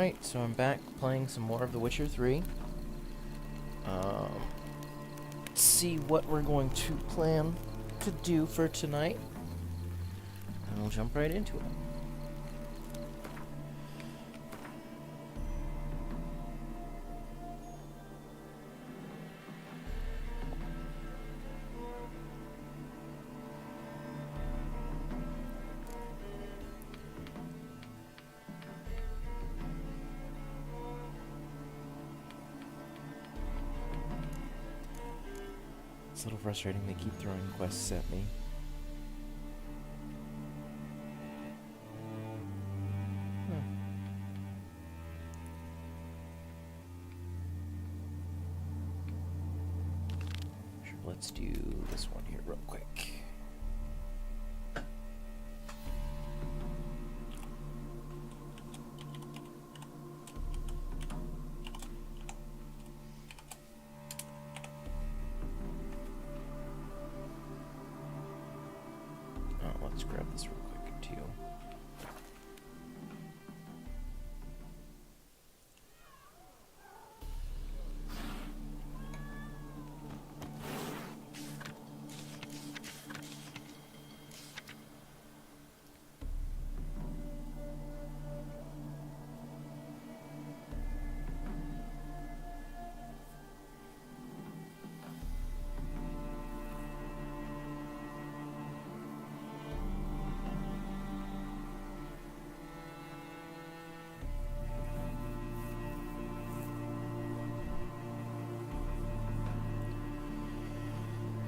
Alright, so I'm back playing some more of The Witcher 3. Let's see what we're going to plan to do for tonight. And we'll jump right into it. It's a little frustrating, they keep throwing quests at me. Sure, let's do this one here real quick. Let's grab this real quick, too.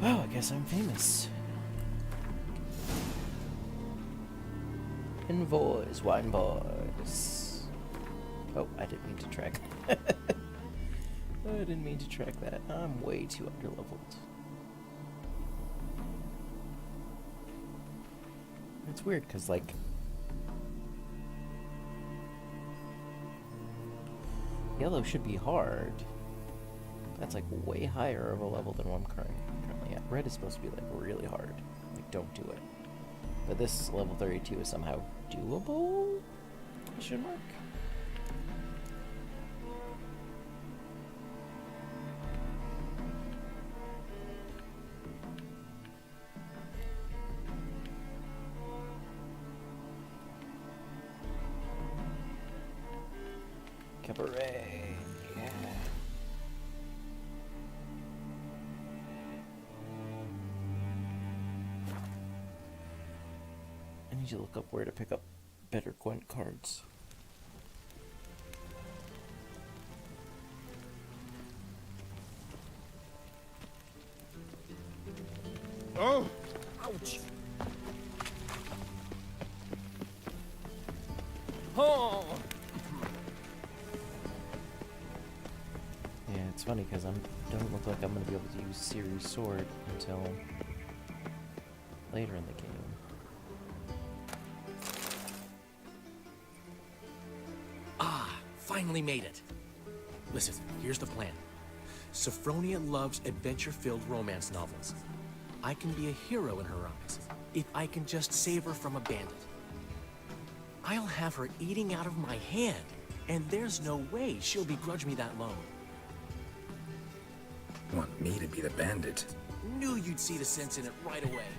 Well, I guess I'm famous. Invoice, wine boys. Oh, I didn't mean to track. I didn't mean to track that. I'm way too underleveled. It's weird, because, like, yellow should be hard. That's, like, way higher of a level than what I'm currently at. Red is supposed to be, like, really hard. Like, don't do it. But this level 32 is somehow doable? Question mark? Cabaret. Yeah. I need to look up where to pick up better Gwent cards. Oh! Ouch! Oh! Yeah, it's funny because I don't look like I'm going to be able to use Ciri's sword until later in the game. Finally made it. Listen, here's the plan. Sophronia loves adventure-filled romance novels. I can be a hero in her eyes if I can just save her from a bandit. I'll have her eating out of my hand, and there's no way she'll begrudge me that loan. Want me to be the bandit? Knew you'd see the sense in it right away.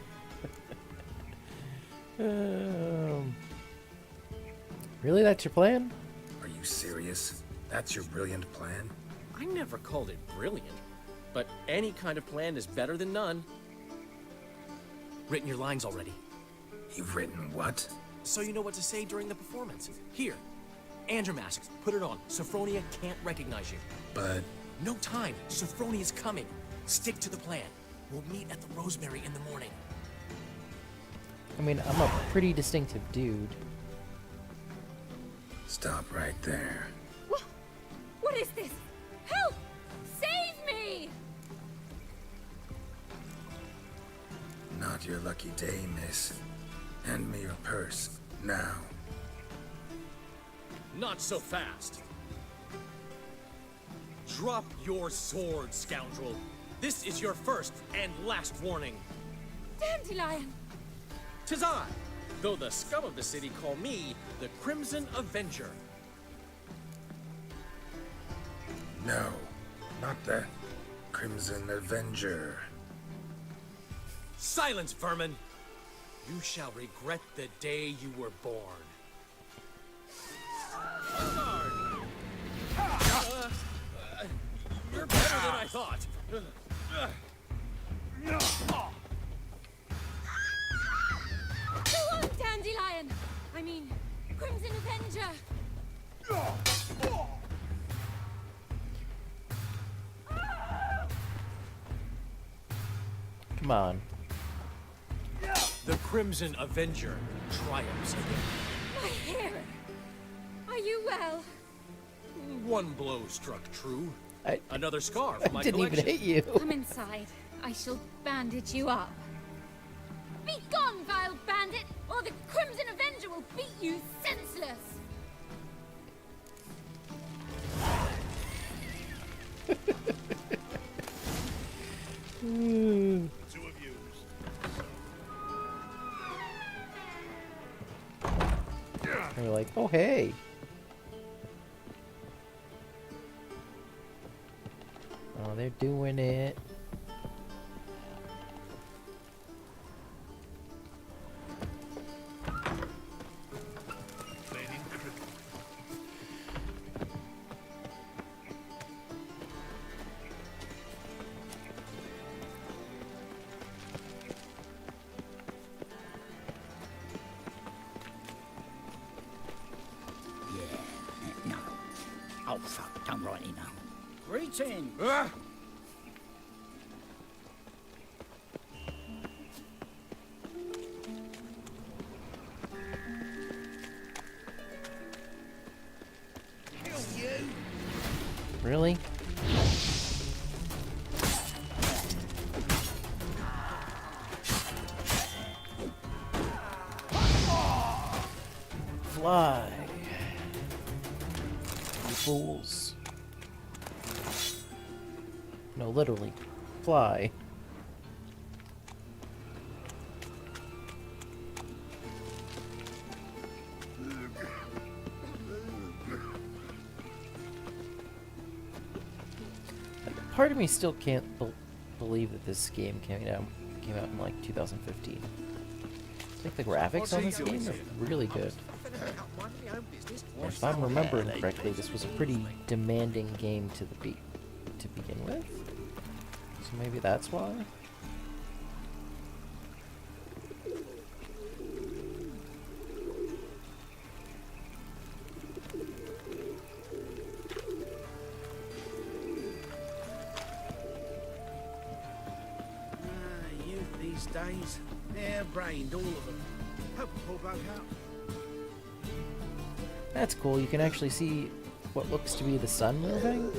Really, that's your plan? Are you serious? That's your brilliant plan? I never called it brilliant, but any kind of plan is better than none. Written your lines already, You've written what? so you know what to say during the performance. Here, Andromask, put it on. Sophronia can't recognize you. But No time. Sophronia's coming. Stick to the plan. We'll meet at the Rosemary in the morning. I mean, I'm a pretty distinctive dude. stop right there. What is this? Help! Save me! Not your lucky day, miss. Hand me your purse, now. Not so fast. Drop your sword, scoundrel. This is your first and last warning. Dandelion! 'Tis I, though the scum of the city call me the Crimson Avenger. No, not the Crimson Avenger. Silence, vermin! You shall regret the day you were born. You're better than I thought. Go on, Dandelion! I mean, Crimson Avenger! Come on. The Crimson Avenger triumphs again. My hero! Are you well? One blow struck true. I Another scar from my didn't collection. even hit you. Come inside. I shall bandage you up. Be gone, vile bandit, or the Crimson Avenger will beat you senseless! They're like, oh hey. Oh, they're doing it. No. Oh, fuck. Don't write it now. Greetings. Really? Fly. You fools. No, literally. Fly. Part of me still can't believe that this game came out in like 2015. I think the graphics on this game are really good. If I'm remembering correctly, this was a pretty demanding game to begin with. So maybe that's why. Youth these days, hair-brained, all of them. Hope the poor bloke out. That's cool. You can actually see what looks to be the sun moving.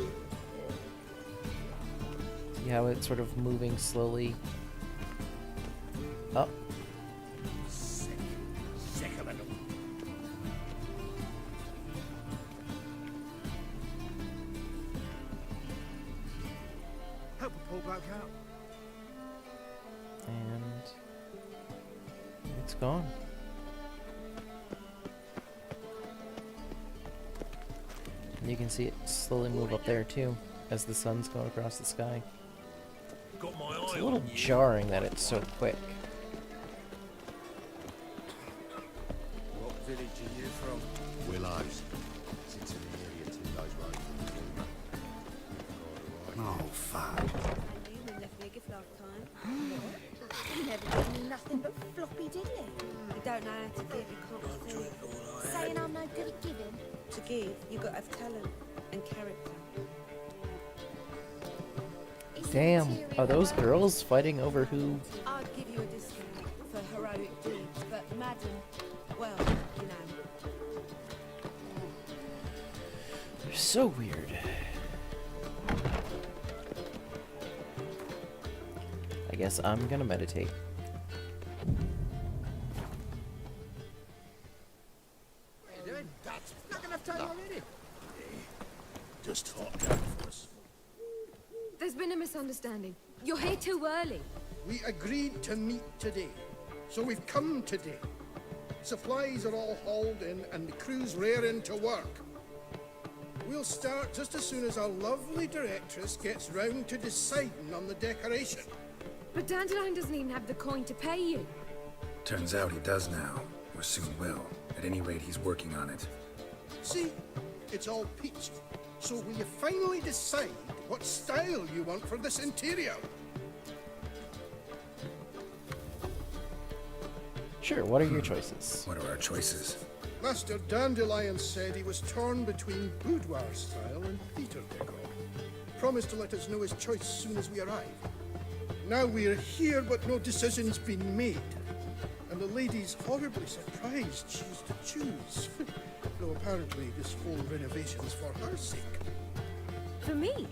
See how it's sort of moving slowly up. Sick of it all. Hope the poor bloke out. And it's gone. And you can see it slowly move up there too, as the sun's going across the sky. Got my It's eye a little on you. jarring that it's so quick. What village are you from? Willows. Sits in the area two days road from Oh, fuck. You were left me a gift last time. You never gave me nothing but floppy diddly. You don't know how to give, you can't see. Saying I'm no good at giving. To give, you got to have talent and character. Damn, are those girls fighting over who? I'd give you a discount for heroic deeds, but madam, well, you know. They're so weird. I guess I'm gonna meditate. What are you doing? That's not enough time already. Just hot down for us. There's been a misunderstanding. You're here too early. We agreed to meet today, so we've come today. Supplies are all hauled in and the crew's raring to work. We'll start just as soon as our lovely directress gets round to deciding on the decoration. But Dandelion doesn't even have the coin to pay you. Turns out he does now, or soon will. At any rate, he's working on it. See, it's all peachy. So will you finally decide what style you want for this interior? Sure, what are your choices? What are our choices? Master Dandelion said he was torn between boudoir style and theatre decor. Promised to let us know his choice as soon as we arrive. Now we're here, but no decision's been made. And the lady's horribly surprised she's to choose. Though apparently this whole renovation's for her sake. For me?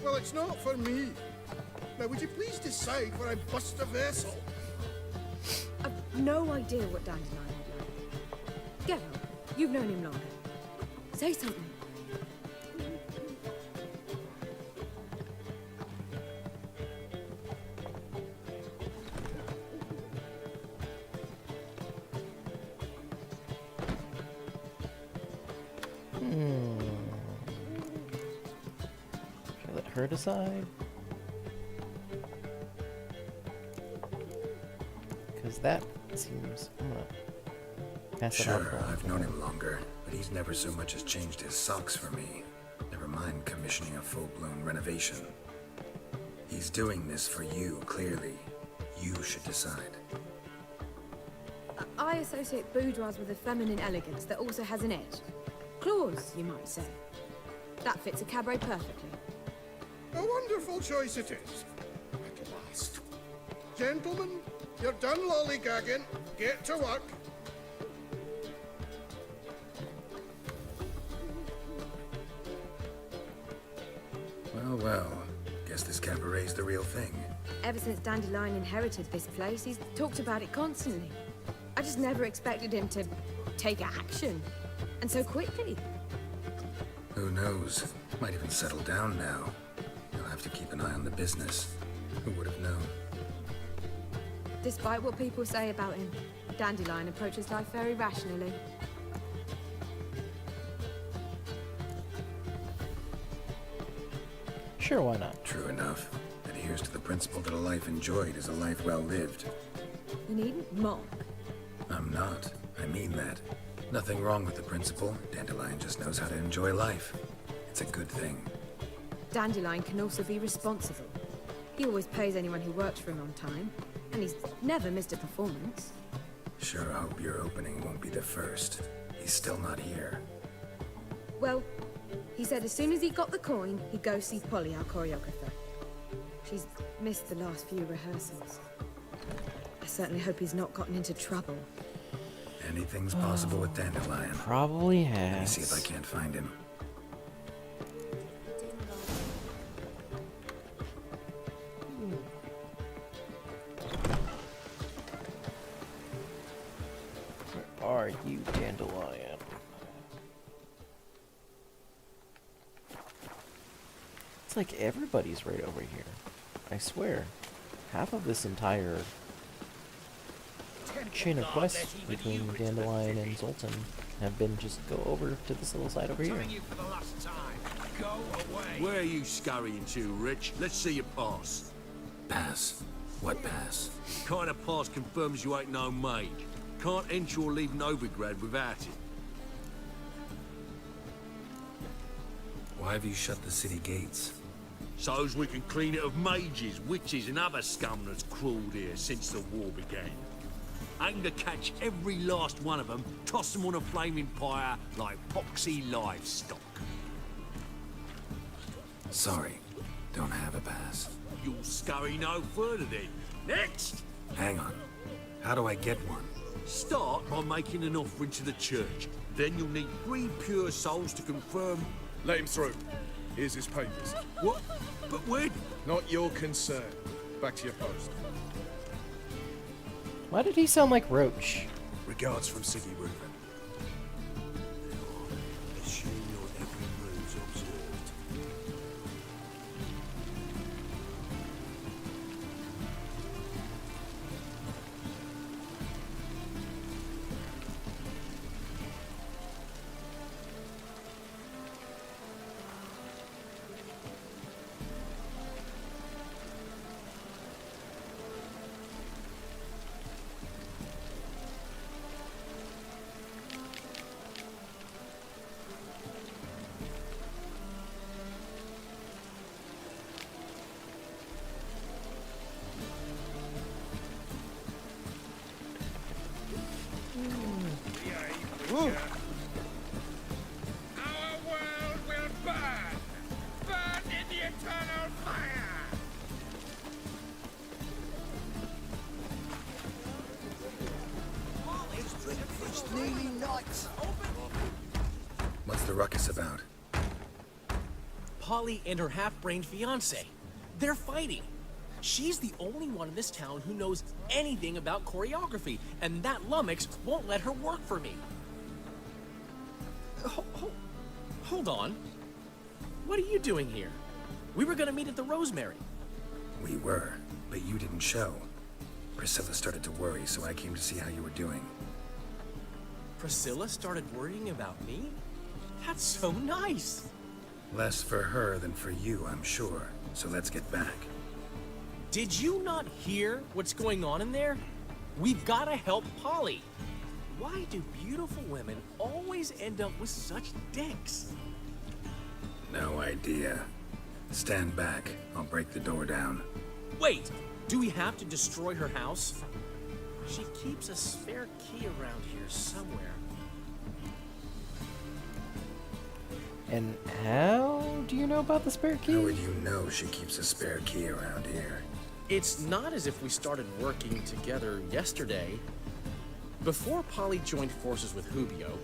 Well, it's not for me. Now, would you please decide where I bust a vessel? I've no idea what Dandelion would like. Geralt, you've known him longer. Say something. Should I let her decide? Because that seems... I'm gonna pass it on. Sure, I've known him longer, but he's never so much as changed his socks for me. Never mind commissioning a full-blown renovation. He's doing this for you, clearly. You should decide. I associate boudoirs with a feminine elegance that also has an edge. Claws, you might say. That fits a cabaret perfectly. A wonderful choice it is. At last. Gentlemen, you're done lollygagging. Get to work. Well, guess this cabaret's the real thing. Ever since Dandelion inherited this place, he's talked about it constantly. I just never expected him to take action. And so quickly. Who knows? Might even settle down now. You'll have to keep an eye on the business. Who would have known? Despite what people say about him, Dandelion approaches life very rationally. Sure, why not? True enough. Adheres to the principle that a life enjoyed is a life well lived. You needn't mock. I'm not. I mean that. Nothing wrong with the principle. Dandelion just knows how to enjoy life. It's a good thing. Dandelion can also be responsible. He always pays anyone who works for him on time, and he's never missed a performance. Sure hope your opening won't be the first. He's still not here. Well, he said as soon as he got the coin, he'd go see Polly, our choreographer. She's missed the last few rehearsals. I certainly hope he's not gotten into trouble. Anything's possible with Dandelion. Probably has. Let me see if I can't find him. Where are you, Dandelion? It's like everybody's right over here. I swear. Half of this entire chain of quests between Dandelion and Zoltan have been just go over to this little side over here. Where are you scurrying to, Rich? Let's see your pass. Pass. What pass? Kind of pass confirms you ain't no mage. Can't enter or leave Novigrad without it. Why have you shut the city gates? So's we can clean it of mages, witches and other scum that's crawled here since the war began. Aim to catch every last one of them, toss them on a flaming pyre like poxy livestock. Sorry. Don't have a pass. You'll scurry no further then. Next! Hang on. How do I get one? Start by making an offering to the church. Then you'll need 3 pure souls to confirm... Let him through. Here's his papers. What? But when? Not your concern. Back to your post. Why did he sound like Roach? Regards from Siggy Reuben. Assume your every move's observed. ruckus about? Polly and her half-brained fiancé. They're fighting. She's the only one in this town who knows anything about choreography, and that lummox won't let her work for me. Hold on. What are you doing here? We were gonna meet at the Rosemary. We were, but you didn't show. Priscilla started to worry, so I came to see how you were doing. Priscilla started worrying about me? That's so nice. Less for her than for you, I'm sure. So let's get back. Did you not hear what's going on in there? We've gotta help Polly. Why do beautiful women always end up with such dicks? No idea. Stand back. I'll break the door down. Wait, do we have to destroy her house? She keeps a spare key around here somewhere. And how do you know about the spare key? How would you know she keeps a spare key around here? It's not as if we started working together yesterday. Before Polly joined forces with Hubio,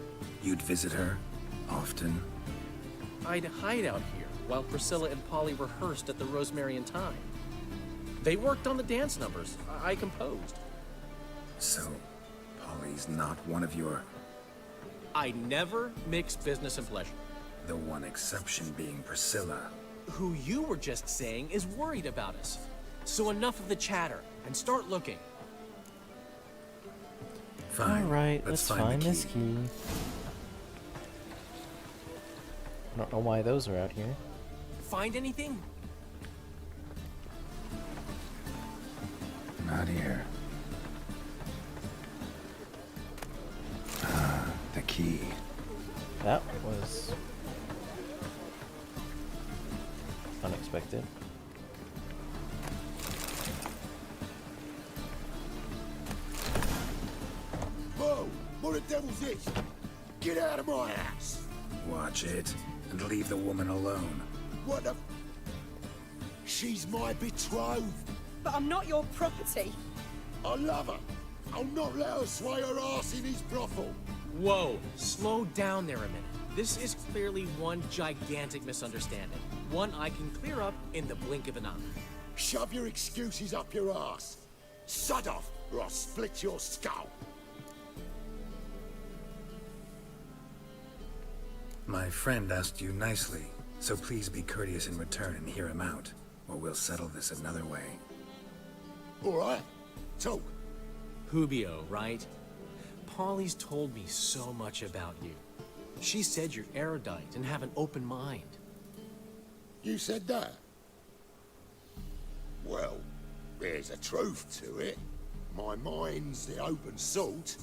You'd visit her? Often? I'd hide out here while Priscilla and Polly rehearsed at the Rosemary and Thyme. They worked on the dance numbers I composed. So, Polly's not one of your... I never mix business and pleasure. The one exception being Priscilla. Who you were just saying is worried about us. So enough of the chatter, and start looking. Fine. Alright, let's find the this key. I don't know why those are out here. Find anything? Not here. The key. That was unexpected. Whoa! What the devil's this? Get out of my house! Watch it, and leave the woman alone. What the... She's my betrothed. But I'm not your property. I love her. I'll not let her sway her ass in his brothel. Whoa, slow down there a minute. This is clearly one gigantic misunderstanding. One I can clear up in the blink of an eye. Shove your excuses up your ass. Sod off, or I'll split your skull. My friend asked you nicely, so please be courteous in return and hear him out, or we'll settle this another way. All right, talk. Hubio, right? Polly's told me so much about you. She said you're erudite and have an open mind. You said that? Well, there's a truth to it. My mind's the open salt,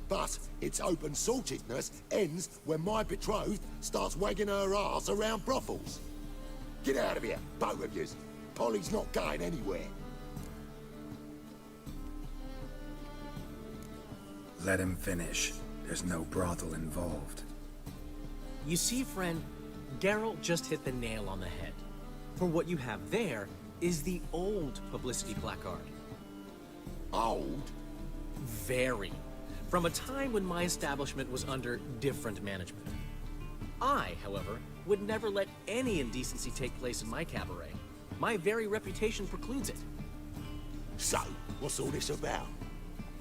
but its open-saltedness ends when my betrothed starts wagging her ass around brothels. Get out of here, both of yous. Polly's not going anywhere. Let him finish. There's no brothel involved. You see, friend, Geralt just hit the nail on the head. For what you have there is the old publicity placard. Old? Very. From a time when my establishment was under different management. I, however, would never let any indecency take place in my cabaret. My very reputation precludes it. So, what's all this about?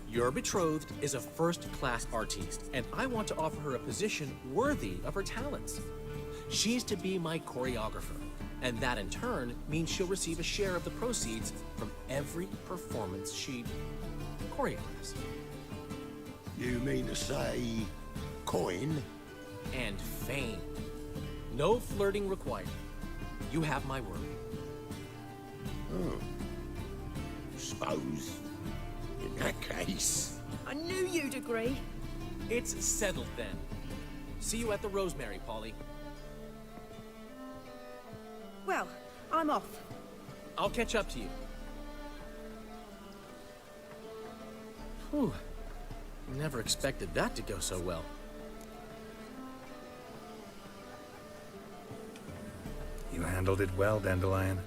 Your betrothed is a first-class artiste, and I want to offer her a position worthy of her talents. She's to be my choreographer, and that in turn means she'll receive a share of the proceeds from every performance she choreographs. You mean to say... coin? And fame. No flirting required. You have my word. Oh. Suppose... in that case... I knew you'd agree. It's settled then. See you at the Rosemary, Polly. Well, I'm off. I'll catch up to you. Whew. Never expected that to go so well. You handled it well, Dandelion.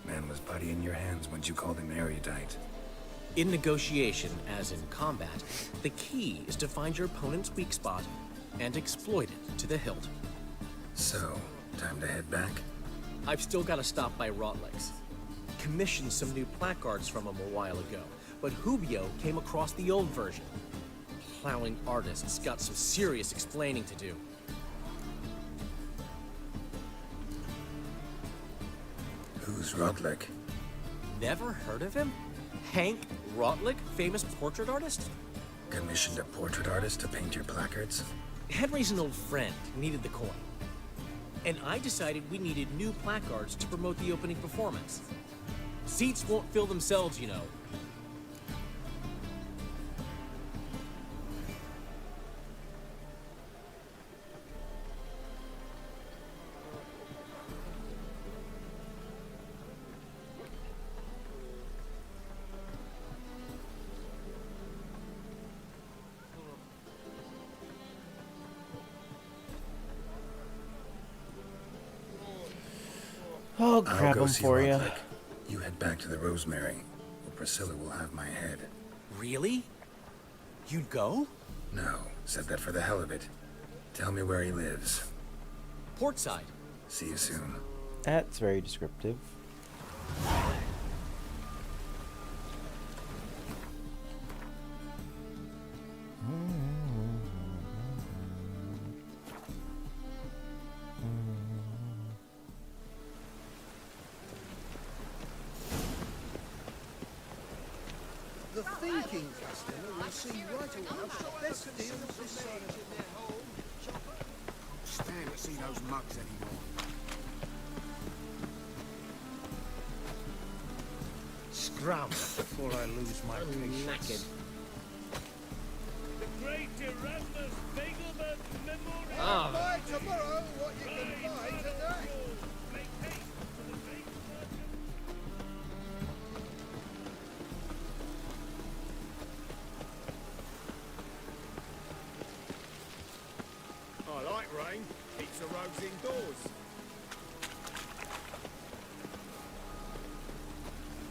Man was putty in your hands once you called him erudite. In negotiation, as in combat, the key is to find your opponent's weak spot and exploit it to the hilt. So, time to head back? I've still got to stop by Rotlick's. Commissioned some new placards from him a while ago, but Hubio came across the old version. Plowing artist's got some serious explaining to do. Who's Rotlick? Never heard of him? Hank Rotlick, famous portrait artist? Commissioned a portrait artist to paint your placards? Henry's an old friend, needed the coin. And I decided we needed new placards to promote the opening performance. Seats won't fill themselves, you know. I'll I'll grab go them see for you. Rotlick. You head back to the Rosemary, where Priscilla will have my head. Really? You'd go? No, said that for the hell of it. Tell me where he lives. Portside. See you soon. That's very descriptive. The thinking customer will see right away the best deals this side of it. Stand to see those mugs anymore. Scram before I lose my patience. Buy tomorrow what you can buy today. I like rain. Keeps the roads indoors.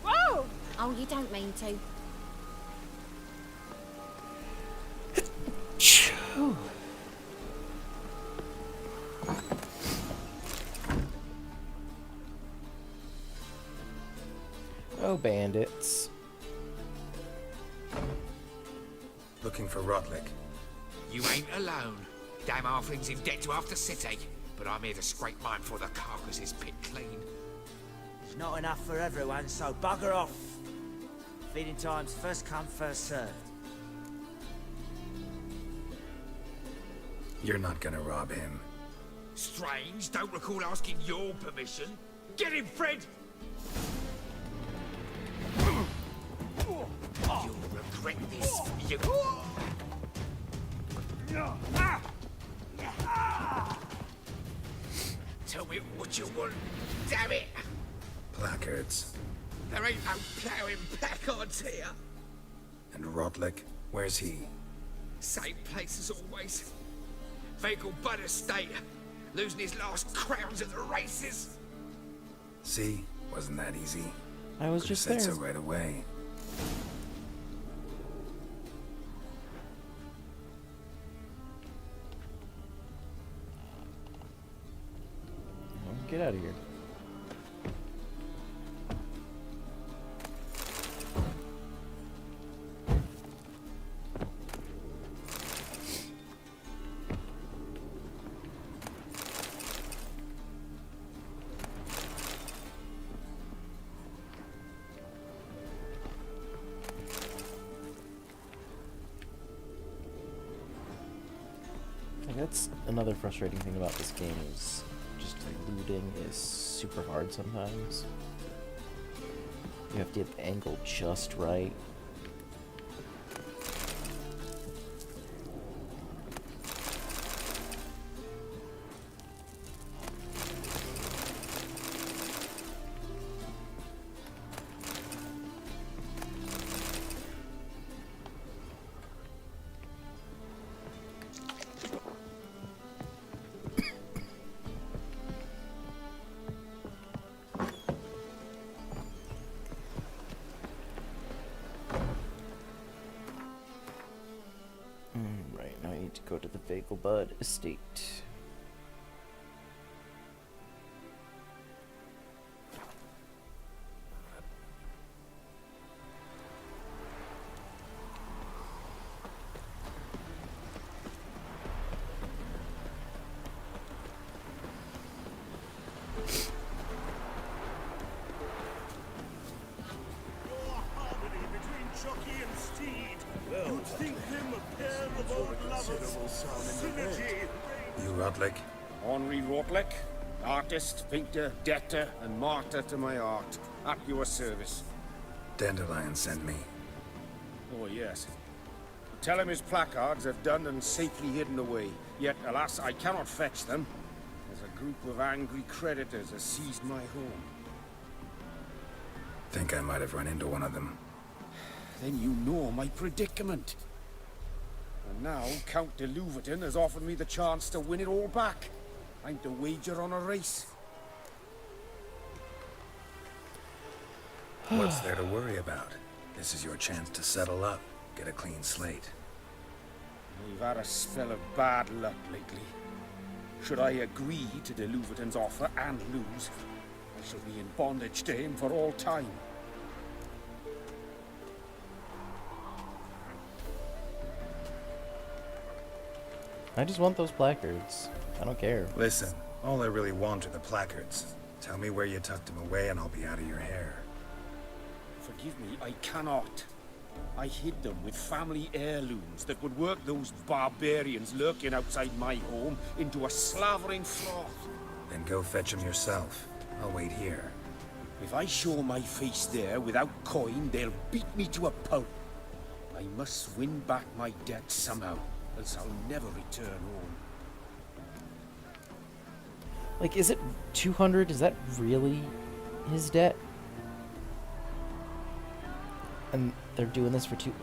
Whoa! Oh, you don't mean to. Oh, bandits. Looking for Rotlick. You ain't alone. Damn halflings in debt to half the city. But I'm here to scrape mine before the carcass is picked clean. It's not enough for everyone, so bugger off. Feeding time's first come, first served. You're not gonna rob him. Strange, don't recall asking your permission. Get him, Fred! You'll regret this, you... Tell me what you want, damn it! Placards. There ain't no ploughing placards here. And Rotlick, where's he? Same place as always. Vehicle Bud Estate. Losing his last crowns at the races. See? Wasn't that easy? I was Could've just said there. so right away. Get out of here. Like, that's another frustrating thing about this game is just looting is super hard sometimes. You have to get the angle just right. Right, now I need to go to the Vegelbud Estate. You Rotlick? Henri Rotlick, artist, painter, debtor, and martyr to my art. At your service. Dandelion sent me. Oh, yes. Tell him his placards are done and safely hidden away. Yet, alas, I cannot fetch them, as a group of angry creditors has seized my home. Think I might have run into one of them. Then you know my predicament. And now Count de Louverton has offered me the chance to win it all back. I'm to wager on a race. What's there to worry about? This is your chance to settle up, get a clean slate. We've had a spell of bad luck lately. Should I agree to de Louverton's offer and lose, I shall be in bondage to him for all time. I just want those placards. I don't care. Listen, all I really want are the placards. Tell me where you tucked them away and I'll be out of your hair. Forgive me, I cannot. I hid them with family heirlooms that would work those barbarians lurking outside my home into a slavering froth. Then go fetch them yourself. I'll wait here. If I show my face there without coin, they'll beat me to a pulp. I must win back my debt somehow, else I'll never return home. Like, is it 200? Is that really his debt? And they're doing this for 2...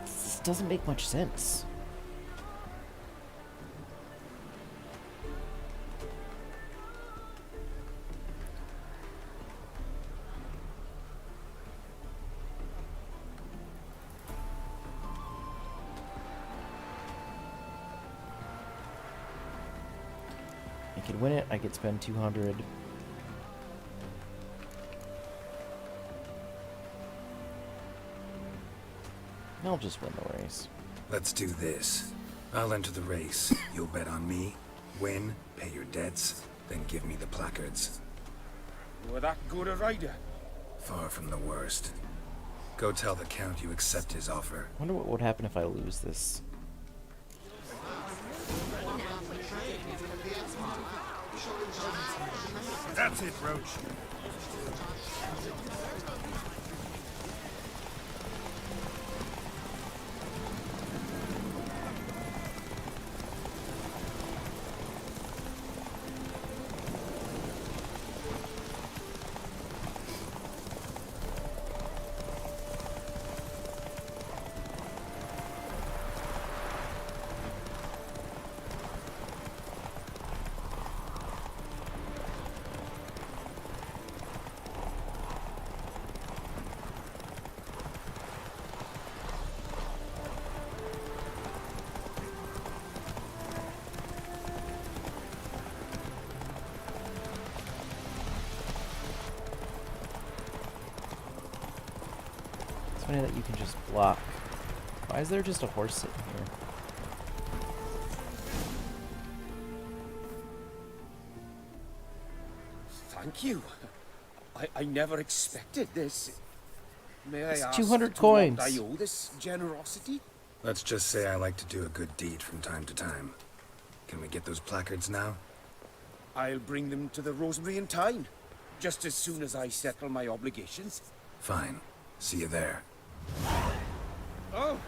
This doesn't make much sense. I could win it, I could spend 200. I'll just win the race. Let's do this. I'll enter the race. You'll bet on me, win, pay your debts, then give me the placards. You're that good a rider? Far from the worst. Go tell the Count you accept his offer. I wonder what would happen if I lose this. That's it, Roach. Funny that you can just block. Why is there just a horse sitting here? Thank you. I never expected this. May I It's ask 200 to what coins. I owe this generosity? Let's just say I like to do a good deed from time to time. Can we get those placards now? I'll bring them to the Rosemary in time, just as soon as I settle my obligations. Fine. See you there. Oh!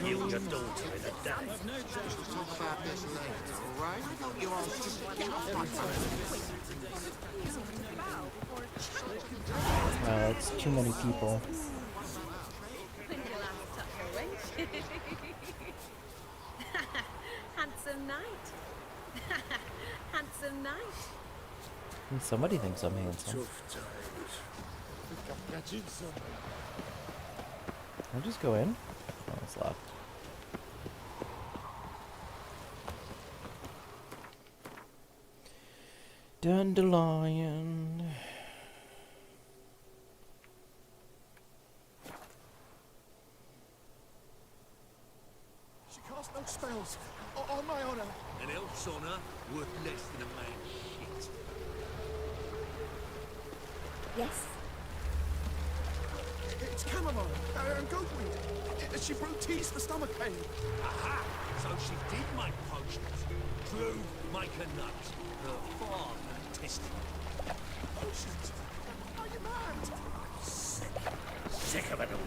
You and your daughter in a day. It's too many people. Handsome knight. Handsome knight. And somebody thinks I'm handsome. I'll just go in. Oh, it's locked. Dandelion. She cast no spells. On my honor. An elf's honor worth less than a man's shit. Yes? It's chamomile and goatweed. She brewed teas for stomach pain. Aha! So she did make potions. Drew, make a note. Her father tested them. Potions? Are you mad? Sick of it all.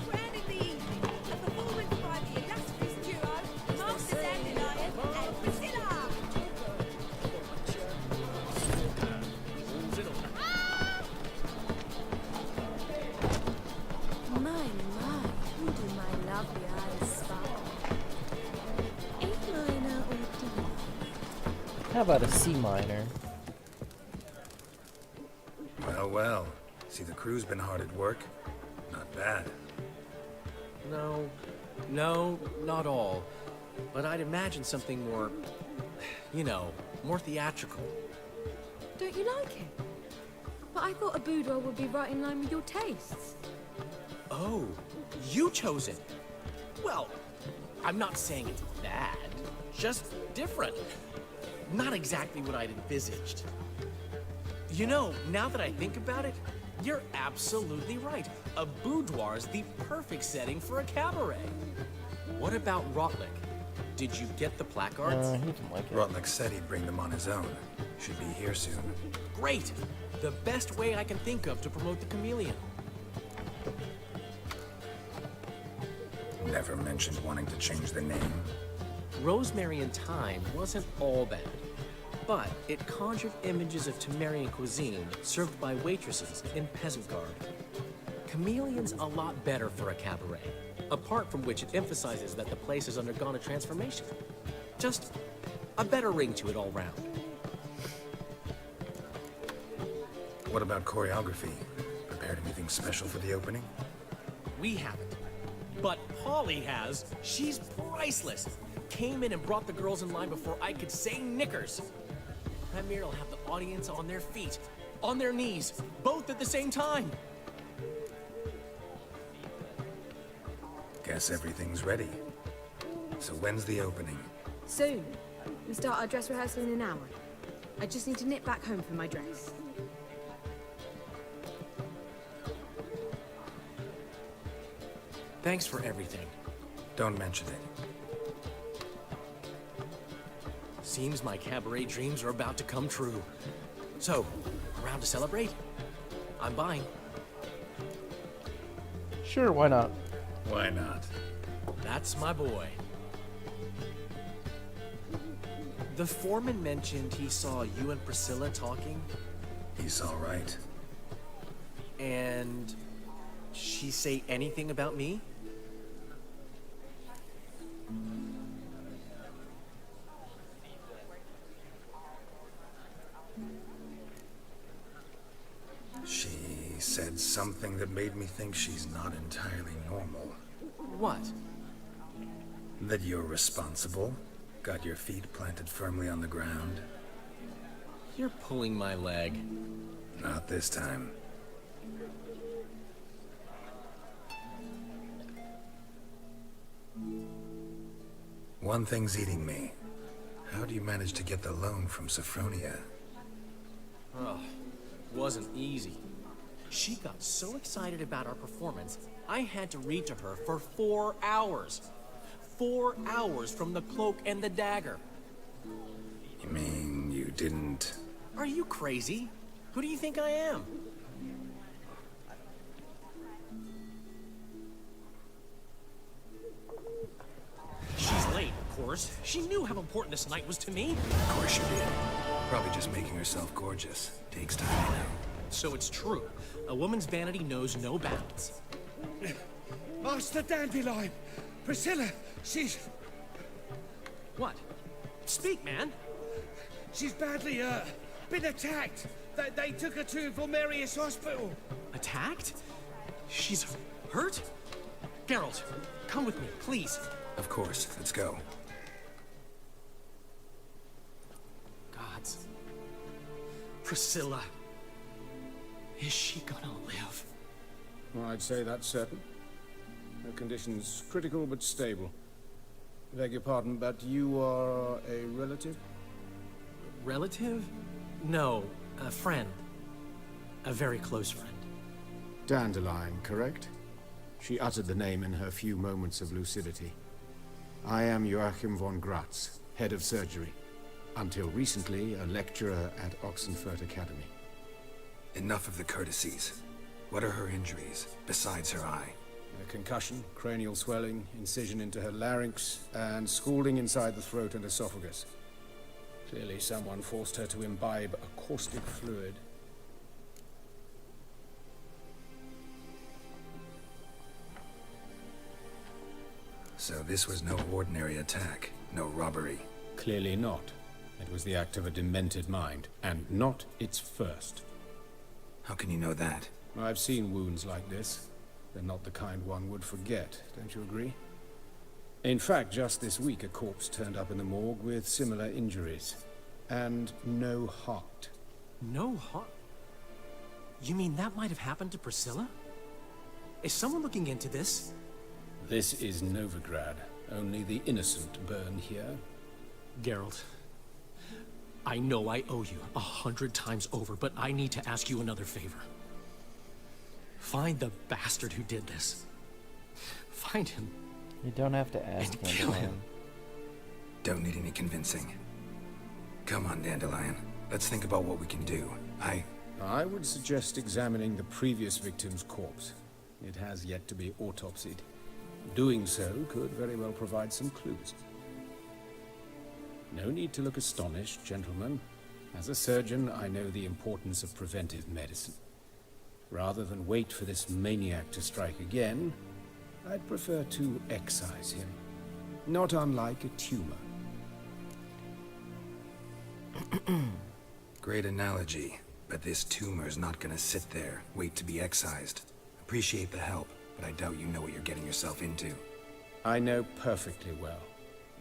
Crowning the evening, a performance by the illustrious duo, Master Dandelion and Priscilla! My, who do my lovely eyes sparkle? A minor or D? How about a C minor? Well, well. See, the crew's been hard at work. Not bad. No, not all. But I'd imagine something more, more theatrical. Don't you like it? But I thought a boudoir would be right in line with your tastes. Oh, you chose it. Well, I'm not saying it's bad, just different. Not exactly what I'd envisaged. Now that I think about it, you're absolutely right. A boudoir's the perfect setting for a cabaret. What about Rotlick? Did you get the placards? He didn't like it. Rotlick said he'd bring them on his own. Should be here soon. Great! The best way I can think of to promote the chameleon. Never mentioned wanting to change the name. Rosemary and Thyme wasn't all bad, but it conjured images of Temerian cuisine served by waitresses in peasant garb. Chameleon's a lot better for a cabaret, apart from which it emphasizes that the place has undergone a transformation. Just a better ring to it all round. What about choreography? Prepared anything special for the opening? We haven't. But Polly has. She's priceless. Came in and brought the girls in line before I could say knickers. Premiere will have the audience on their feet, on their knees, both at the same time. Guess everything's ready. So when's the opening? Soon. We start our dress rehearsal in an hour. I just need to nip back home for my dress. Thanks for everything. Don't mention it. Seems my cabaret dreams are about to come true. So, around to celebrate? I'm buying. Sure, why not? Why not? That's my boy. The foreman mentioned he saw you and Priscilla talking. He's all right. And she say anything about me? She said something that made me think she's not entirely normal. What? That you're responsible, got your feet planted firmly on the ground. You're pulling my leg. Not this time. One thing's eating me. How do you manage to get the loan from Sophronia? Oh, wasn't easy. She got so excited about our performance, I had to read to her for 4 hours. 4 hours from the cloak and the dagger. You mean you didn't... Are you crazy? Who do you think I am? She's late, of course. She knew how important this night was to me. Of course she did. Probably just making herself gorgeous. Takes time, you know. So it's true. A woman's vanity knows no bounds. Master Dandelion! Priscilla, she's... What? Speak, man. She's badly, been attacked. They took her to Vulmerius Hospital. Attacked? She's hurt? Geralt, come with me, please. Of course. Let's go. Gods. Priscilla. Is she gonna live? Well, I'd say that's certain. Her condition's critical but stable. Beg your pardon, but you are a relative? Relative? No, a friend. A very close friend. Dandelion, correct? She uttered the name in her few moments of lucidity. I am Joachim von Gratz, head of surgery. Until recently, a lecturer at Oxenfurt Academy. Enough of the courtesies. What are her injuries, besides her eye? A concussion, cranial swelling, incision into her larynx, and scalding inside the throat and esophagus. Clearly someone forced her to imbibe a caustic fluid. So this was no ordinary attack, no robbery. Clearly not. It was the act of a demented mind, and not its first. How can you know that? I've seen wounds like this. They're not the kind one would forget, don't you agree? In fact, just this week a corpse turned up in the morgue with similar injuries. And no heart. No heart? You mean that might have happened to Priscilla? Is someone looking into this? This is Novigrad. Only the innocent burn here. Geralt, I know I owe you 100 times over, but I need to ask you another favor. Find the bastard who did this. Find him. You don't have to ask And kill him. Don't need any convincing. Come on, Dandelion. Let's think about what we can do. I would suggest examining the previous victim's corpse. It has yet to be autopsied. Doing so could very well provide some clues. No need to look astonished, gentlemen. As a surgeon, I know the importance of preventive medicine. Rather than wait for this maniac to strike again, I'd prefer to excise him. Not unlike a tumor. Great analogy, but this tumor's not gonna sit there, wait to be excised. Appreciate the help, but I doubt you know what you're getting yourself into. I know perfectly well,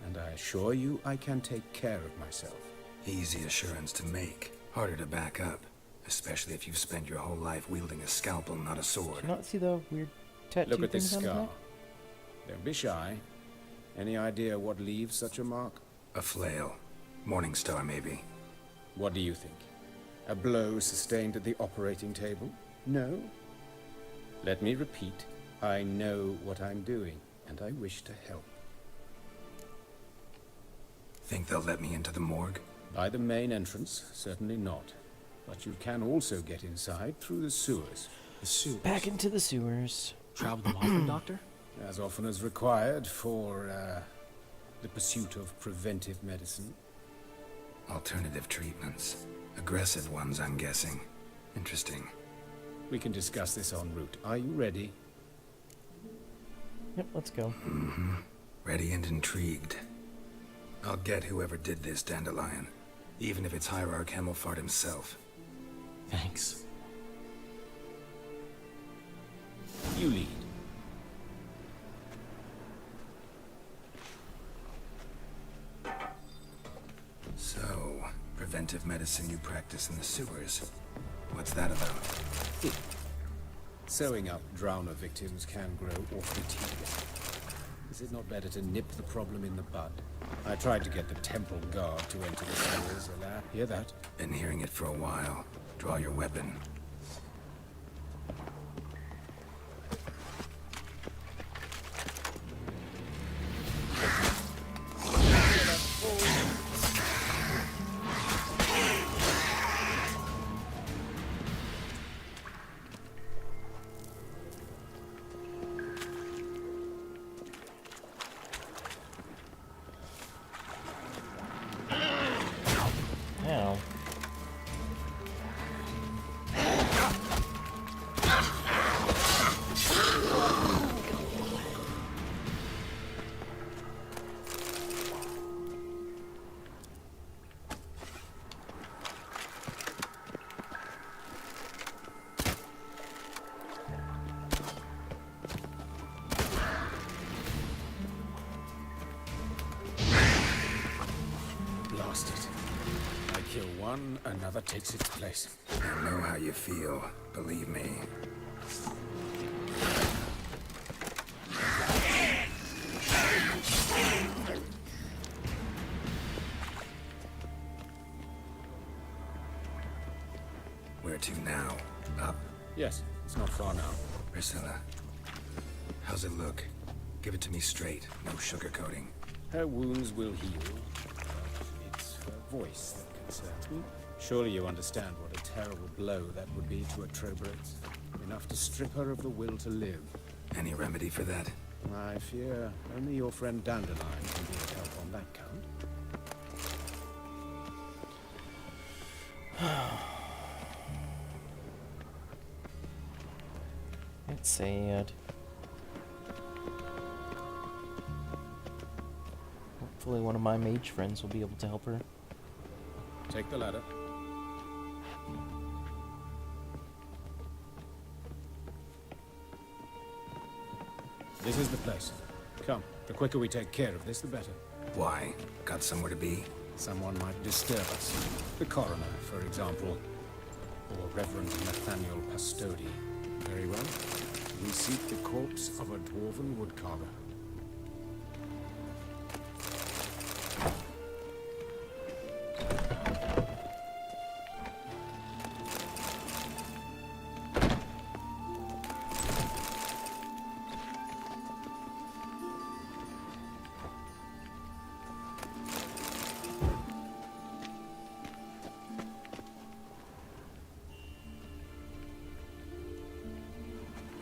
and I assure you I can take care of myself. Easy assurance to make, harder to back up. Especially if you've spent your whole life wielding a scalpel, not a sword. Do you not see the weird tattoo Look at this things on his scar. neck? Don't be shy. Any idea what leaves such a mark? A flail. Morning star, maybe. What do you think? A blow sustained at the operating table? No? Let me repeat. I know what I'm doing, and I wish to help. Think they'll let me into the morgue? By the main entrance, certainly not. But you can also get inside through the sewers. The sewers? Back into the sewers. Travel them often, Doctor? As often as required for, the pursuit of preventive medicine. Alternative treatments. Aggressive ones, I'm guessing. Interesting. We can discuss this en route. Are you ready? Yep, let's go. Mm-hmm. Ready and intrigued. I'll get whoever did this, Dandelion. Even if it's Hierarch Hemmelfart himself. Thanks. You lead. So, preventive medicine you practice in the sewers. What's that about? Sewing up drowner victims can grow awfully tedious. Is it not better to nip the problem in the bud? I tried to get the temple guard to enter the sewers, alas. Hear that? Been hearing it for a while. Draw your weapon. Ow. Blast it. I kill one, another takes its place. I know how you feel. Believe me. Yes, it's not far now. Priscilla, how's it look? Give it to me straight, no sugarcoating. Her wounds will heal, but it's her voice that concerns me. Surely you understand what a terrible blow that would be to a Treacherous. Enough to strip her of the will to live. Any remedy for that? I fear only your friend Dandelion can be of help on that count. It's sad. Hopefully one of my mage friends will be able to help her. Take the ladder. This is the place. Come, the quicker we take care of this, the better. Why? Got somewhere to be? Someone might disturb us. The coroner, for example. Or Reverend Nathaniel Pastodi. Very well. We seek the corpse of a dwarven woodcarver.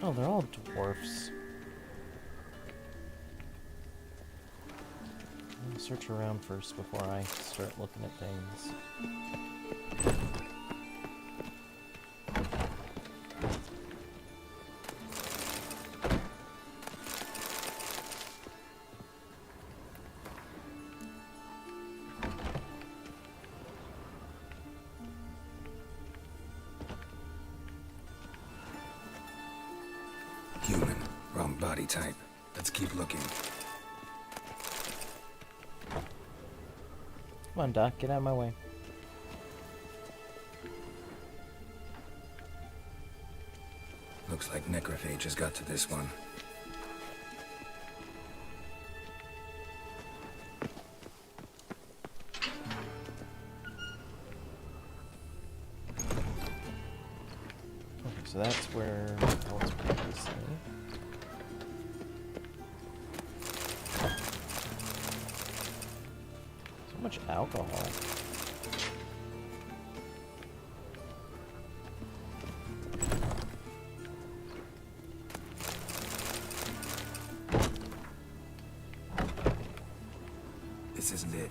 Oh, they're all dwarfs. I'll search around first before I start looking at things. Human. Wrong body type. Let's keep looking. Come on, Doc, get out of my way. Looks like necrophages got to this one. Okay, so that's where I was previously. So much alcohol. This isn't it.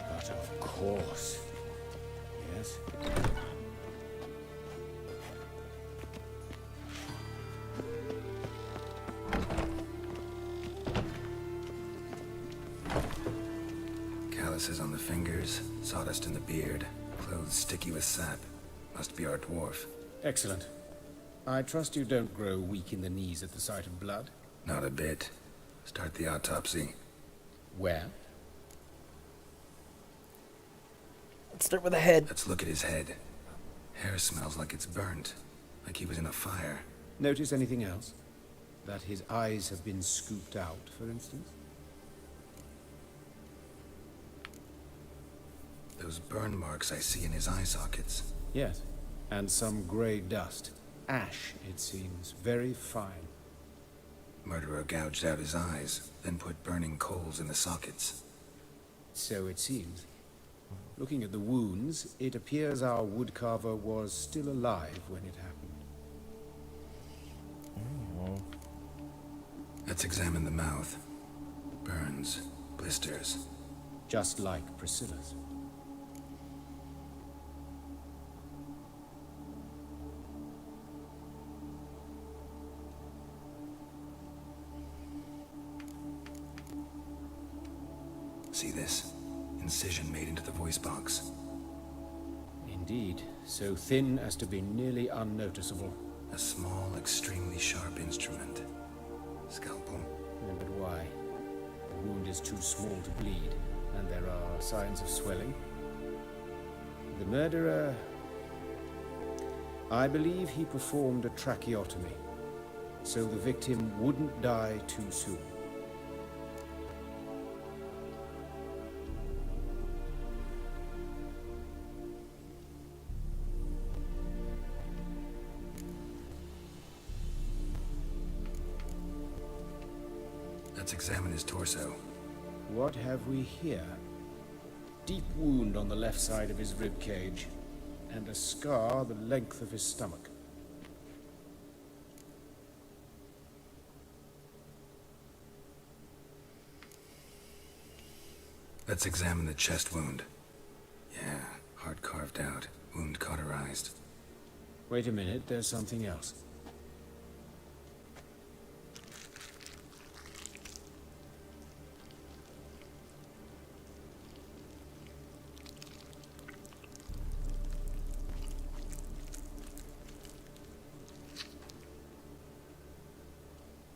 But of course. Yes? Calluses on the fingers, sawdust in the beard, clothes sticky with sap. Must be our dwarf. Excellent. I trust you don't grow weak in the knees at the sight of blood. Not a bit. Start the autopsy. Where? Let's start with the head. Let's look at his head. Hair smells like it's burnt. Like he was in a fire. Notice anything else? That his eyes have been scooped out, for instance? Those burn marks I see in his eye sockets. Yes. And some grey dust. Ash, it seems. Very fine. Murderer gouged out his eyes, then put burning coals in the sockets. So it seems. Looking at the wounds, it appears our woodcarver was still alive when it happened. Oh. Let's examine the mouth. Burns, blisters. Just like Priscilla's. See this? Incision made into the voice box. Indeed, so thin as to be nearly unnoticeable. A small, extremely sharp instrument. wound is too small to bleed, and there are signs of swelling. The murderer... I believe he performed a tracheotomy, so the victim wouldn't die too soon. Let's examine his torso. What have we here? Deep wound on the left side of his rib cage, and a scar the length of his stomach. Let's examine the chest wound. Yeah, heart carved out, wound cauterized. Wait a minute, there's something else.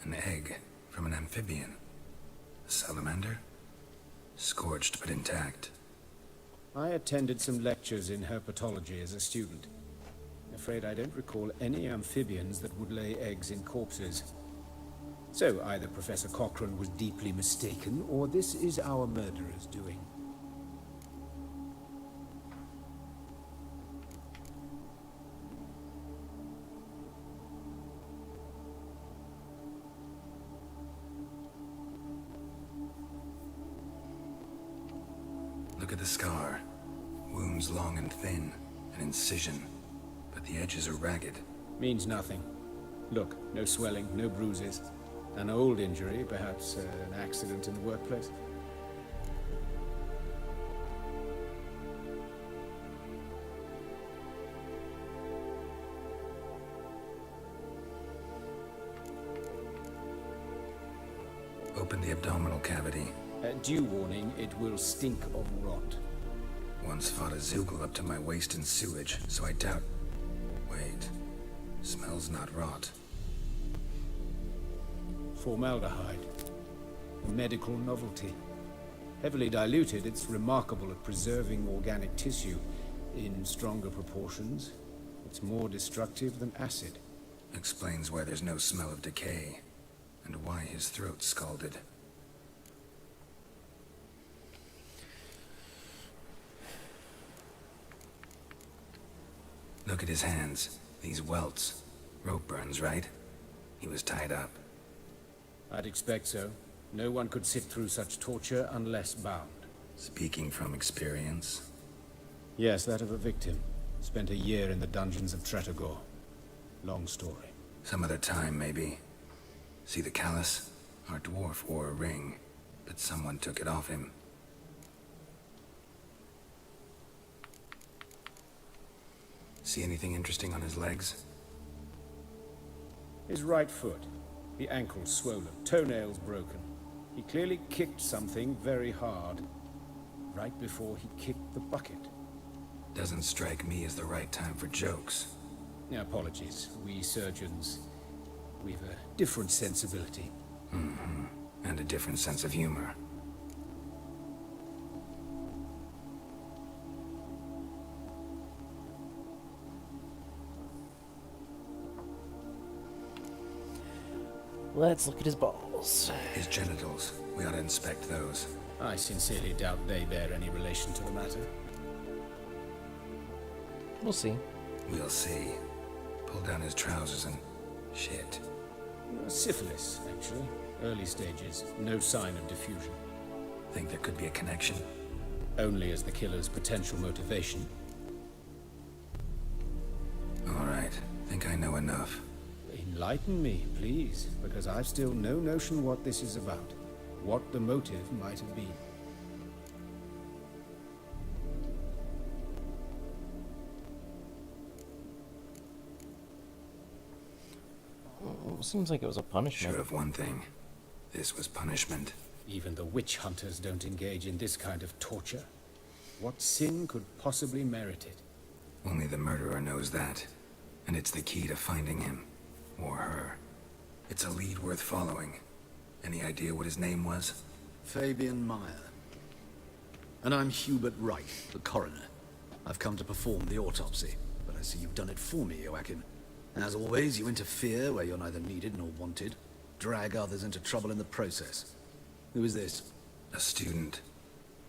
An egg from an amphibian. A salamander? Scorched but intact. I attended some lectures in herpetology as a student. Afraid I don't recall any amphibians that would lay eggs in corpses. So either Professor Cochrane was deeply mistaken, or this is our murderer's doing. Look at the scar. Wounds long and thin, an incision, but the edges are ragged. Means nothing. Look, no swelling, no bruises. An old injury, perhaps an accident in the workplace. Open the abdominal cavity. Due warning, it will stink of rot. Once fought a Zoogle up to my waist in sewage, so I doubt... Wait. Smells not rot. Formaldehyde. A medical novelty. Heavily diluted, it's remarkable at preserving organic tissue. In stronger proportions, it's more destructive than acid. Explains why there's no smell of decay, and why his throat's scalded. Look at his hands. These welts. Rope burns, right? He was tied up. I'd expect so. No one could sit through such torture unless bound. Speaking from experience? Yes, that of a victim. Spent a year in the dungeons of Treacherous. Long story. Some other time, maybe. See the callus? Our dwarf wore a ring, but someone took it off him. See anything interesting on his legs? His right foot. The ankle swollen, toenails broken. He clearly kicked something very hard, right before he kicked the bucket. Doesn't strike me as the right time for jokes. Apologies. We surgeons, we've a different sensibility. Mm-hmm. And a different sense of humor. Let's look at his balls. His genitals. We ought to inspect those. I sincerely doubt they bear any relation to the matter. We'll see. We'll see. Pull down his trousers and... shit. Syphilis, actually. Early stages. No sign of diffusion. Think there could be a connection? Only as the killer's potential motivation. All right. Think I know enough. Enlighten me, please, because I've still no notion what this is about. What the motive might have been. Seems like it was a punishment. Sure of one thing. This was punishment. Even the witch hunters don't engage in this kind of torture. What sin could possibly merit it? Only the murderer knows that. And it's the key to finding him. Or her. It's a lead worth following. Any idea what his name was? Fabian Meyer. And I'm Hubert Wright, the coroner. I've come to perform the autopsy, but I see you've done it for me, Joachim. As always, you interfere where you're neither needed nor wanted. Drag others into trouble in the process. Who is this? A student.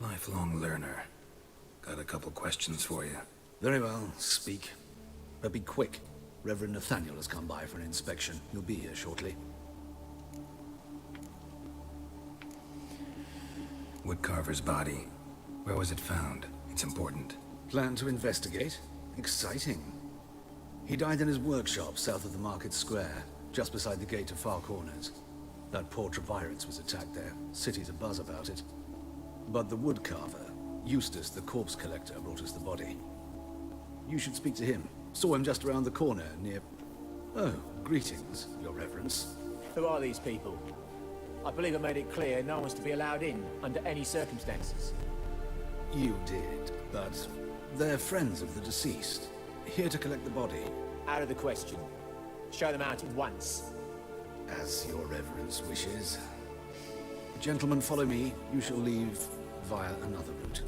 Lifelong learner. Got a couple questions for you. Very well, speak. But be quick. Reverend Nathaniel has come by for an inspection. He'll be here shortly. Woodcarver's body. Where was it found? It's important. Plan to investigate? Exciting. He died in his workshop south of the market square, just beside the gate to Far Corners. That poor Treacherous was attacked there. City's abuzz about it. But the woodcarver, Eustace the corpse collector, brought us the body. You should speak to him. Saw him just around the corner near... Oh, greetings, your reverence. Who are these people? I believe I made it clear no one's to be allowed in under any circumstances. You did, but they're friends of the deceased. Here to collect the body. Out of the question. Show them out at once. As your reverence wishes. Gentlemen, follow me. You shall leave via another route.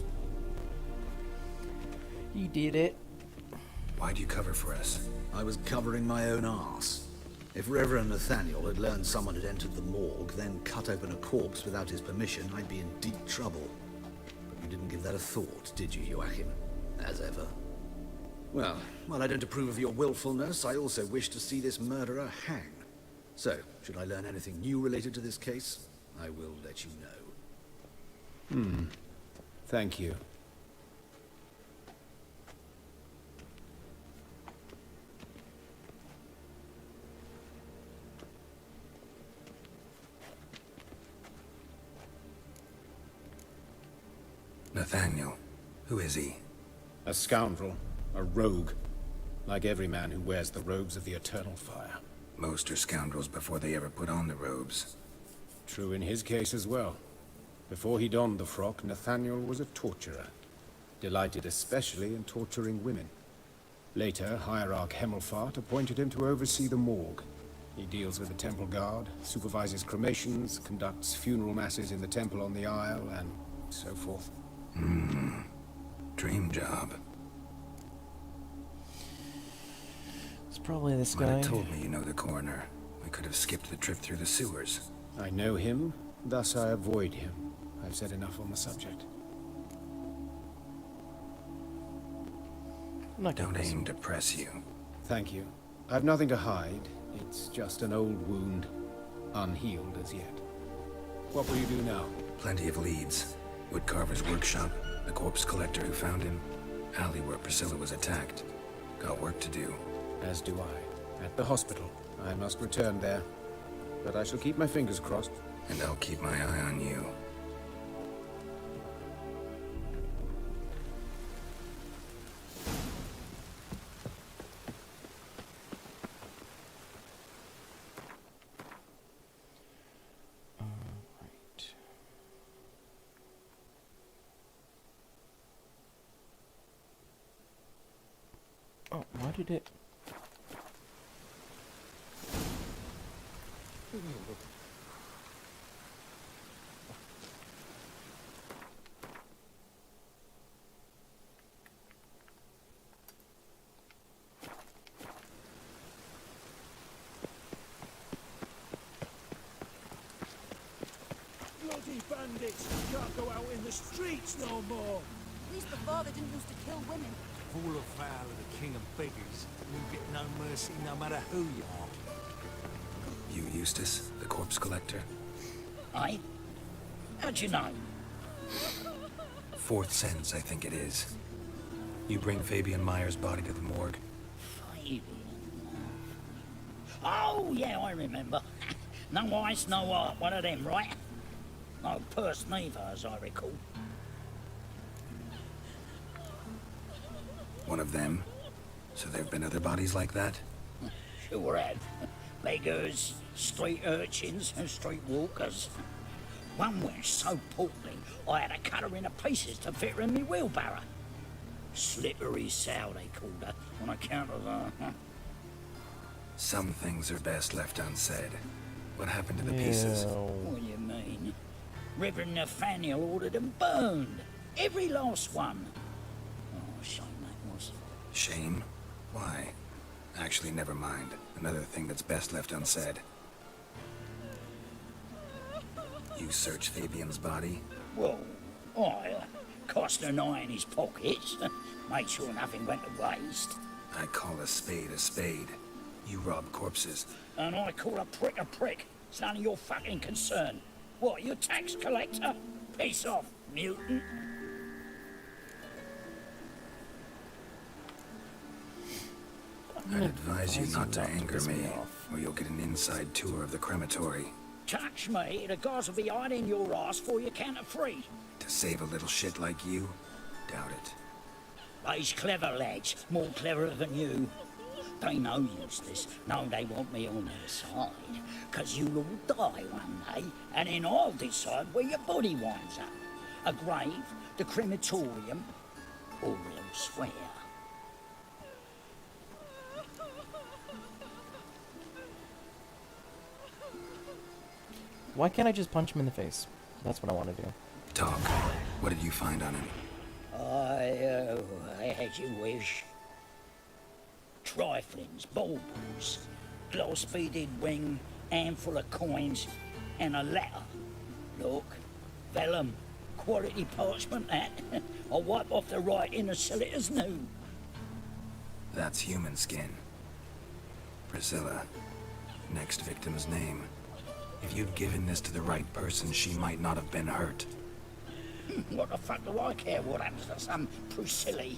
You did it. Why'd you cover for us? I was covering my own arse. If Reverend Nathaniel had learned someone had entered the morgue, then cut open a corpse without his permission, I'd be in deep trouble. But you didn't give that a thought, did you, Joachim? As ever. Well, while I don't approve of your willfulness, I also wish to see this murderer hang. So, should I learn anything new related to this case, I will let you know. Thank you. Nathaniel. Who is he? A scoundrel. A rogue. Like every man who wears the robes of the Eternal Fire. Most are scoundrels before they ever put on the robes. True in his case as well. Before he donned the frock, Nathaniel was a torturer. Delighted especially in torturing women. Later, Hierarch Hemmelfart appointed him to oversee the morgue. He deals with the temple guard, supervises cremations, conducts funeral masses in the temple on the Isle, and so forth. Dream job. It's probably this Might guy. have told me you know the coroner. We could have skipped the trip through the sewers. I know him, thus I avoid him. I've said enough on the subject. I'm not Don't gonna aim to press you. Thank you. I've nothing to hide. It's just an old wound, unhealed as yet. What will you do now? Plenty of leads. Woodcarver's workshop, the corpse collector who found him, alley where Priscilla was attacked. Got work to do. As do I. At the hospital. I must return there. But I shall keep my fingers crossed. And I'll keep my eye on you. Oh, why did it... Bloody bandits! Can't go out in the streets no more! At least before they didn't used to kill women. Fall afoul of the king of beggars. You get no mercy no matter who you are. You Eustace, the corpse collector? Aye? How'd you know? Fourth sense, I think it is. You bring Fabian Meyer's body to the morgue. Fabian. Oh, yeah, I remember. No eyes, no heart, one of them, right? No purse neither, as I recall. One of them? So there've been other bodies like that? Sure had. Beggars, street urchins, and street walkers. One went so portly, I had to cut her into pieces to fit her in me wheelbarrow. Slippery sow, they called her, on account of her. Some things are best left unsaid. What happened to the pieces? What do you mean? Reverend Nathaniel ordered them burned. Every last one. Oh, shame that was. Shame? Why? Actually, never mind. Another thing that's best left unsaid. You search Fabian's body? Well, I cast an eye in his pockets. Made sure nothing went to waste. I call a spade a spade. You rob corpses. And I call a prick a prick. It's none of your fucking concern. What, you tax collector? Piss off, mutant. I'd advise you not to anger me, or you'll get an inside tour of the crematory. Touch me, the guards will be hiding your ass for your count of free. To save a little shit like you? Doubt it. These clever lads, more cleverer than you. They know Eustace, know they want me on their side. 'Cause you'll all die one day, and then I'll decide where your body winds up. A grave, the crematorium, or elsewhere. Why can't I just punch him in the face? That's what I want to do. Talk. What did you find on him? As you wish. Triflings, baubles, glass-beaded ring, handful of coins, and a letter. Look, vellum, quality parchment that. I'll wipe off the writing and sell it as new. That's human skin. Priscilla. Next victim's name. If you'd given this to the right person, she might not have been hurt. What the fuck do I care what happens to some Priscilla?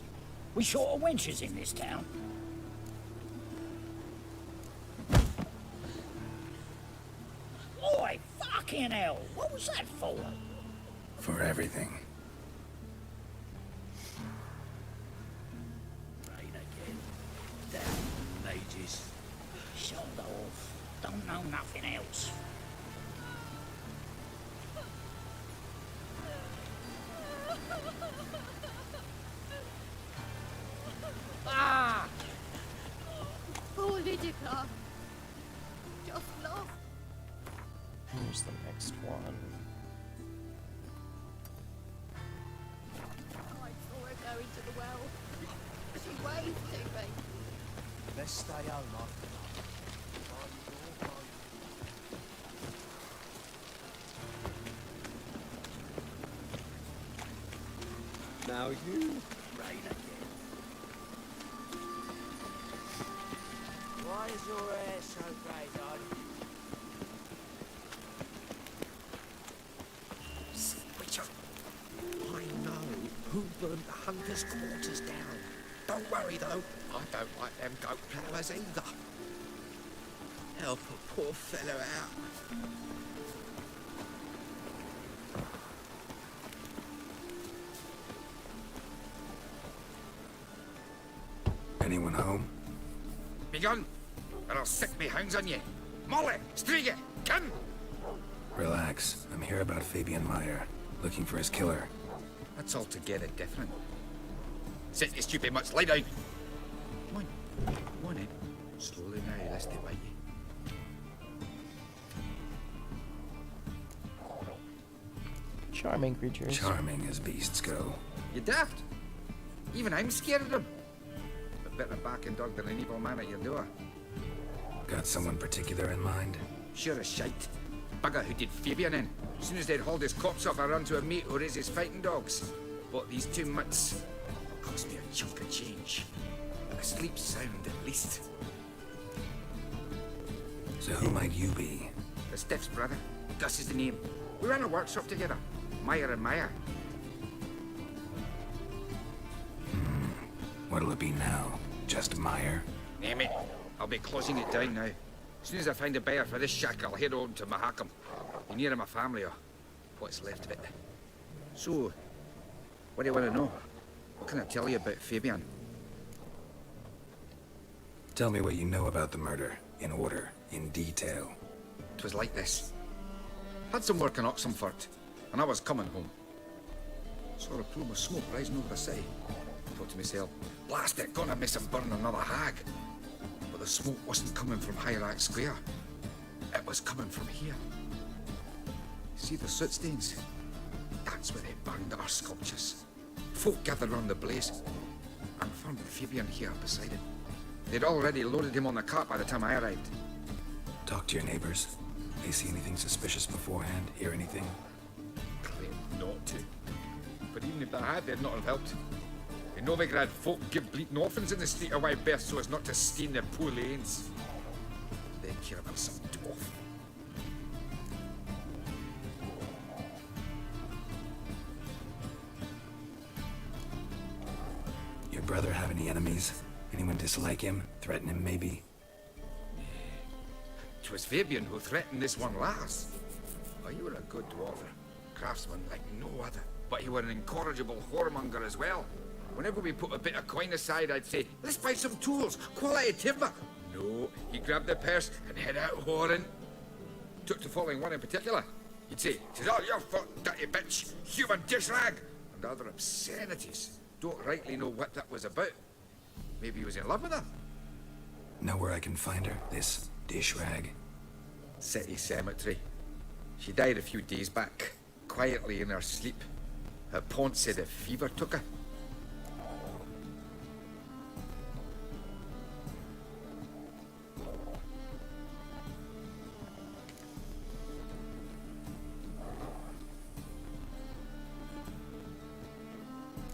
We short of wenches in this town. Oi, fucking hell! What was that for? For everything. Rain again. Damn mages. Shut off. Don't know nothing else. Ah! Poor Lydica. Just lost. Here's the next one. I saw her go into the well. She waved to me. Let's stay home after that. Now you. Rain again. Why is your hair so grey, darling? Richard, I know who burnt the hunters' quarters down. Don't worry, though. I don't like them goat plovers either. Help a poor fellow out. Anyone home? Begone, or I'll set me hounds on you. Molly, Striga, come! Relax. I'm here about Fabian Meyer, looking for his killer. That's altogether different. Sit your stupid mutts, lie down. Come on in. Slowly now, lest they bite you. Charming creatures. Charming as beasts go. You daft. Even I'm scared of them. A better barking dog than an evil man at your door. Got someone particular in mind? Sure as shite. Bugger who did Fabian in. As soon as they'd hauled his corpse off, I run to a mate who raised his fighting dogs. Bought these 2 mutts. Cost me a chunk of change. But I sleep sound at least. So who might you be? The Stiff's brother. Gus is the name. We ran a workshop together. Meyer and Meyer. What'll it be now? Just Meyer? Name it. I'll be closing it down now. As soon as I find a buyer for this shack, I'll head on to Mahakam. Be near my family, or what's left of it. So, what do you want to know? What can I tell you about Fabian? Tell me what you know about the murder, in order, in detail. It was like this. Had some work in Oxenford, and I was coming home. Saw a plume of smoke rising over the city. Thought to myself, blast it, gonna miss him burn another hag. But the smoke wasn't coming from Hierarch Square. It was coming from here. See the soot stains? That's where they burned our sculptures. Folk gathered round the blaze, and found Fabian here beside it. They'd already loaded him on the cart by the time I arrived. Talk to your neighbors. They see anything suspicious beforehand? Hear anything? Claim not to. But even if they had, they'd not have helped. In Novigrad, folk give bleating orphans in the street a wide berth so as not to stain their poor lanes. They care about some dwarf. Your brother have any enemies? Anyone dislike him? Threaten him, maybe? 'Twas Fabian who threatened this one last. Oh, you were a good dwarf, craftsman like no other. But you were an incorrigible whoremonger as well. Whenever we put a bit of coin aside, I'd say, let's buy some tools, quality timber. No, he grabbed the purse and head out whoring. Took to following one in particular. He'd say, "'Tis all your fault, dirty bitch, human dish rag," and other obscenities. Don't rightly know what that was about. Maybe he was in love with her. Know where I can find her? This dish rag? City cemetery. She died a few days back, quietly in her sleep. Her pont said a fever took her.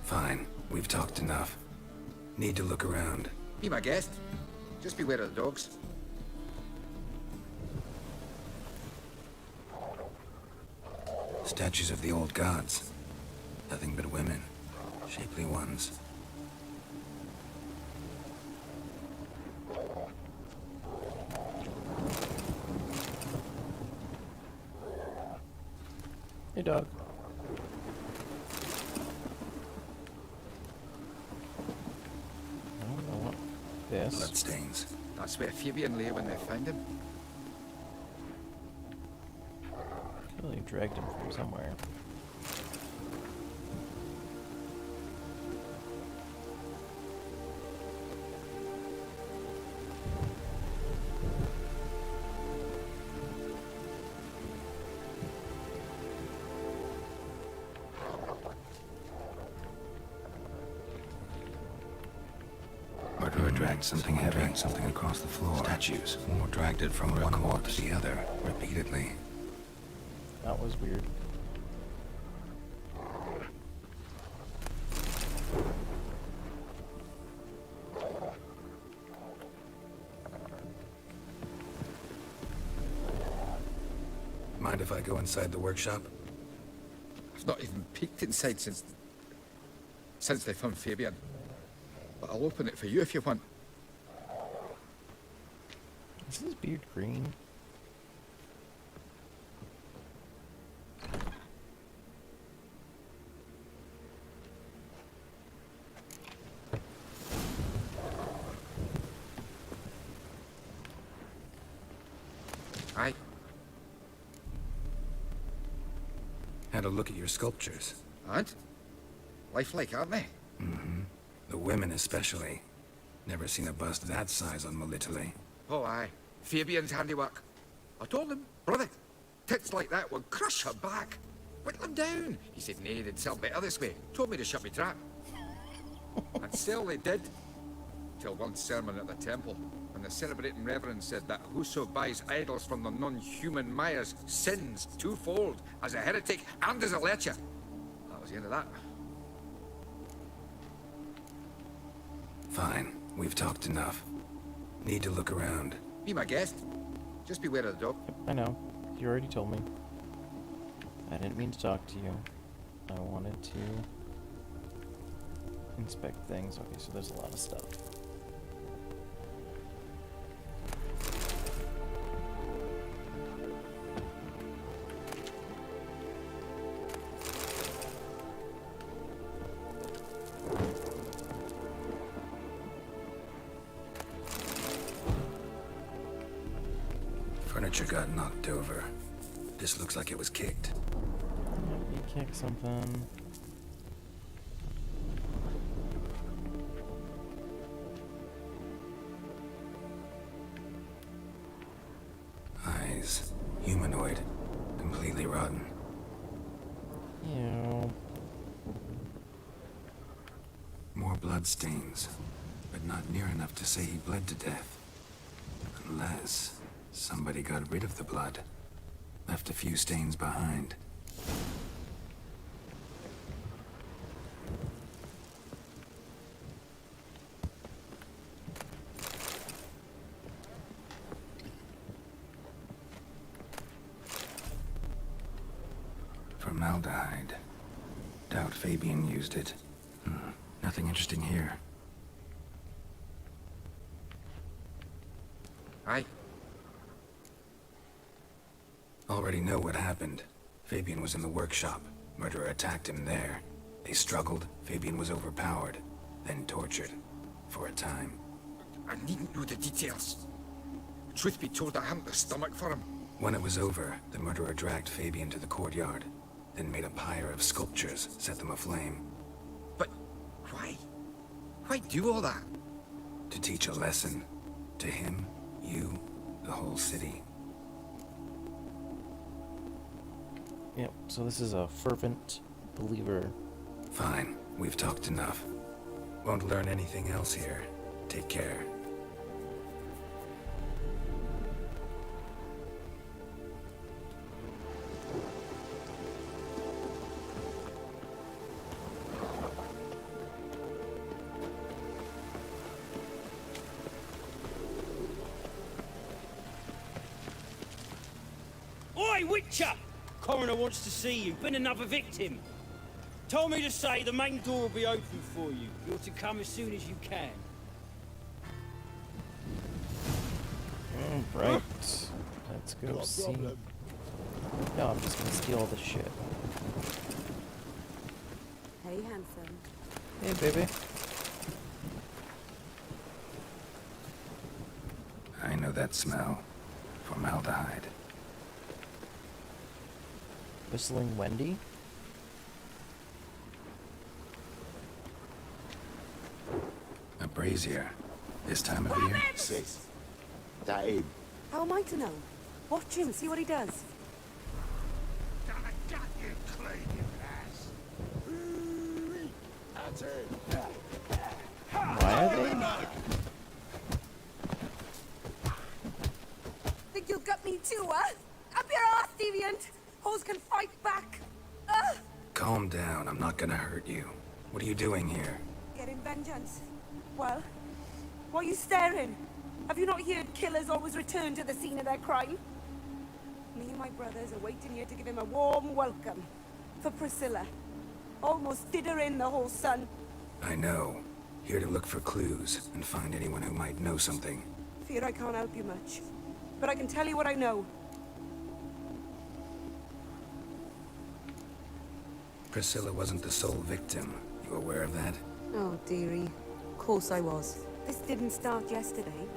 Fine. We've talked enough. Need to look around. Be my guest. Just beware of the dogs. Statues of the old gods. Nothing but women. Shapely ones. Hey, dog. This. Bloodstains. That's where Fabian lay when they found him. Clearly dragged him from somewhere. Murderer dragged something heavy, something across the floor. Statues. Or dragged it from one wall to the other, repeatedly. That was weird. Mind if I go inside the workshop? I've not even peeked inside since they found Fabian. But I'll open it for you if you want. Is his beard green? Aye. Had a look at your sculptures. And? Lifelike, aren't they? Mm-hmm. The women especially. Never seen a bust that size on Melitele. Oh, aye. Fabian's handiwork. I told him, brother, tits like that would crush her back. Whittle him down. He said, nay, they'd sell better this way. Told me to shut me trap. And sell they did. Till one sermon at the temple, when the celebrating reverend said that whoso buys idols from the non-human Mayas sins twofold, as a heretic and as a lecher. That was the end of that. Fine. We've talked enough. Need to look around. Be my guest. Just beware of the dog. I know. You already told me. I didn't mean to talk to you. I wanted to inspect things. Okay, so there's a lot of stuff. Furniture got knocked over. This looks like it was kicked. You kick something. Eyes. Humanoid. Completely rotten. Ew. More bloodstains, but not near enough to say he bled to death. Unless somebody got rid of the blood, left a few stains behind. Formaldehyde. Doubt Fabian used it. Nothing interesting here. Aye. Already know what happened. Fabian was in the workshop. Murderer attacked him there. They struggled. Fabian was overpowered, then tortured. For a time. I needn't know the details. Truth be told, I haven't the stomach for him. When it was over, the murderer dragged Fabian to the courtyard, then made a pyre of sculptures, set them aflame. But why? Why do all that? To teach a lesson. To him, you, the whole city. Yep, so this is a fervent believer. Fine, we've talked enough. Won't learn anything else here. Take care. Oi, Witcher! Coroner wants to see you. Been another victim. Told me to say the main door will be open for you. You're to come as soon as you can. Right. Let's go see. No, I'm just gonna steal all this shit. Hey, handsome. Hey, baby. I know that smell. Formaldehyde. Whistling Wendy? A brazier. This time of year? Sis, that him? How am I to know? Watch him, see what he does. Gonna gut you clean, you ass. Ooh-wee. That's it. Why are they? Think you'll gut me too, huh? Up your ass, deviant! Hoes can fight back! Calm down, I'm not gonna hurt you. What are you doing here? Getting vengeance. Well, why are you staring? Have you not heard killers always return to the scene of their crime? Me and my brothers are waiting here to give him a warm welcome. For Priscilla. Almost did her in, the whole son. I know. Here to look for clues and find anyone who might know something. Fear I can't help you much. But I can tell you what I know. Priscilla wasn't the sole victim. You aware of that? Oh, dearie. Of course I was. This didn't start yesterday.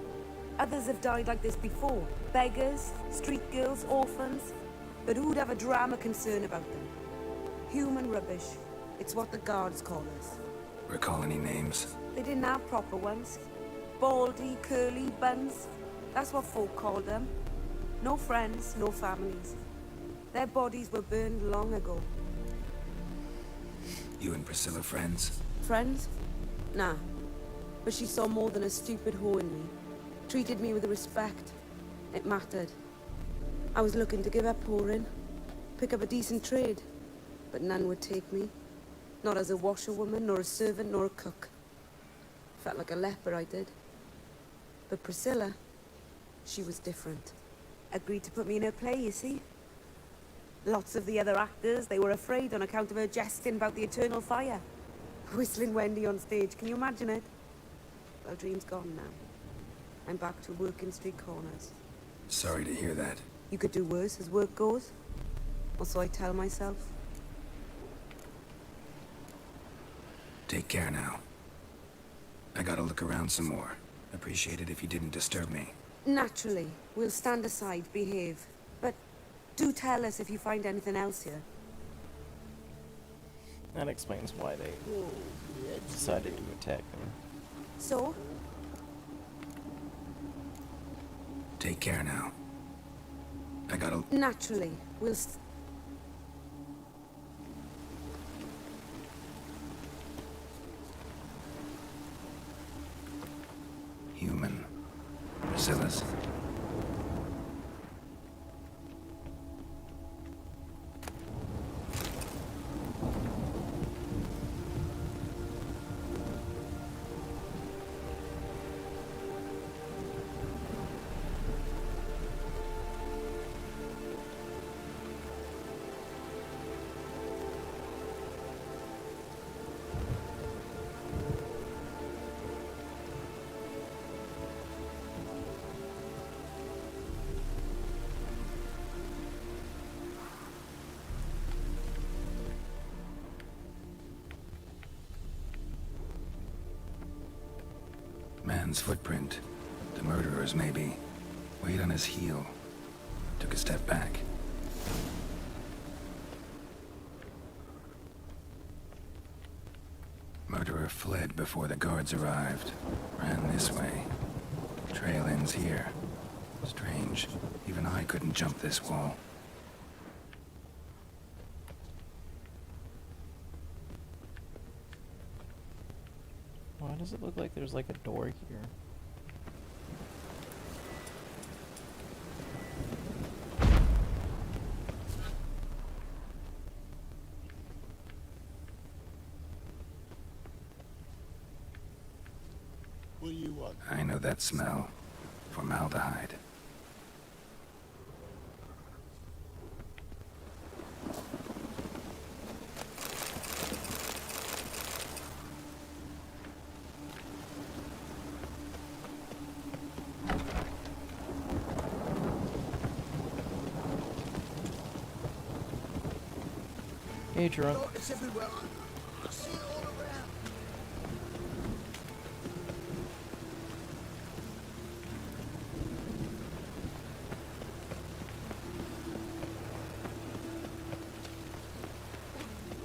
Others have died like this before. Beggars, street girls, orphans. But who'd have a drama concern about them? Human rubbish. It's what the guards call us. Recall any names? They didn't have proper ones. Baldy, curly, buns. That's what folk called them. No friends, no families. Their bodies were burned long ago. You and Priscilla friends? Friends? Nah. But she saw more than a stupid whore in me. Treated me with respect. It mattered. I was looking to give up whoring. Pick up a decent trade. But none would take me. Not as a washerwoman, nor a servant, nor a cook. Felt like a leper, I did. But Priscilla, she was different. Agreed to put me in her play, you see? Lots of the other actors, they were afraid on account of her jesting about the eternal fire. Whistling Wendy on stage, can you imagine it? Well, dream's gone now. I'm back to working street corners. Sorry to hear that. You could do worse as work goes. Or so I tell myself. Take care now. I gotta look around some more. Appreciate it if you didn't disturb me. Naturally, we'll stand aside, behave. But do tell us if you find anything else here. That explains why they decided to attack him. So? Take care now. I gotta... Naturally, we'll... Silas. Man's footprint. The murderer's, maybe. Weight on his heel. Took a step back. Murderer fled before the guards arrived. Ran this way. Trail ends here. Strange. Even I couldn't jump this wall. Why does it look like there's like a door here? What do you want? I know that smell. Formaldehyde. Hey, drunk. Oh, it's everywhere. I see it all around.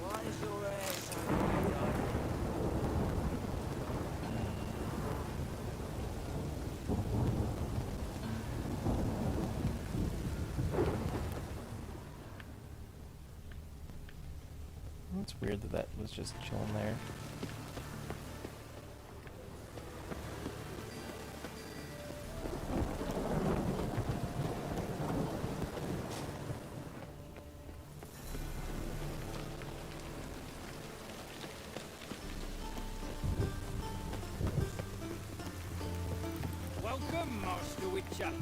Why is your hair so yellow? It's weird that that was just chilling there. Welcome, Master Witcher.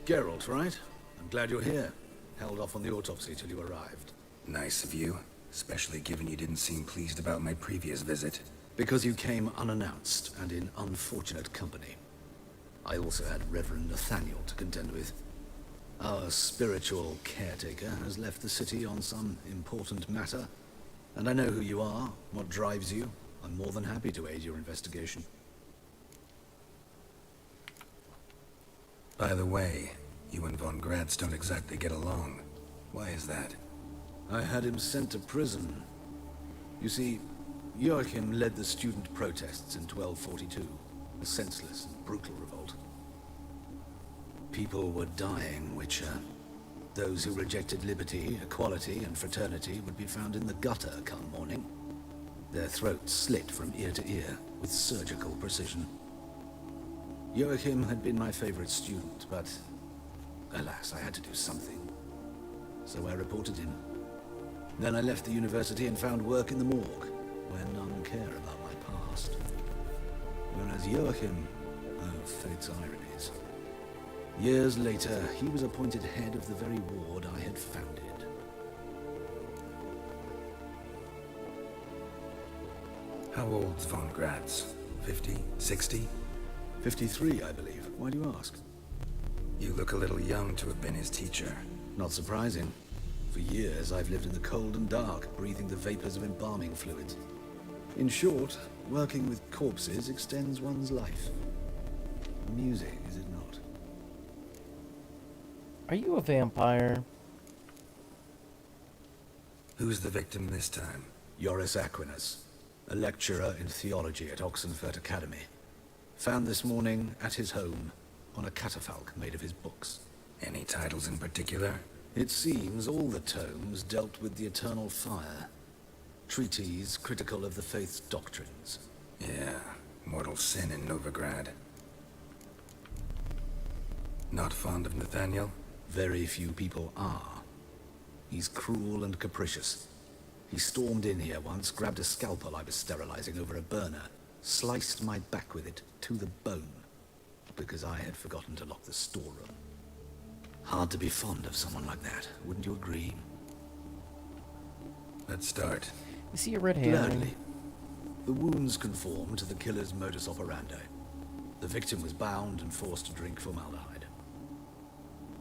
Geralt, right? I'm glad you're here. Held off on the autopsy till you arrived. Nice of you. Especially given you didn't seem pleased about my previous visit. Because you came unannounced and in unfortunate company. I also had Reverend Nathaniel to contend with. Our spiritual caretaker has left the city on some important matter. And I know who you are, what drives you. I'm more than happy to aid your investigation. By the way, you and von Gratz don't exactly get along. Why is that? I had him sent to prison. You see, Joachim led the student protests in 1242. A senseless and brutal revolt. People were dying, Witcher. Those who rejected liberty, equality, and fraternity would be found in the gutter come morning. Their throats slit from ear to ear with surgical precision. Joachim had been my favorite student, but alas, I had to do something. So I reported him. Then I left the university and found work in the morgue, where none care about my past. Whereas Joachim, oh, fate's ironies. Years later, he was appointed head of the very ward I had founded. How old's von Gratz? 50? 60? 53, I believe. Why do you ask? You look a little young to have been his teacher. Not surprising. For years, I've lived in the cold and dark, breathing the vapors of embalming fluids. In short, working with corpses extends one's life. Amusing, is it not? Are you a vampire? Who's the victim this time? Joris Aquinas. a lecturer in theology at Oxenfurt Academy. Found this morning at his home on a catafalque made of his books. Any titles in particular? It seems all the tomes dealt with the eternal fire. Treatises critical of the faith's doctrines. Yeah, mortal sin in Novigrad. Not fond of Nathaniel? Very few people are. He's cruel and capricious. He stormed in here once, grabbed a scalpel I was sterilizing over a burner, sliced my back with it to the bone, because I had forgotten to lock the storeroom. Hard to be fond of someone like that, wouldn't you agree? Let's start. You see a red hand? Gladly. The wounds conform to the killer's modus operandi. The victim was bound and forced to drink formaldehyde.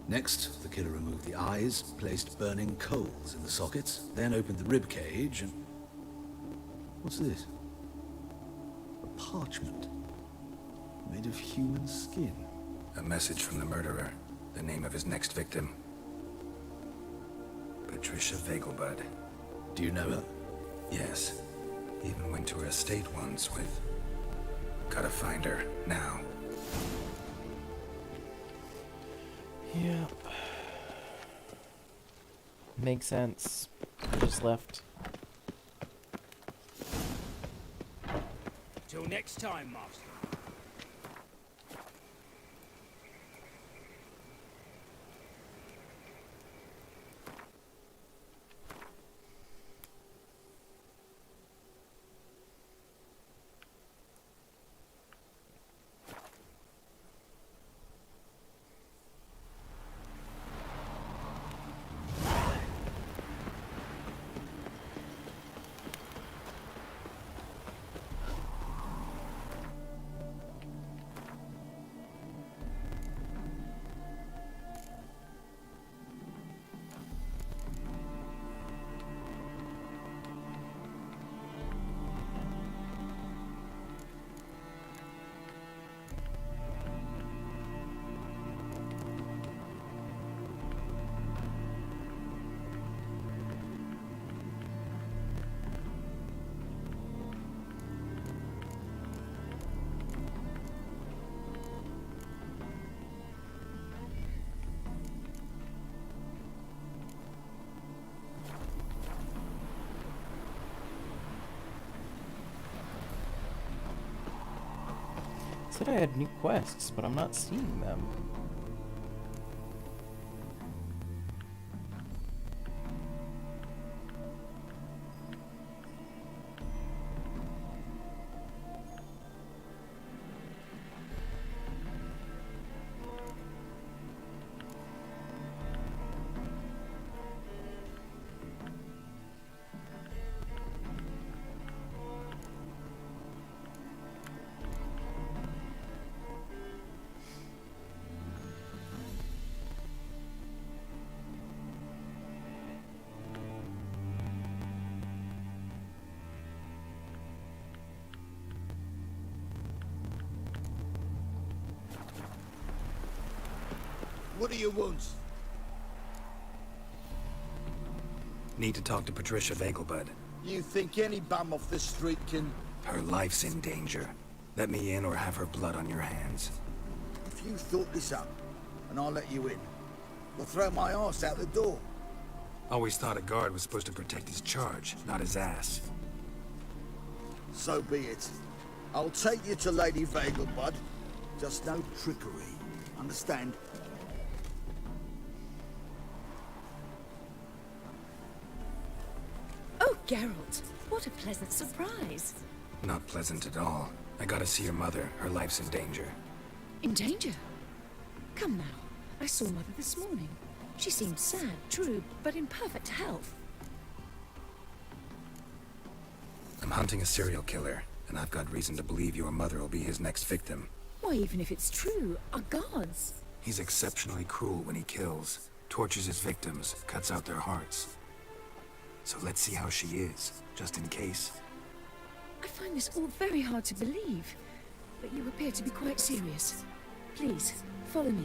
Next, the killer removed the eyes, placed burning coals in the sockets, then opened the rib cage and... What's this? A parchment. Made of human skin. A message from the murderer. The name of his next victim. Patricia Vegelbud. Do you know her? Yes. Even went to her estate once with... Gotta find her, now. Yeah. Makes sense. I just left. Till next time, Master. Said I had new quests, but I'm not seeing them. What do you want? Need to talk to Patricia Vegelbud. You think any bum off the street can... Her life's in danger. Let me in or have her blood on your hands. If you thought this up, and I'll let you in, we'll throw my arse out the door. Always thought a guard was supposed to protect his charge, not his ass. So be it. I'll take you to Lady Vegelbud. Just no trickery. Understand? Oh, Geralt, what a pleasant surprise. Not pleasant at all. I gotta see your mother. Her life's in danger. In danger? Come now. I saw Mother this morning. She seemed sad, true, but in perfect health. I'm hunting a serial killer, and I've got reason to believe your mother will be his next victim. Why, even if it's true, our gods. He's exceptionally cruel when he kills, tortures his victims, cuts out their hearts. So let's see how she is, just in case. I find this all very hard to believe, but you appear to be quite serious. Please, follow me.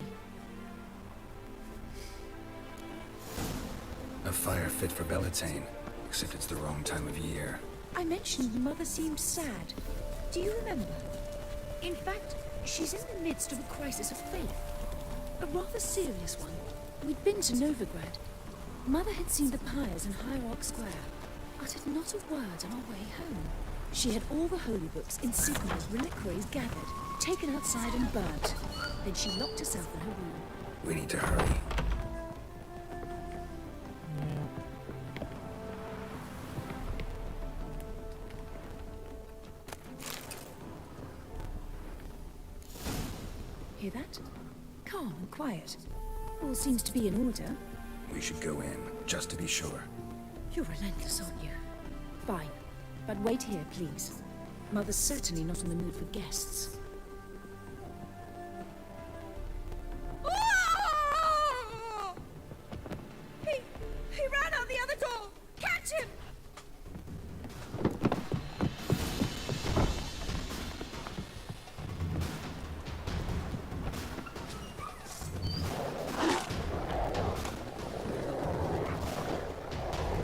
A fire fit for Bellatane, except it's the wrong time of year. I mentioned Mother seemed sad. Do you remember? In fact, she's in the midst of a crisis of faith. A rather serious one. We'd been to Novigrad. Mother had seen the pyres in Hierarch Square, uttered not a word on our way home. She had all the holy books, insignias, reliquaries gathered, taken outside and burnt. Then she locked herself in her room. We need to hurry. Hear that? Calm and quiet. All seems to be in order. We should go in, just to be sure. You're relentless, aren't you? Fine. But wait here, please. Mother's certainly not in the mood for guests. He ran out the other door! Catch him!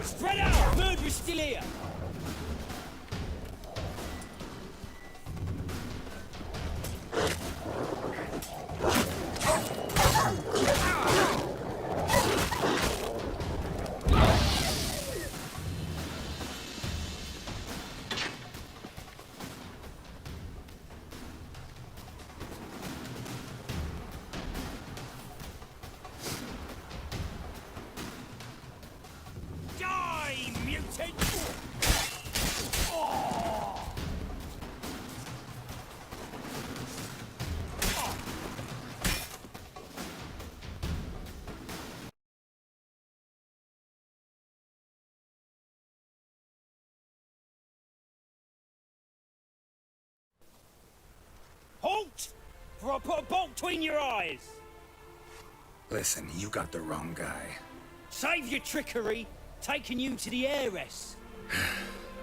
Spread out! Murderer's still here! Die, mutant! Halt! For I put a bolt between your eyes! Listen, you got the wrong guy. Save your trickery, taking you to the heiress.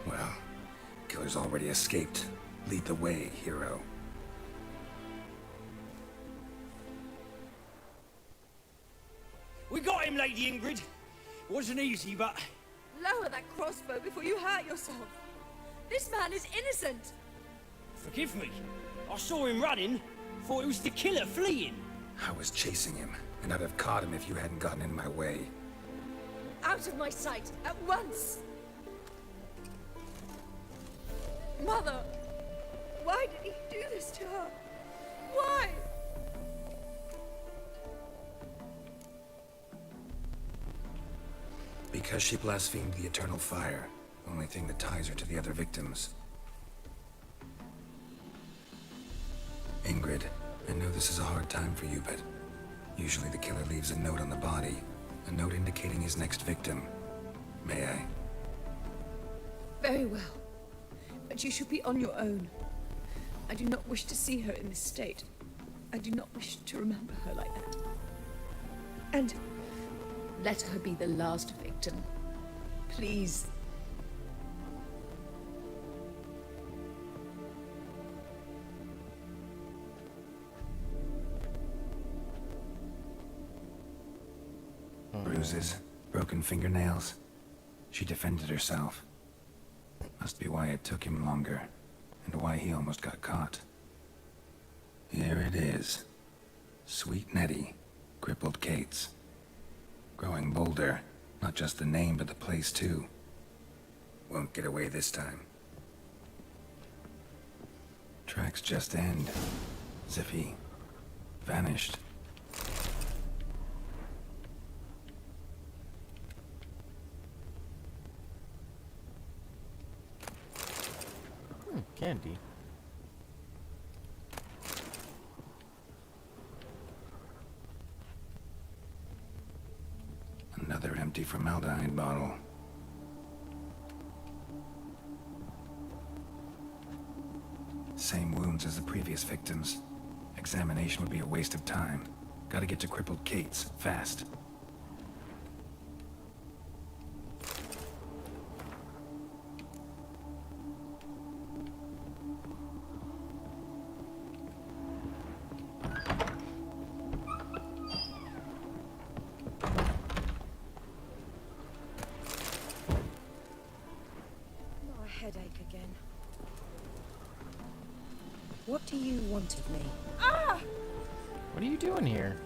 Well, killer's already escaped. Lead the way, hero. We got him, Lady Ingrid. Wasn't easy, but... Lower that crossbow before you hurt yourself. This man is innocent. Forgive me. I saw him running. Thought it was the killer fleeing. I was chasing him, and I'd have caught him if you hadn't gotten in my way. Out of my sight, at once! Mother! Why did he do this to her? Why? Because she blasphemed the eternal fire. Only thing that ties her to the other victims. Ingrid, I know this is a hard time for you, but usually the killer leaves a note on the body. A note indicating his next victim. May I? Very well. But you should be on your own. I do not wish to see her in this state. I do not wish to remember her like that. And let her be the last victim. Please. Bruises, broken fingernails. She defended herself. Must be why it took him longer, and why he almost got caught. Here it is. Sweet Nettie, crippled Kate's. Growing bolder, not just the name, but the place too. Won't get away this time. Tracks just end, as if he vanished. Candy. Another empty formaldehyde bottle. Same wounds as the previous victims. Examination would be a waste of time. Gotta get to crippled Kate's, fast. My head What do you want of me? What are you doing here?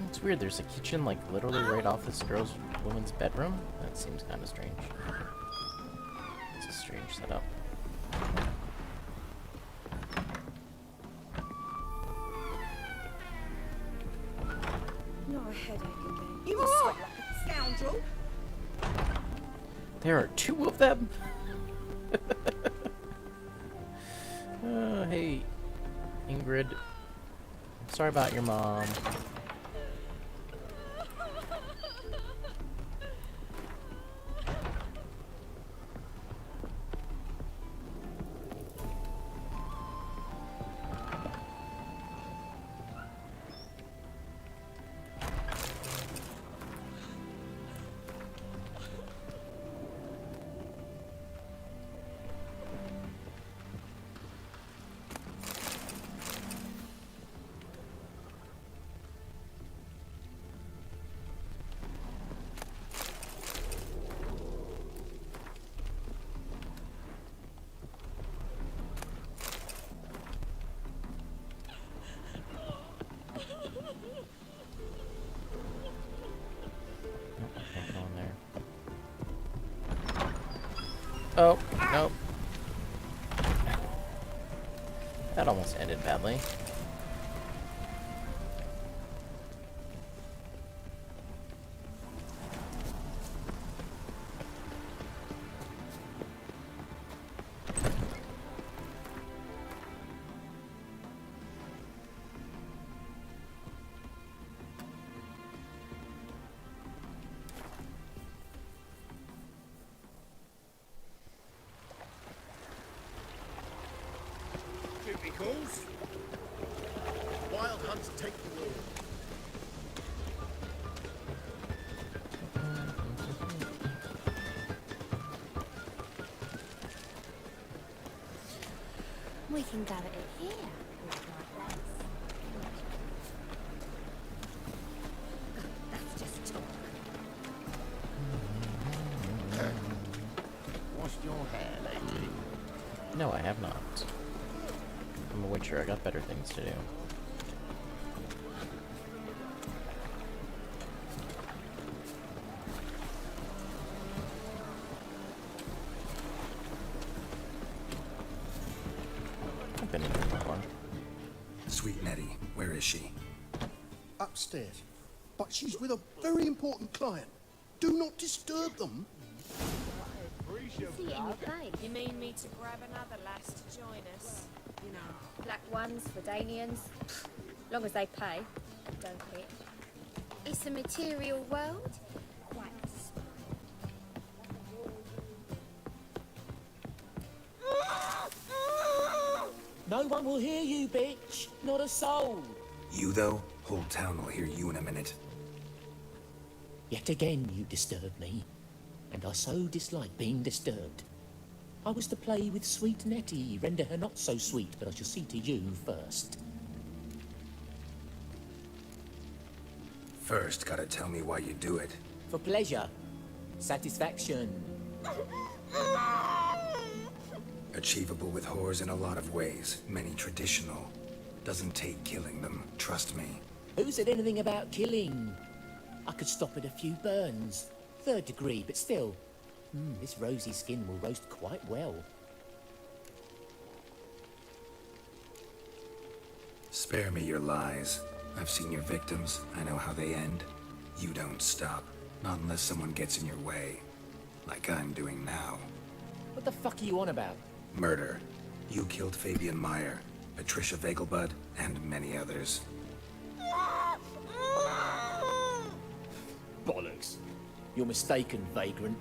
It's weird, there's a kitchen like literally right off this woman's bedroom. That seems kind of strange. It's a strange setup. Not a headache again. You must sweat like a scoundrel. There are two of them? Hey, Ingrid. I'm sorry about your mom. Oh, nope. That almost ended badly. Typicals. Wild hunts take the wheel. We can gather it here. That's just talk. Washed your hair lately? No, I have not. I'm a witcher, I got better things to do. I've been in here before. Sweet Nettie, where is she? Upstairs. But she's with a very important client. Do not disturb them. See it in your face. You mean me to grab another lass to join us? You know, black ones, Redanians. Long as they pay. Don't hit. It's a material world. Quite No one will hear you, bitch. Not a soul. You, though? Whole town will hear you in a minute. Yet again you disturb me, and I so dislike being disturbed. I was to play with sweet Nettie, render her not so sweet, but I shall see to you first. First, gotta tell me why you do it. For pleasure. Satisfaction. Achievable with whores in a lot of ways, many traditional. Doesn't take killing them, trust me. Who said anything about killing? I could stop at a few burns. 3rd degree, but still. This rosy skin will roast quite well. Spare me your lies. I've seen your victims. I know how they end. You don't stop. Not unless someone gets in your way. Like I'm doing now. What the fuck are you on about? Murder. You killed Fabian Meyer, Patricia Vegelbud, and many others. Bollocks. You're mistaken, vagrant.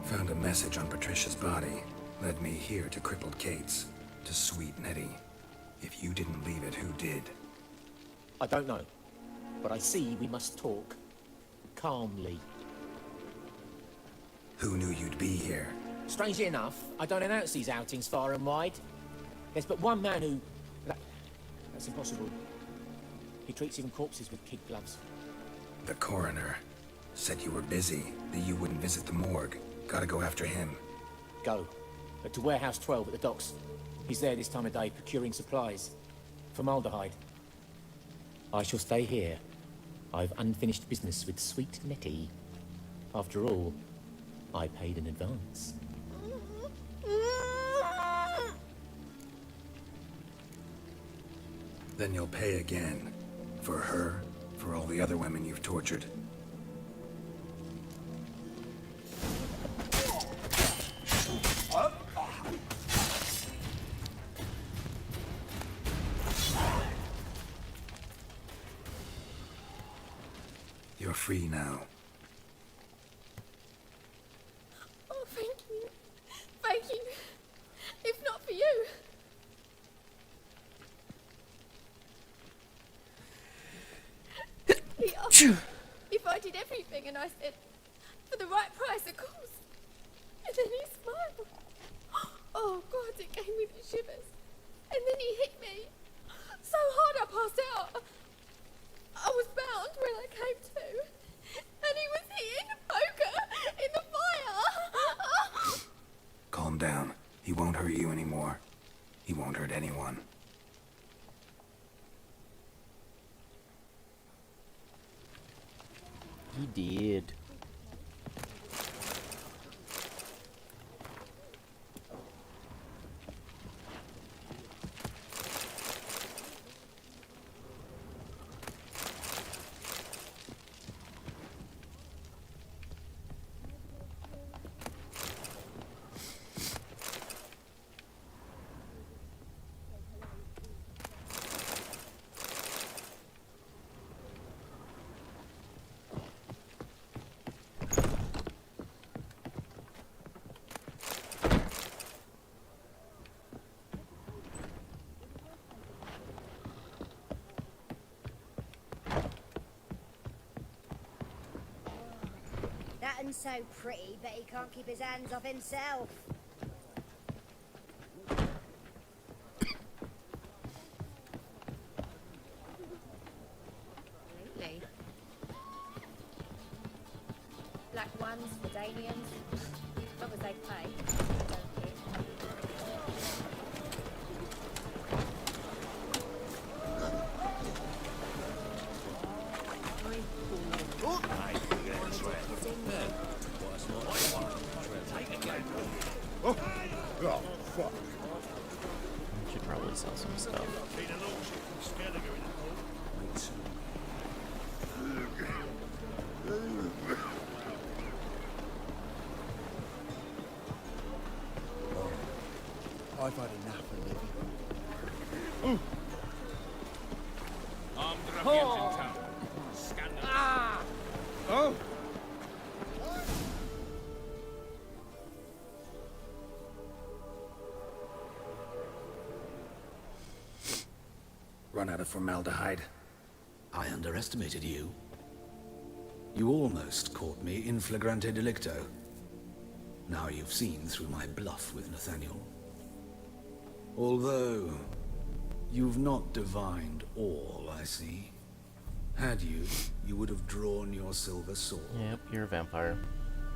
Found a message on Patricia's body. Led me here to crippled Kate's. To sweet Nettie. If you didn't leave it, who did? I don't know. But I see we must talk. Calmly. Who knew you'd be here? Strangely enough, I don't announce these outings far and wide. There's but one man who... That's impossible. He treats even corpses with kid gloves. The coroner said you were busy, that you wouldn't visit the morgue. Gotta go after him. Go. To Warehouse 12 at the docks. He's there this time of day procuring supplies. Formaldehyde. I shall stay here. I've unfinished business with sweet Nettie. After all, I paid in advance. Then you'll pay again. For her, for all the other women you've tortured. You're free now. Oh, thank you. Thank you. If not for you. He asked if I did everything, and I said, for the right price, of course. And then he smiled. Oh, God, it gave me the shivers. And then he hit me so hard I passed out. I was bound when I came to. And he was hitting the poker in the fire. Calm down. He won't hurt you anymore. He won't hurt anyone. He did. That one's so pretty, but he can't keep his hands off himself. Absolutely. Black ones for Damians. As long as they pay. Oh, fuck. Should probably sell some stuff. I've had enough of living. Armed ruffians in town. Scandalous. Oh! Run out of formaldehyde. I underestimated you. You almost caught me in flagrante delicto. Now you've seen through my bluff with Nathaniel. Although, you've not divined all, I see. Had you, you would have drawn your silver sword. Yep, you're a vampire.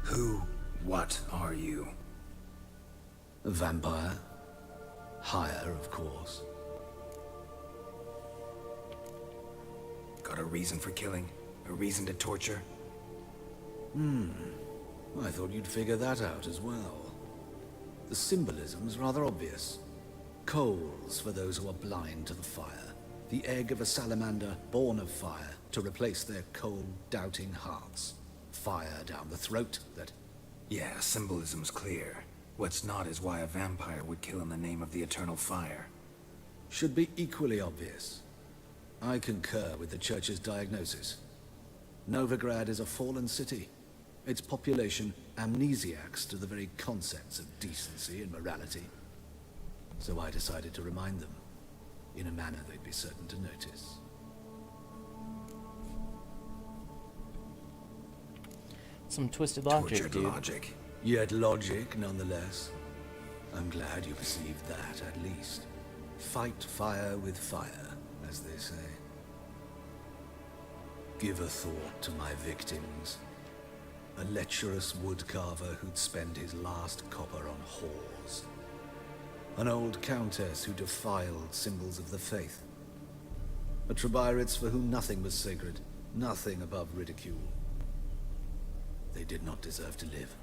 Who, what are you? A vampire. Higher, of course. Got a reason for killing? A reason to torture? I thought you'd figure that out as well. The symbolism's rather obvious. Coals for those who are blind to the fire. The egg of a salamander born of fire to replace their cold, doubting hearts. Fire down the throat that... Yeah, symbolism's clear. What's not is why a vampire would kill in the name of the eternal fire. should be equally obvious. I concur with the Church's diagnosis. Novigrad is a fallen city. Its population amnesiacs to the very concepts of decency and morality. So I decided to remind them, in a manner they'd be certain to notice. Some twisted logic, Tortured dude. logic. Yet logic, nonetheless. I'm glad you perceived that, at least. Fight fire with fire, as they say. Give a thought to my victims. A lecherous woodcarver who'd spend his last copper on whores. An old countess who defiled symbols of the faith. A Trebirates for whom nothing was sacred, nothing above ridicule. They did not deserve to live.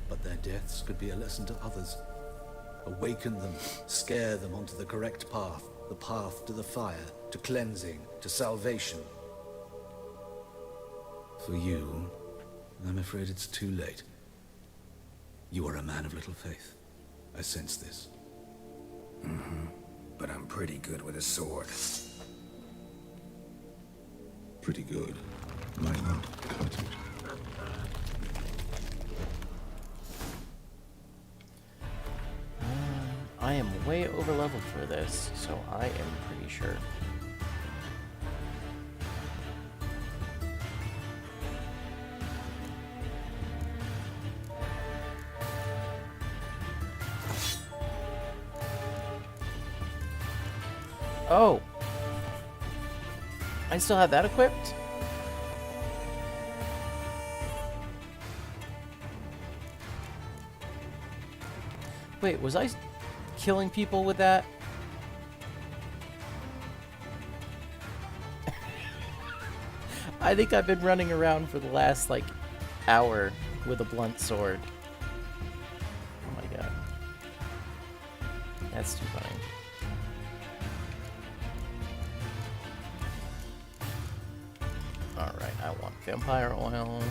But their deaths could be a lesson to others. Awaken them, scare them onto the correct path. The path to the fire, to cleansing, to salvation. For you, I'm afraid it's too late. You are a man of little faith. I sense this. But I'm pretty good with a sword. Pretty good. Might not cut it. I am way over leveled for this, so I am pretty sure. Oh! I still have that equipped? Wait, was I killing people with that? I think I've been running around for the last, like, hour with a blunt sword. Oh my god. That's too funny. Alright, I want vampire oil.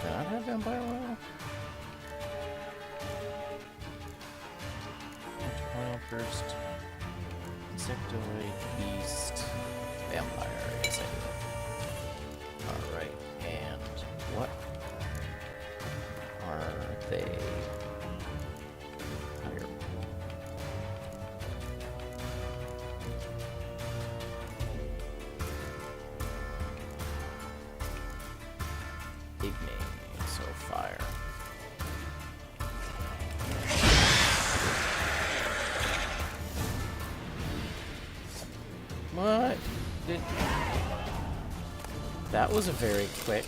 Do I have vampire oil? Oil first. Insectoid, beast, vampire. Yes, I do. Alright, and what are they? So fire. What? That was a very quick.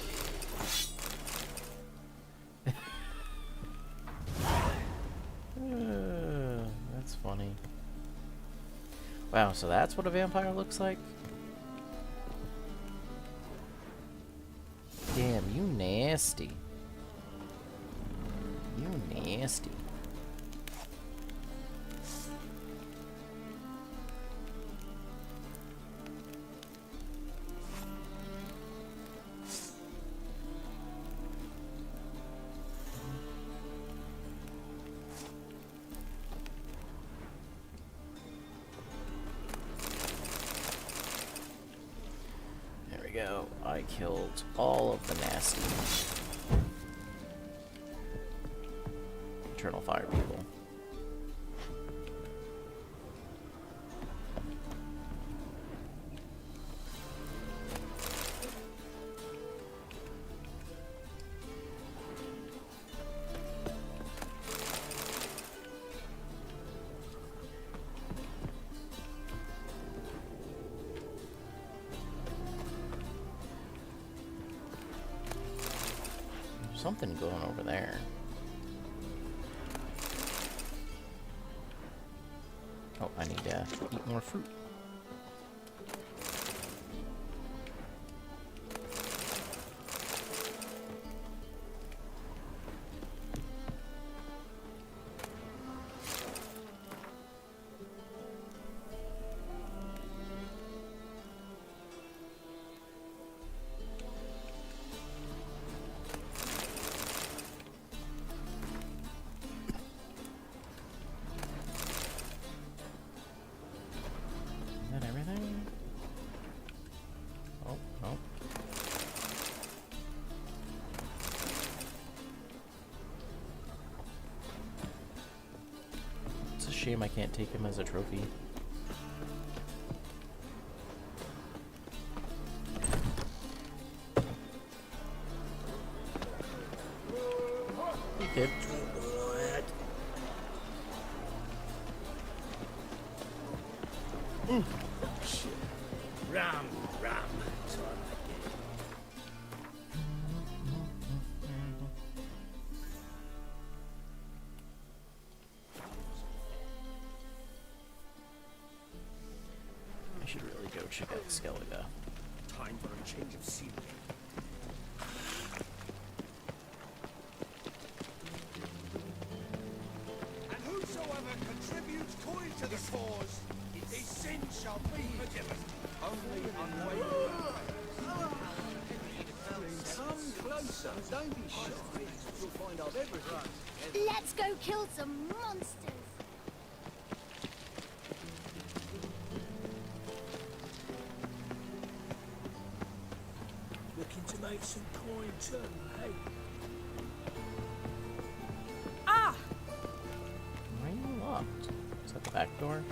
That's funny. Wow, so that's what a vampire looks like? Damn, you nasty. You nasty. There we go. I killed all of the nasty Eternal Fire people. There's something going over there. Oh, I need to eat more fruit. Shame I can't take him as a trophy. Hey, kid. Shit. Rum. Time again. I should really go check out Skellige. Time for a change of scenery. And whosoever contributes coin to the cause, his sin shall be forgiven. Only unwavering. Come closer, don't be shy. You'll find out everything. Let's go kill some monsters. Looking to make some coin too, hey? Ah! Why are you locked? Is that the back door?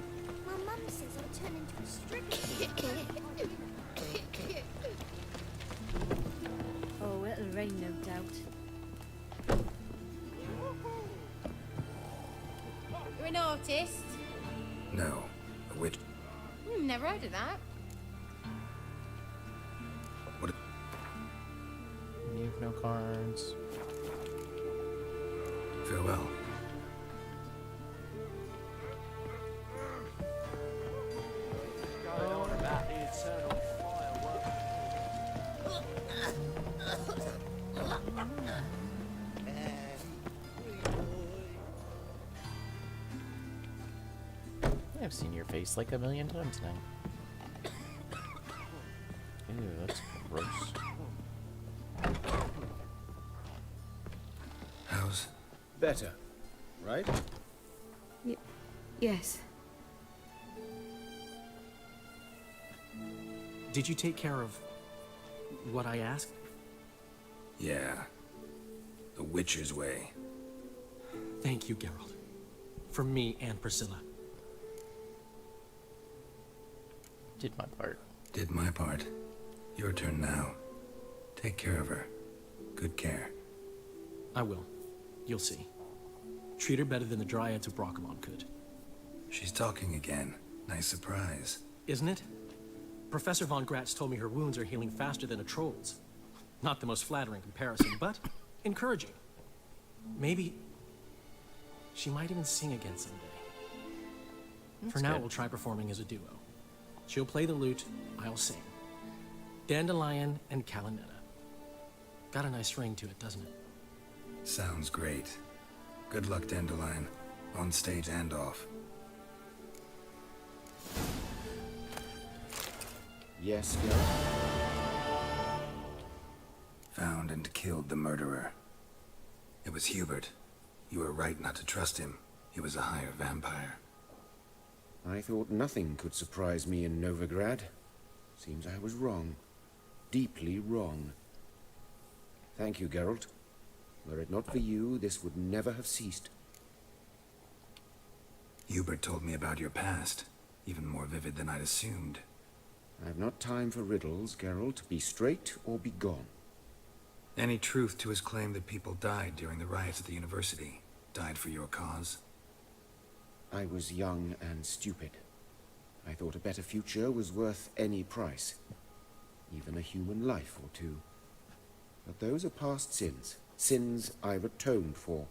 My mum says I'll turn into a stripper. Oh, it'll rain, no doubt. You're an artist? No, a witch. Never heard of that. You've no cards. Farewell. Going on about the eternal firework. I've seen your face like a million times now. Ew, that's gross. How's... Better, right? Yes. Did you take care of what I asked? Yeah. The Witcher's way. Thank you, Geralt. For me and Priscilla. Did my part. Did my part. Your turn now. Take care of her. Good care. I will. You'll see. Treat her better than the Dryads of Brockamon could. She's talking again. Nice surprise. Isn't it? Professor Von Gratz told me her wounds are healing faster than a troll's. Not the most flattering comparison, but encouraging. Maybe she might even sing again someday. For now, we'll try performing as a duo. She'll play the lute, I'll sing. Dandelion and Calinetta. Got a nice ring to it, doesn't it? Sounds great. Good luck, Dandelion. On stage and off. Yes, Geralt? Found and killed the murderer. It was Hubert. You were right not to trust him. He was a higher vampire. I thought nothing could surprise me in Novigrad. Seems I was wrong. Deeply wrong. Thank you, Geralt. Were it not for you, this would never have ceased. Hubert told me about your past. Even more vivid than I'd assumed. I have not time for riddles, Geralt. Be straight or be gone. Any truth to his claim that people died during the riots at the university? Died for your cause? I was young and stupid. I thought a better future was worth any price. Even a human life or two. But those are past sins. Sins I've atoned for.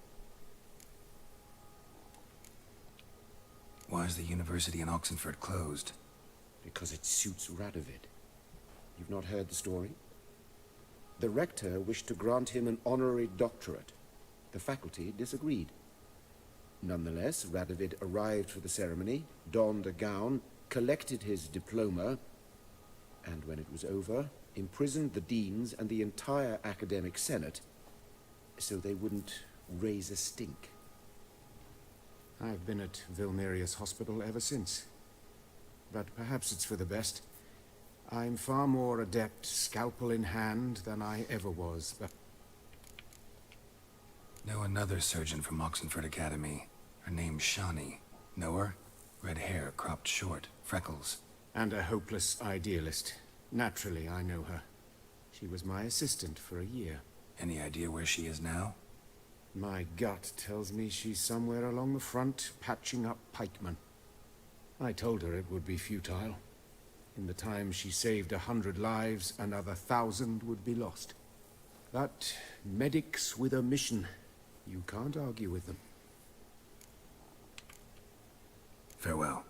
Why is the university in Oxenford closed? Because it suits Radovid. You've not heard the story? The rector wished to grant him an honorary doctorate. The faculty disagreed. Nonetheless, Radovid arrived for the ceremony, donned a gown, collected his diploma, and when it was over, imprisoned the deans and the entire academic senate so they wouldn't raise a stink. I've been at Vilmerius Hospital ever since. But perhaps it's for the best. I'm far more adept, scalpel in hand, than I ever was, but... Know another surgeon from Oxenford Academy. Her name's Shawnee. Know her? Red hair, cropped short, freckles. And a hopeless idealist. Naturally, I know her. She was my assistant for a year. Any idea where she is now? My gut tells me she's somewhere along the front, patching up pikemen. I told her it would be futile. In the time she saved 100 lives, another 1,000 would be lost. But medics with a mission, you can't argue with them. Farewell.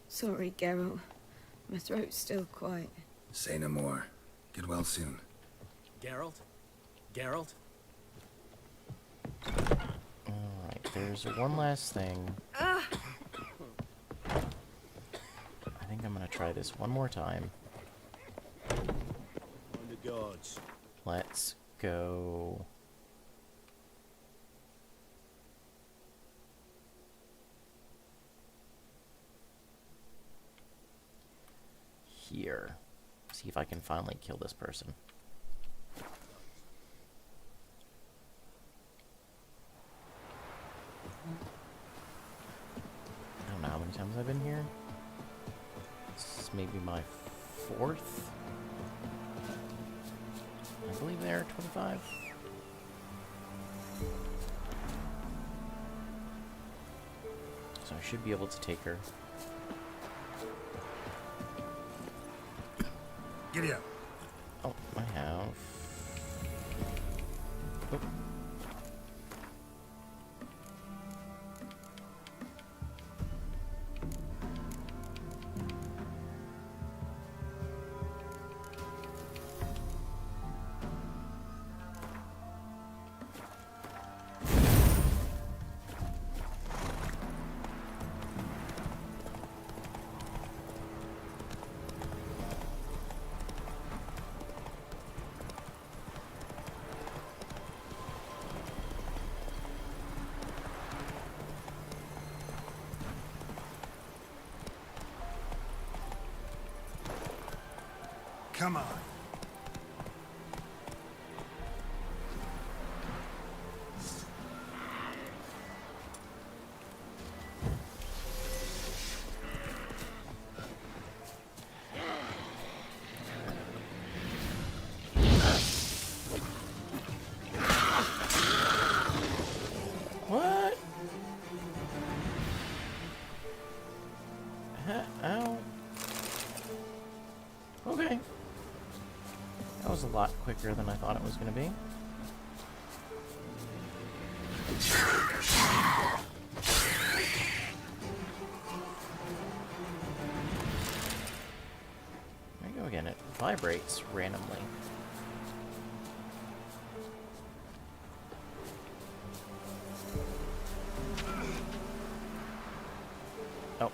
Sorry, Geralt. My throat's still quite... Say no more. Get well soon. Geralt? Geralt? Alright, there's one last thing. I think I'm gonna try this one more time. On the guards. Let's go. Here. See if I can finally kill this person. I don't know how many times I've been here. This is maybe my 4th. I believe there are 25. So I should be able to take her. Giddy up. Oh, I have. Oh. Come on. What? Ow. Okay. That was a lot quicker than I thought it was going to be. There you go again. It vibrates randomly. Oh.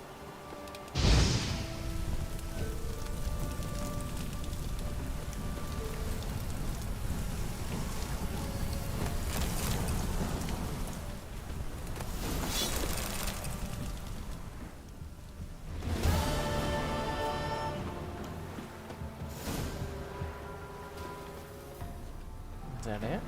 Is that it?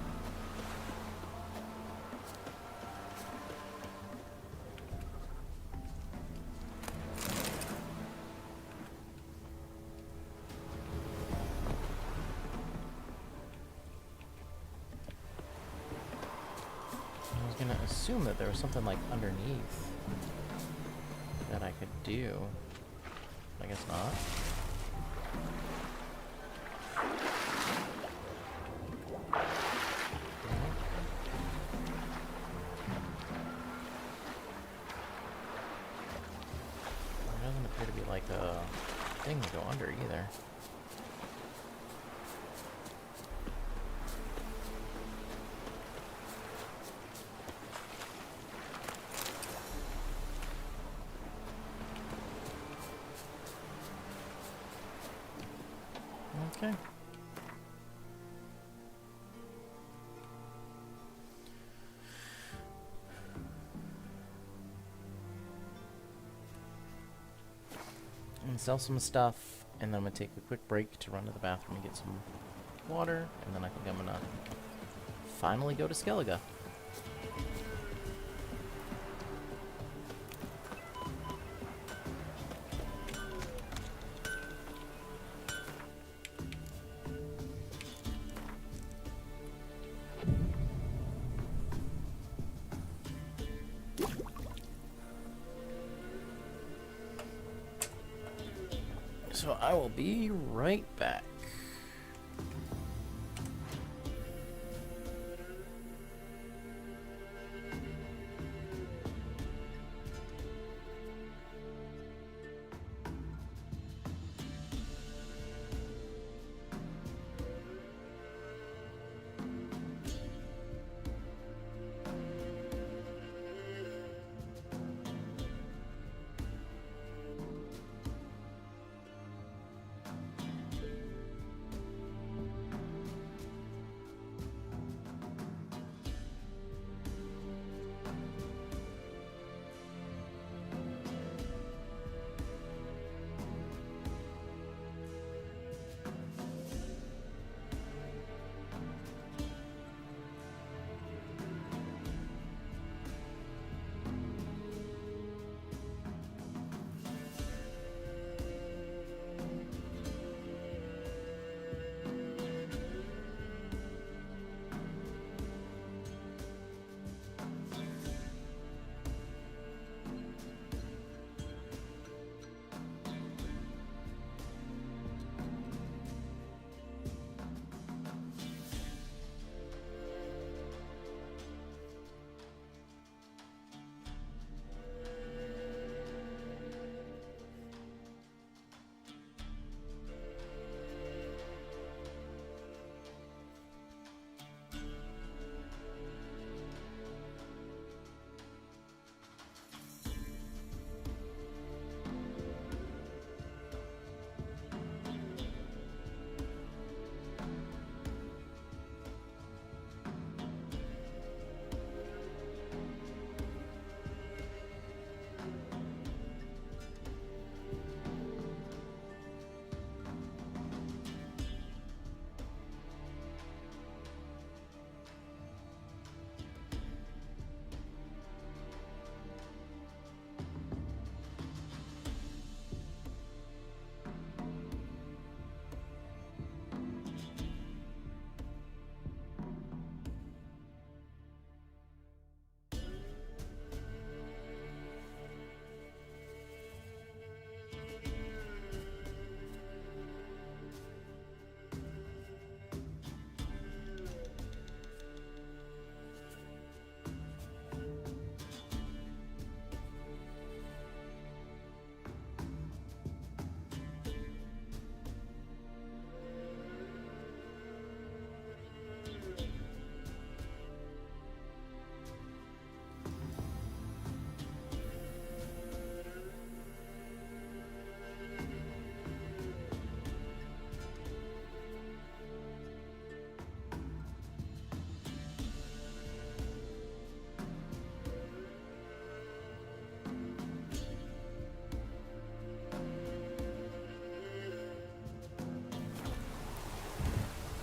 I was gonna assume that there was something like underneath that I could do. I guess not. There doesn't appear to be like a thing to go under either. Okay. I'm gonna sell some stuff, and then I'm gonna take a quick break to run to the bathroom and get some water, and then I think I'm gonna finally go to Skellige. So I will be right back.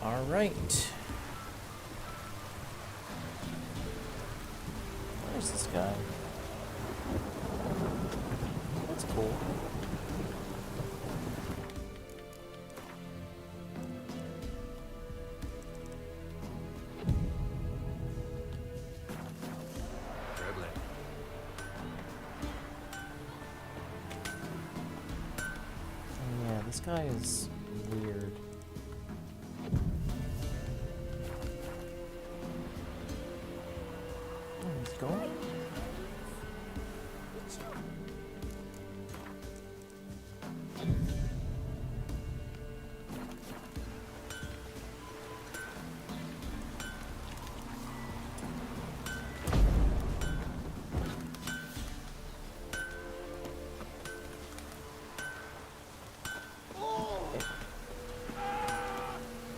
All right. Where's this guy? That's cool. Yeah, this guy is weird. Going?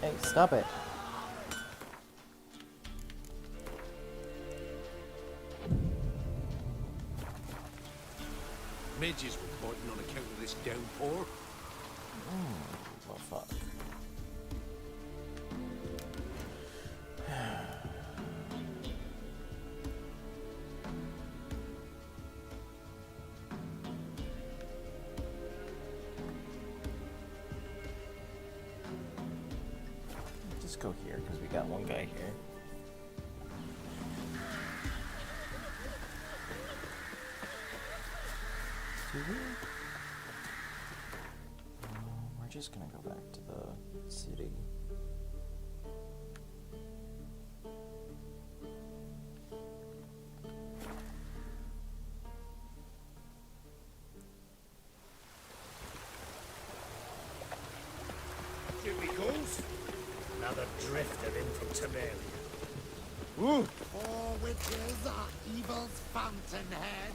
Hey, stop it. Midges were biting on account of this downpour. Well, fuck. Just go here, because we got one guy here. Do we? just gonna go back to the city. Jimmy calls. Another drifter in from Temeria. Ooh. Four witches are evil's fountainhead.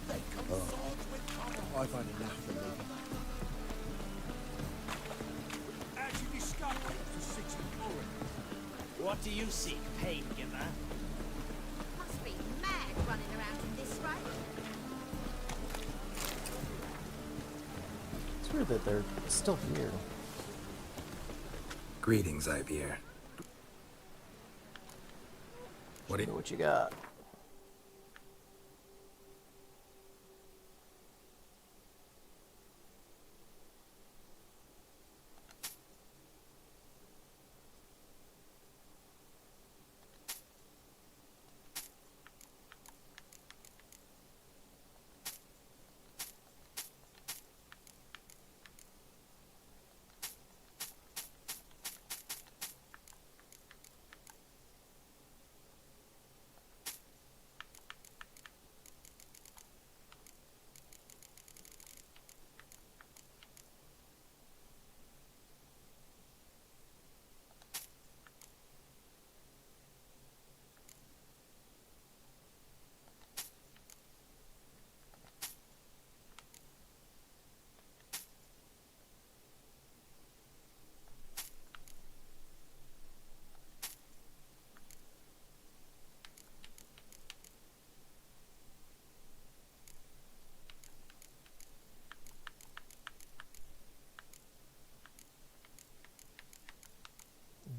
They consort with common. I find enough for me. How'd you discover it was the 6th of Lauren? What do you seek, pain giver? Must be mad running around in this rain. It's weird that they're still here. Greetings, Ivier. What you got?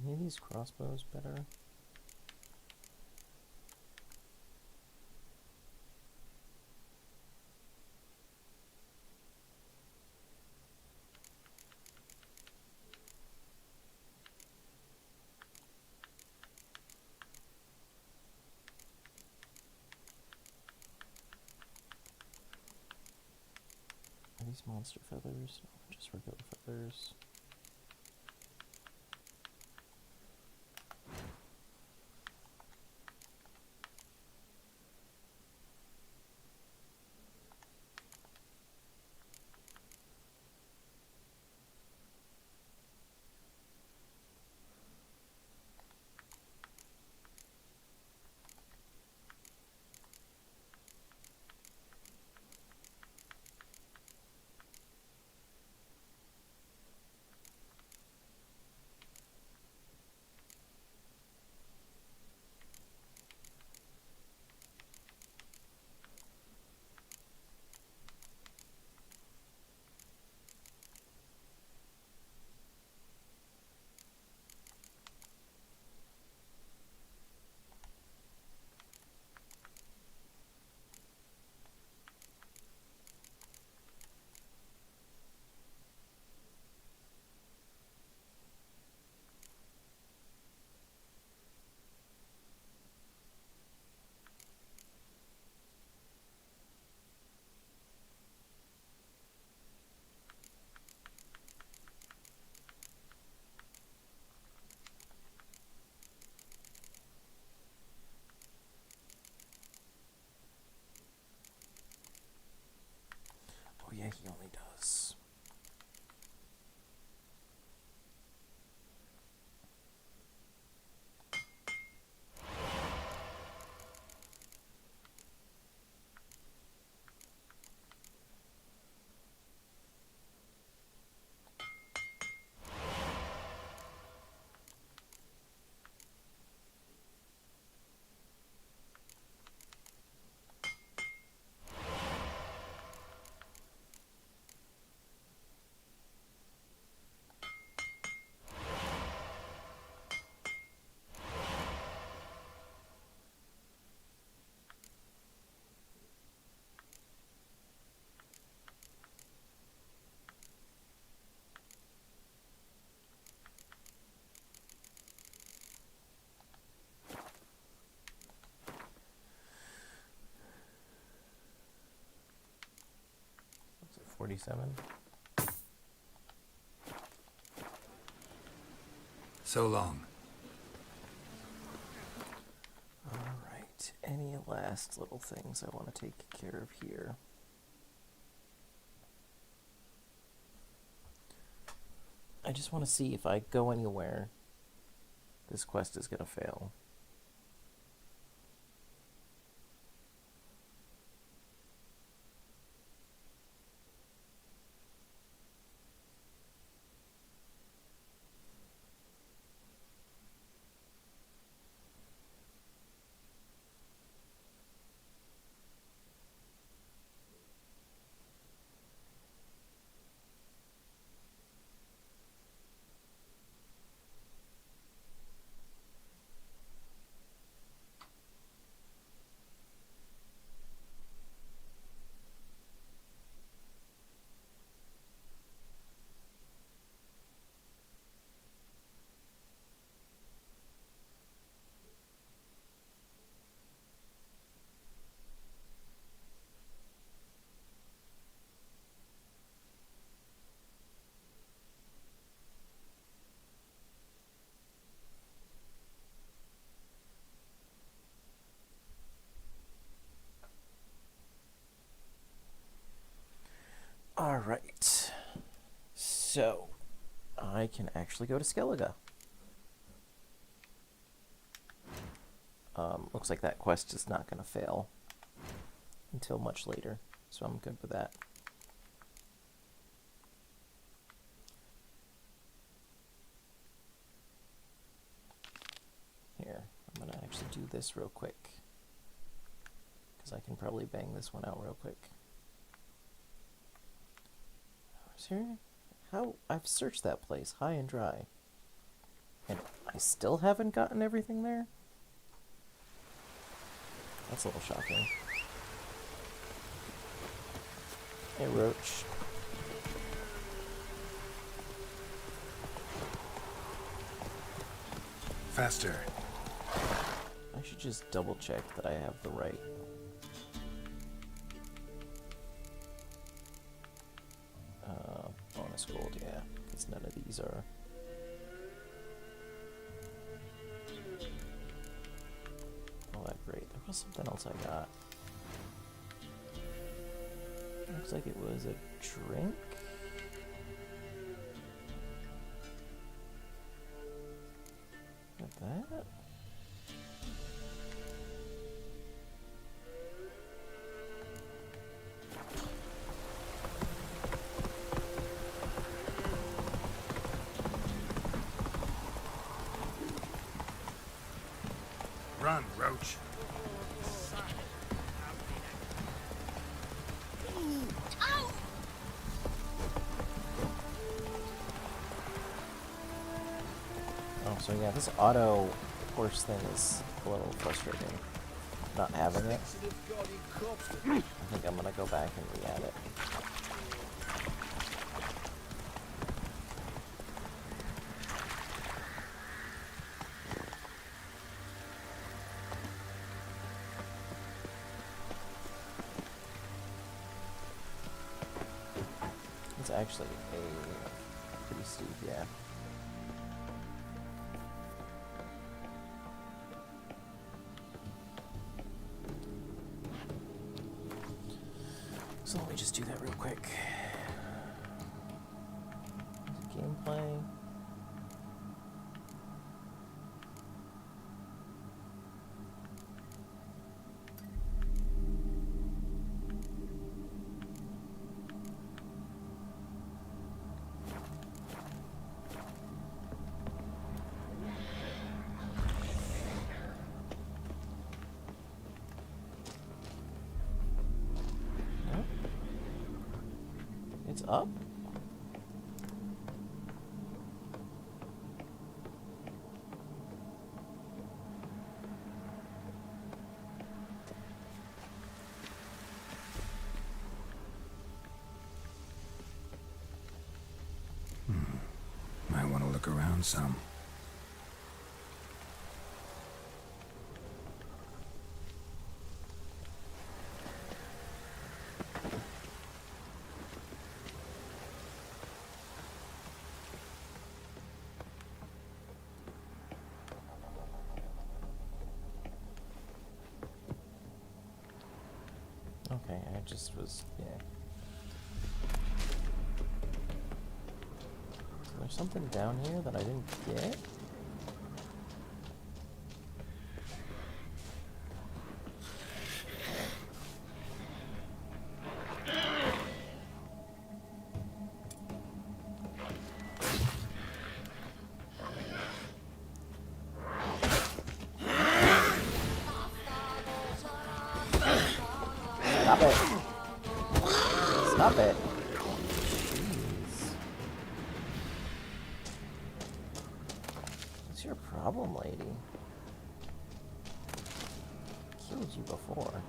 Any of these crossbows better? Are these monster feathers? No, just regular feathers. Oh yeah, he only does. What's it, 47? So long. Alright, any last little things I want to take care of here? I just want to see if I go anywhere, this quest is going to fail. Alright, so I can actually go to Skellige. Looks like that quest is not going to fail until much later, so I'm good with that. Here, I'm going to actually do this real quick, because I can probably bang this one out real quick. Here? How? I've searched that place high and dry, and I still haven't gotten everything there? That's a little shocking. Hey, Roach. Faster. I should just double check that I have the right. Bonus gold, yeah, because none of these are. All that great. There was something else I got. Looks like it was a drink. Like that? Run, Roach. Oh, so yeah, this auto horse thing is a little frustrating. Not having it. I think I'm gonna go back and re-add it. It's actually a pretty steep, yeah. So let me just do that real quick. Gameplay. It's up? Might want to look around some. Okay, I just was, yeah. So there's something down here that I didn't get? Stop it! Stop it! Jeez. What's your problem, lady? Killed you before.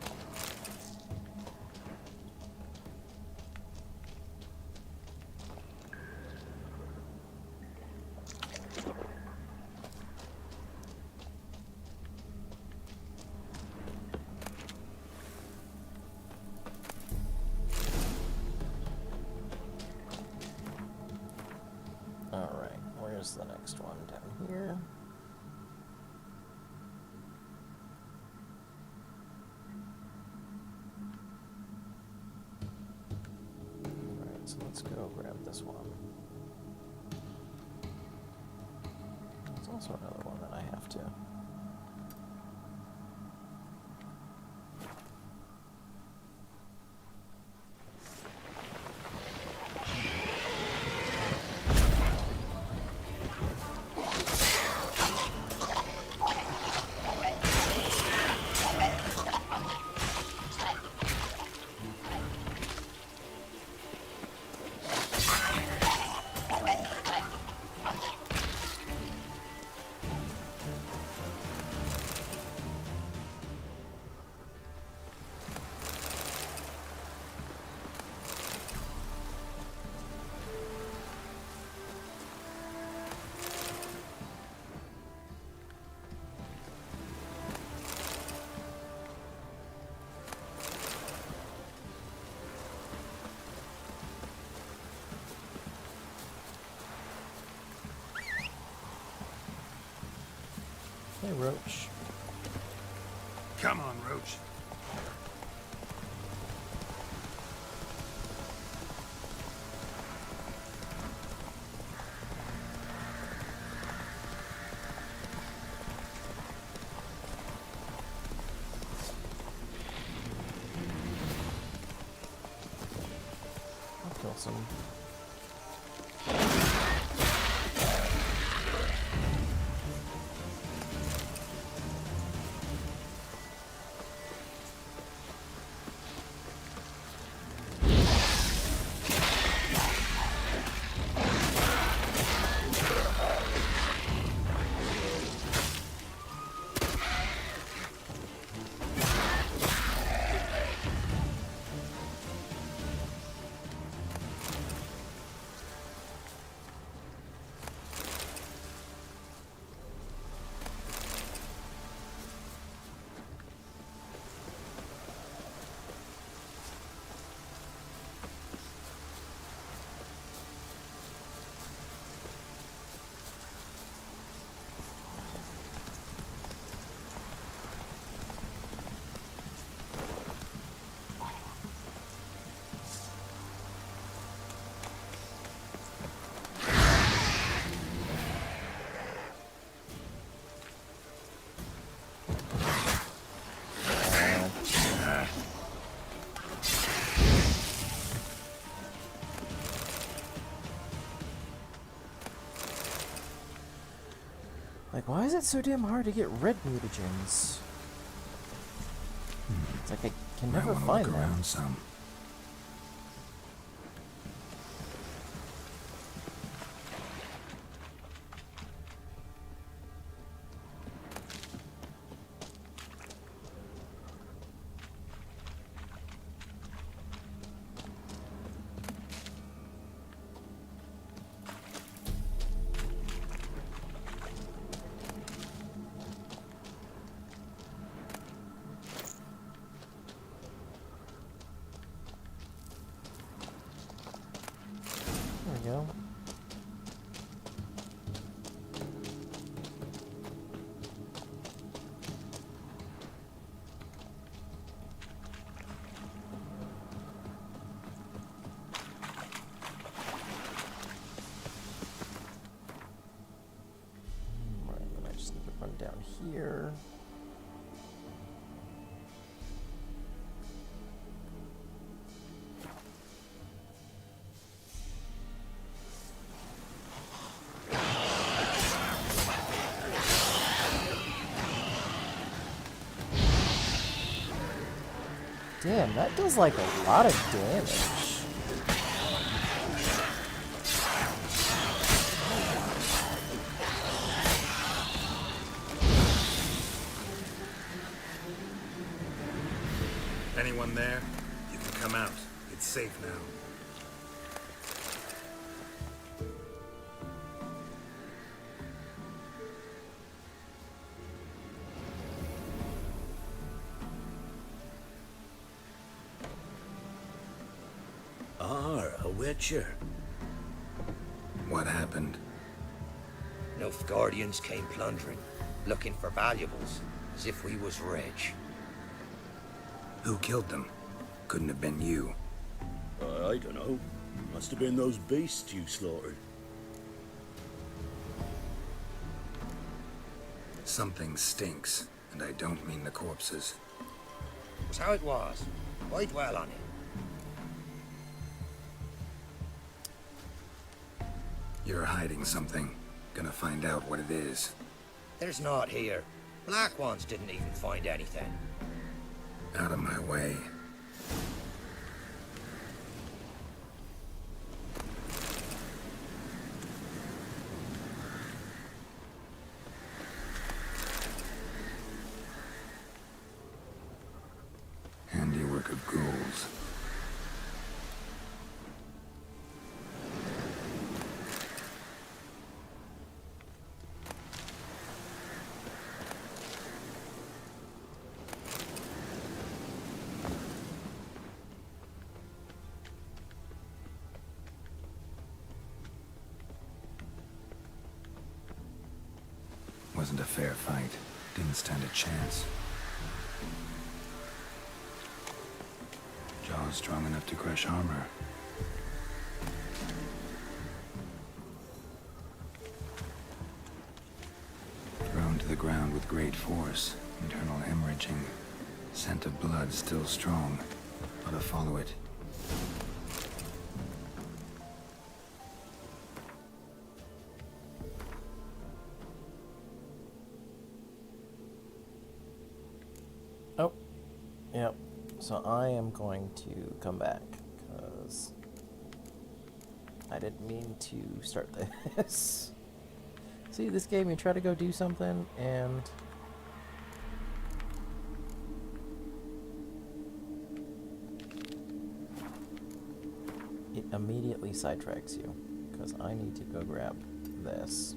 Alright, where's the next one? Down here. Alright, so let's go grab this one. There's also another one that I have to. Hey, Roach. Come on, Roach. I'll kill some. Like, why is it so damn hard to get red mutagens? It's like I can never find them. Around some. There we go. here. Damn, that does like a lot of damage. Anyone there? You can come out. It's safe now. A witcher. What happened? Nilfgaardians came plundering, looking for valuables, as if we was rich. Who killed them? Couldn't have been you. I don't know. Must have been those beasts you slaughtered. Something stinks, and I don't mean the corpses. Was how it was. Why dwell on it? You're hiding something. Gonna find out what it is. There's naught here. Black ones didn't even find anything. Out of my way. Handiwork of ghouls. Wasn't a fair fight. Didn't stand a chance. Jaws strong enough to crush armor. Thrown to the ground with great force. Internal hemorrhaging. Scent of blood still strong. Ought to follow it. Oh, yep. So I am going to come back, because I didn't mean to start this. See, this game, you try to go do something, and it immediately sidetracks you, because I need to go grab this.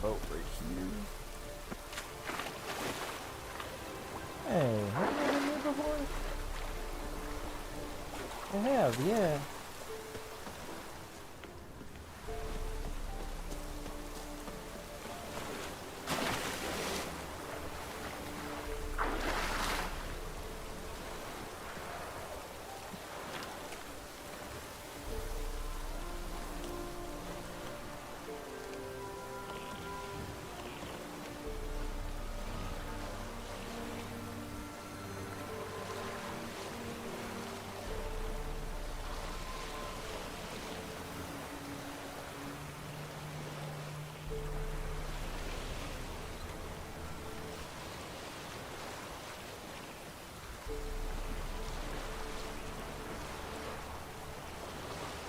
Boat right here. Hey, have you been here before? I have, yeah.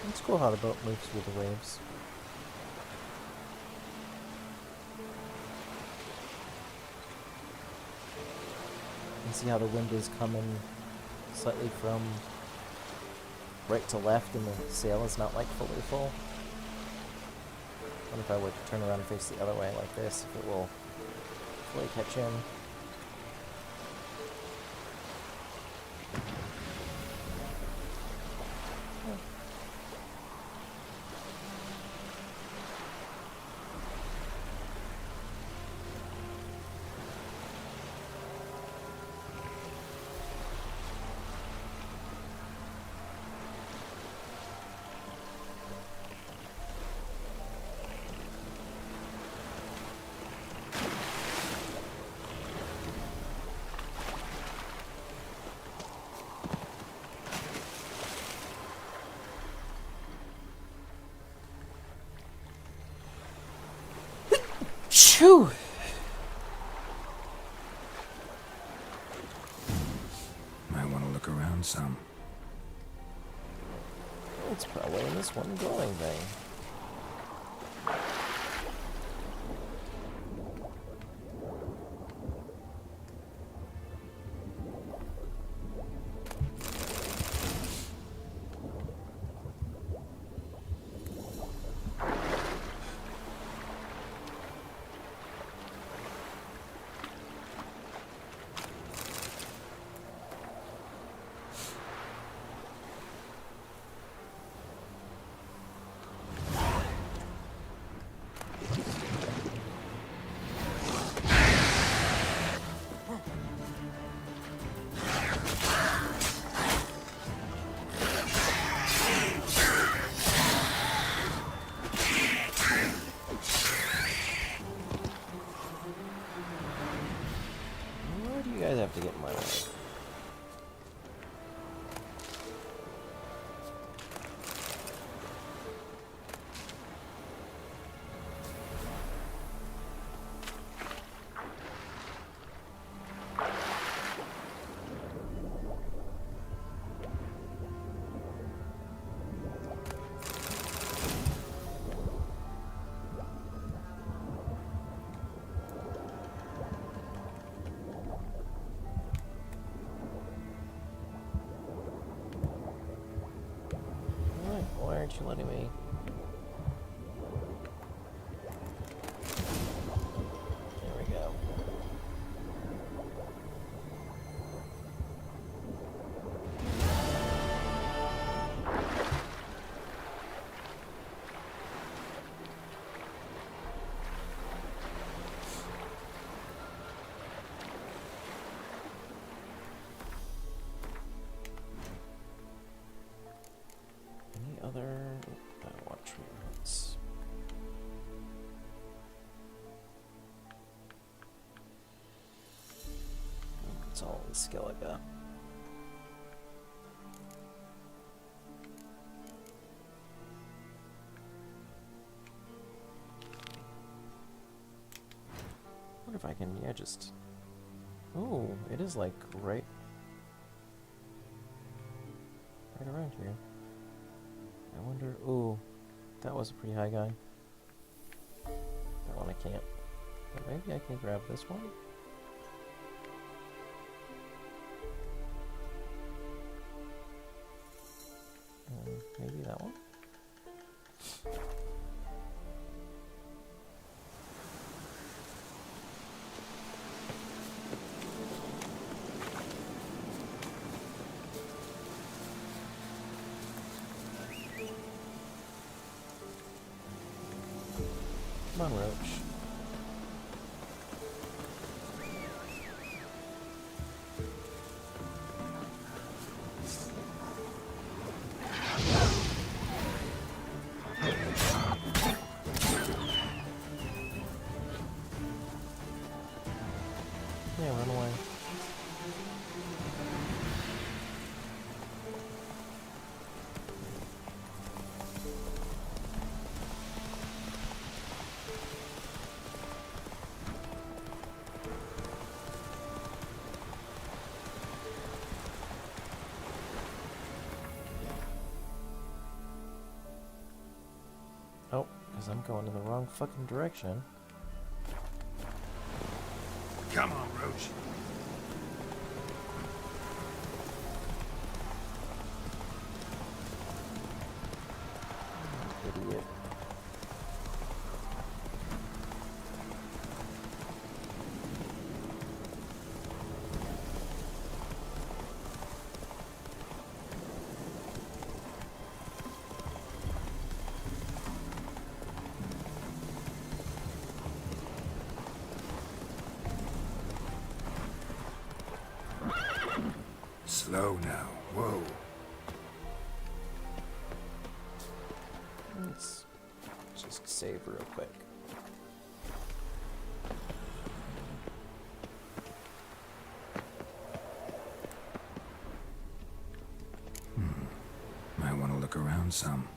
It's cool how the boat moves through the waves. You see how the wind is coming slightly from right to left and the sail is not like fully full. What if I would turn around and face the other way like this, if it will fully catch him. Phew! Might want to look around some. It's probably in this one glowing thing. Have to get in my way. Why aren't you letting me? There we go. Other watchments. It's all in skill I got. What if I can, yeah, just... Oh, it is like right around here. I wonder... Ooh, that was a pretty high guy. That one I can't. But maybe I can grab this one? Maybe that one? Come on, Roach. Yeah, run away. Oh, because I'm going in the wrong fucking direction. Come on, Roach. Slow now. Whoa. Let's just save real quick. Might want to look around some.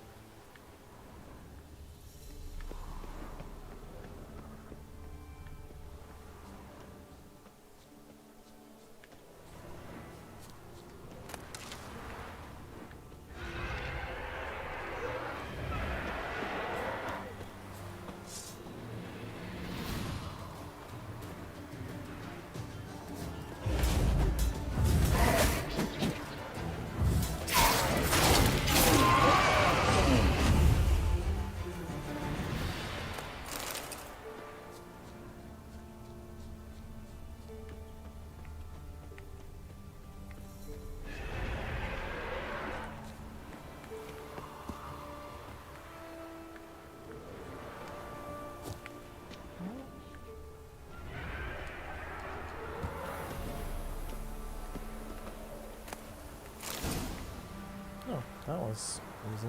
Oh, that was easy.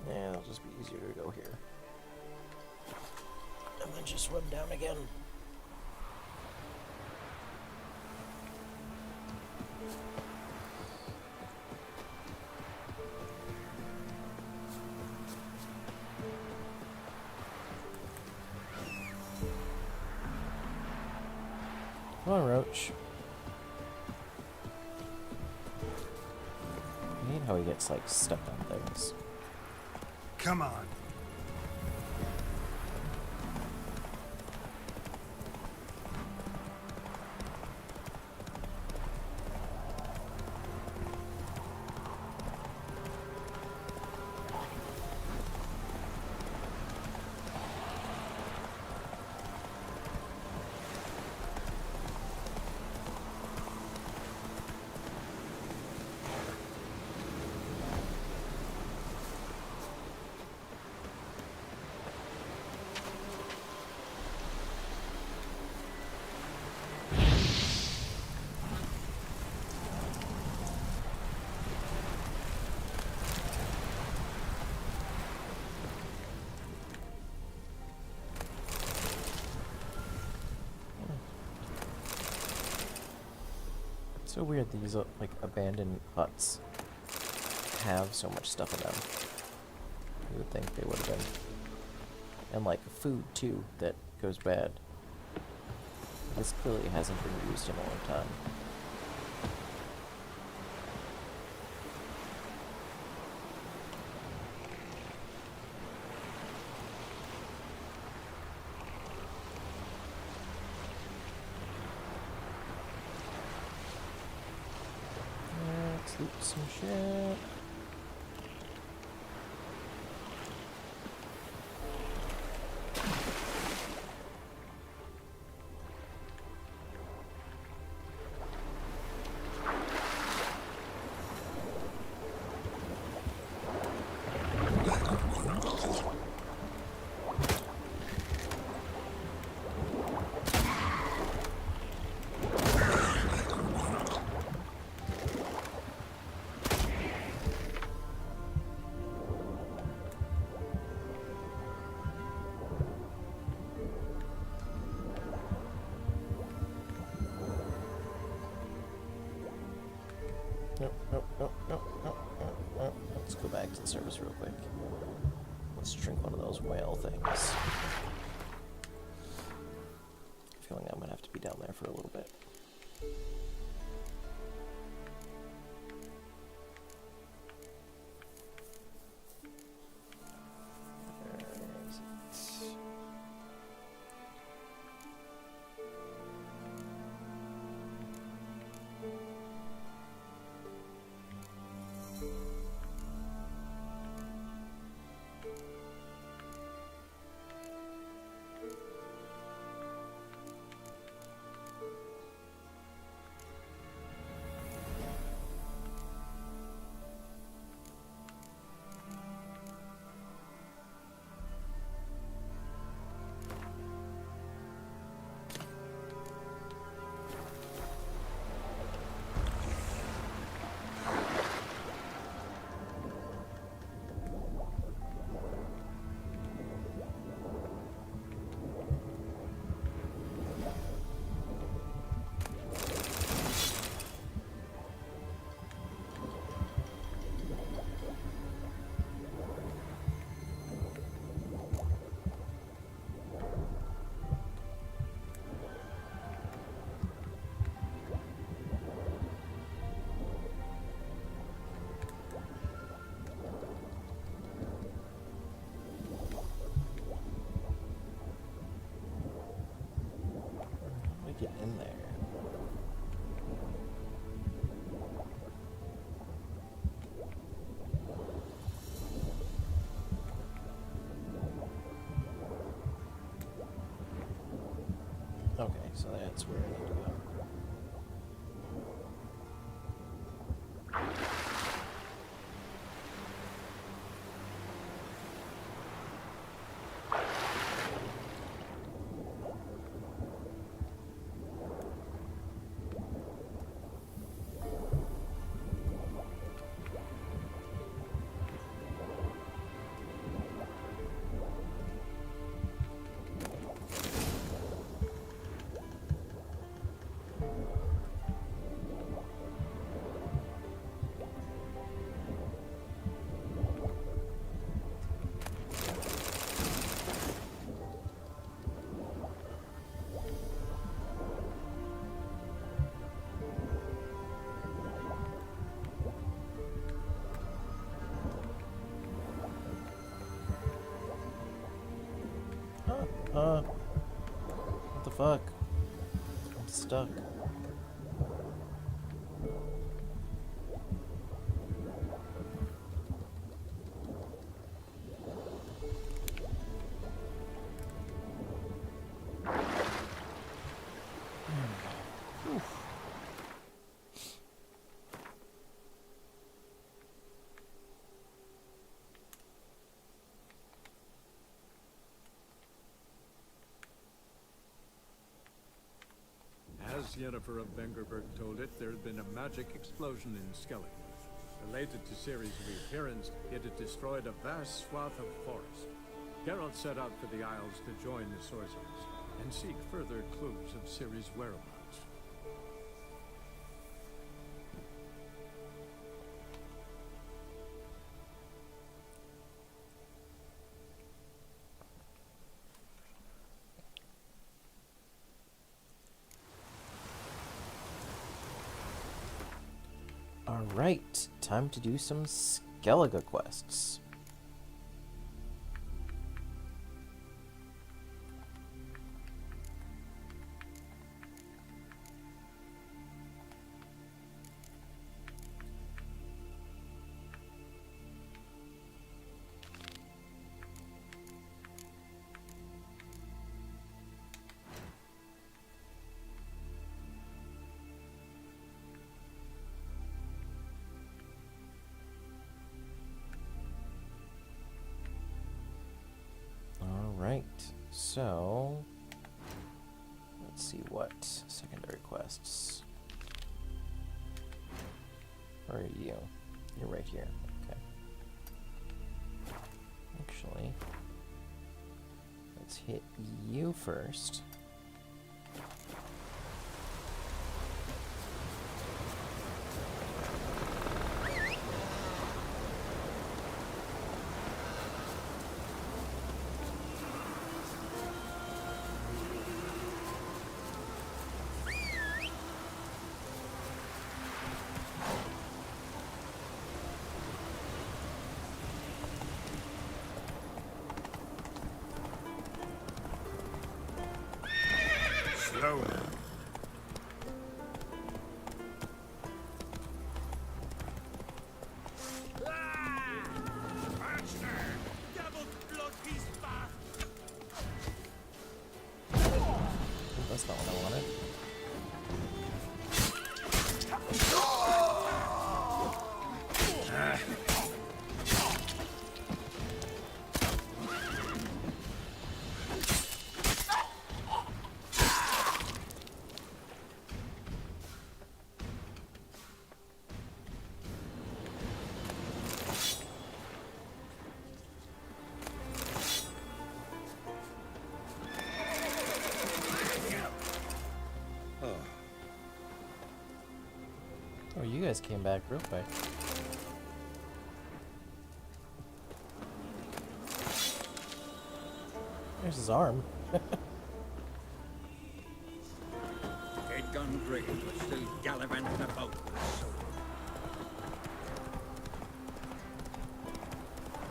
Yeah, it'll just be easier to go here. And then just run down again. Come on, Roach. I hate how he gets, like, stuck on things. Come on. It's so weird these like abandoned huts have so much stuff in them. You would think they would have been. And like food too that goes bad. This clearly hasn't been used in a long time. Let's loot some shit. Nope. Let's go back to the surface real quick. Let's drink one of those whale things. I have a feeling I'm gonna have to be down there for a little bit. Where is it? so that's where I need to go. What the fuck? I'm stuck. As Yennefer of Vengerberg told it, there had been a magic explosion in Skellig. Related to Ciri's reappearance, it had destroyed a vast swath of forest. Geralt set out for the Isles to join the sorcerers and seek further clues of Ciri's whereabouts. Alright, time to do some Skellige quests. Alright, so let's see what secondary quests. Where are you? You're right here. Okay. Actually, let's hit you first. Slow now. That's not what I wanted. Oh, you guys came back real quick. There's his arm. Get gun great, let's do gallivanting about.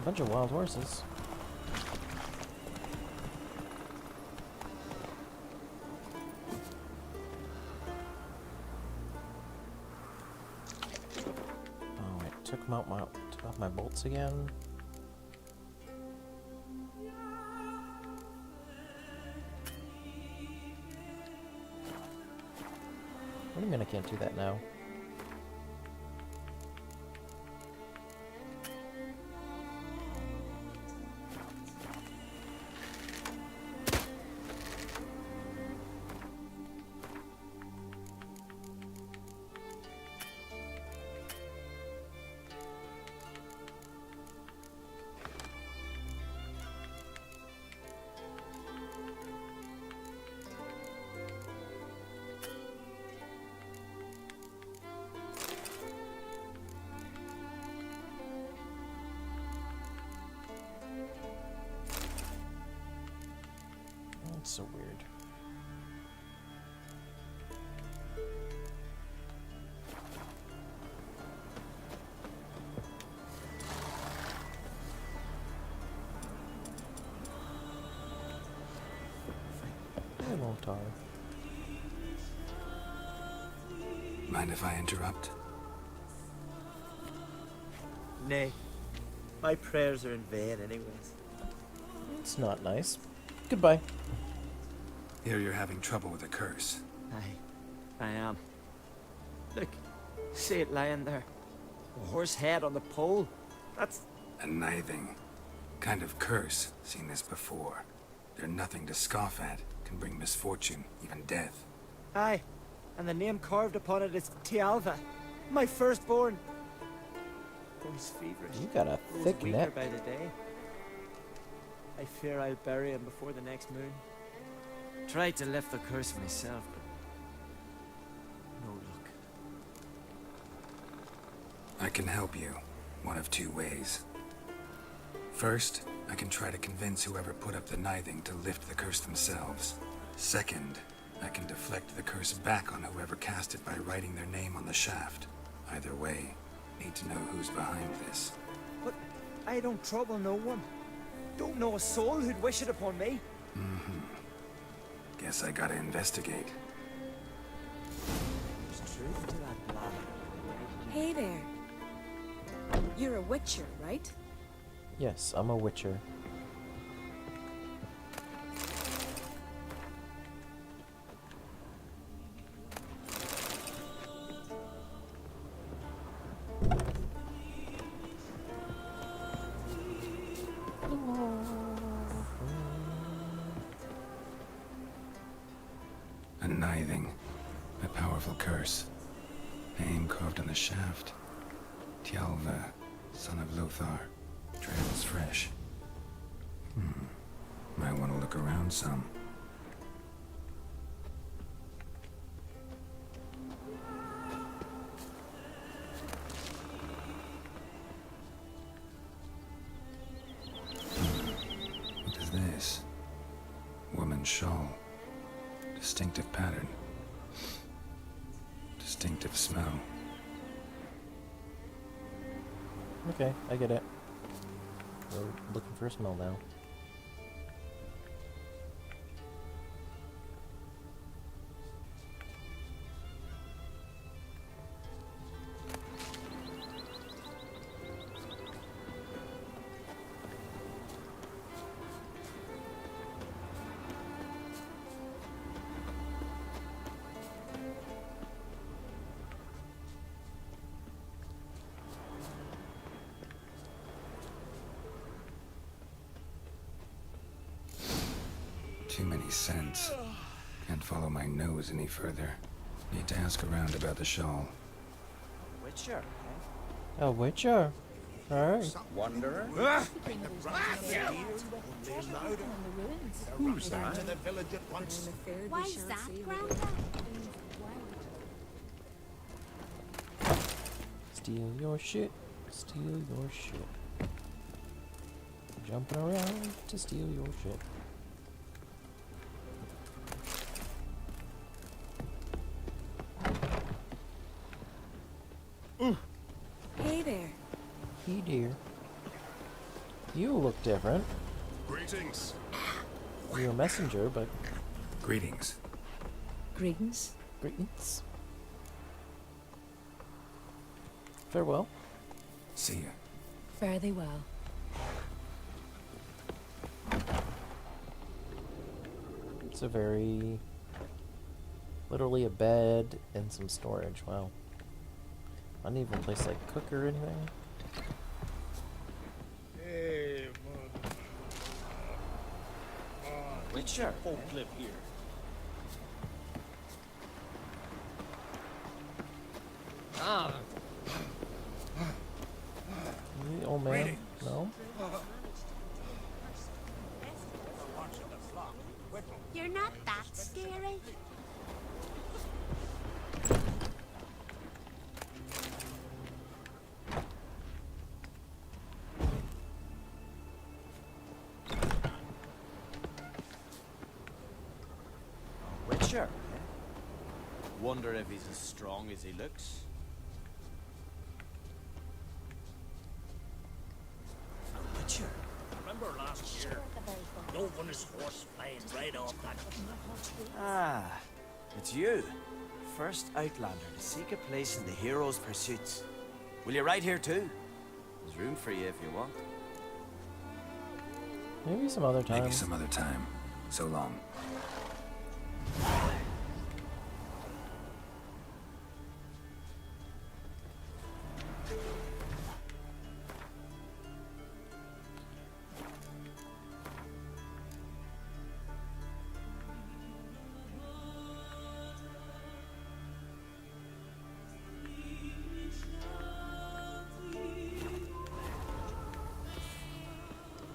A bunch of wild horses. Oh, I took off my bolts again. What do you mean I can't do that now? That's so weird. Hello, Tar. Mind if I interrupt? Nay. My prayers are in vain anyways. It's not nice. Goodbye. Here you're having trouble with a curse. I am. Look, see it lying there. A horse head on the pole. That's... A nithing. Kind of curse. Seen this before. They're nothing to scoff at. Can bring misfortune, even death. Aye. And the name carved upon it is Tialva, my firstborn. Grows feverish. You got a grows thick weaker neck. by the day. I fear I'll bury him before the next moon. Tried to lift the curse myself, but no luck. I can help you. One of two ways. First, I can try to convince whoever put up the nithing to lift the curse themselves. Second, I can deflect the curse back on whoever cast it by writing their name on the shaft. Either way, need to know who's behind this. But I don't trouble no one. Don't know a soul who'd wish it upon me. Guess I gotta investigate. There's truth to that blather. Hey there. You're a witcher, right? Yes, I'm a witcher. A nithing. A powerful curse. Name carved on the shaft. Tialva, son of Lothar. Trails fresh. Might want to look around some. What is this? Woman's shawl. Distinctive pattern. Distinctive smell. Okay, I get it. We're looking for a smell now. Too many scents. Can't follow my nose any further. Need to ask around about the shawl. Witcher, A witcher? Alright. Wanderer? Who's that? To the village at once. Why is that, Grandpa? Steal your shit. Steal your shit. Jumping around to steal your shit. Hey there. Hey dear. You look different. Greetings. You're a messenger, but Greetings. Greetings. greetings. Farewell. See ya. Fare thee well. It's a very Literally a bed and some storage. Wow. I didn't even place like cook or anything. Hey, Witcher, folk live here. The old man? No? You're not that scary. Witcher, eh? Wonder if he's as strong as he looks. A Witcher. Remember last year? Novinus horse flying right off that. Ah, it's you. First Outlander to seek a place in the hero's pursuits. Will you ride here too? There's room for you if you want. Maybe some other time. Maybe some other time. So long.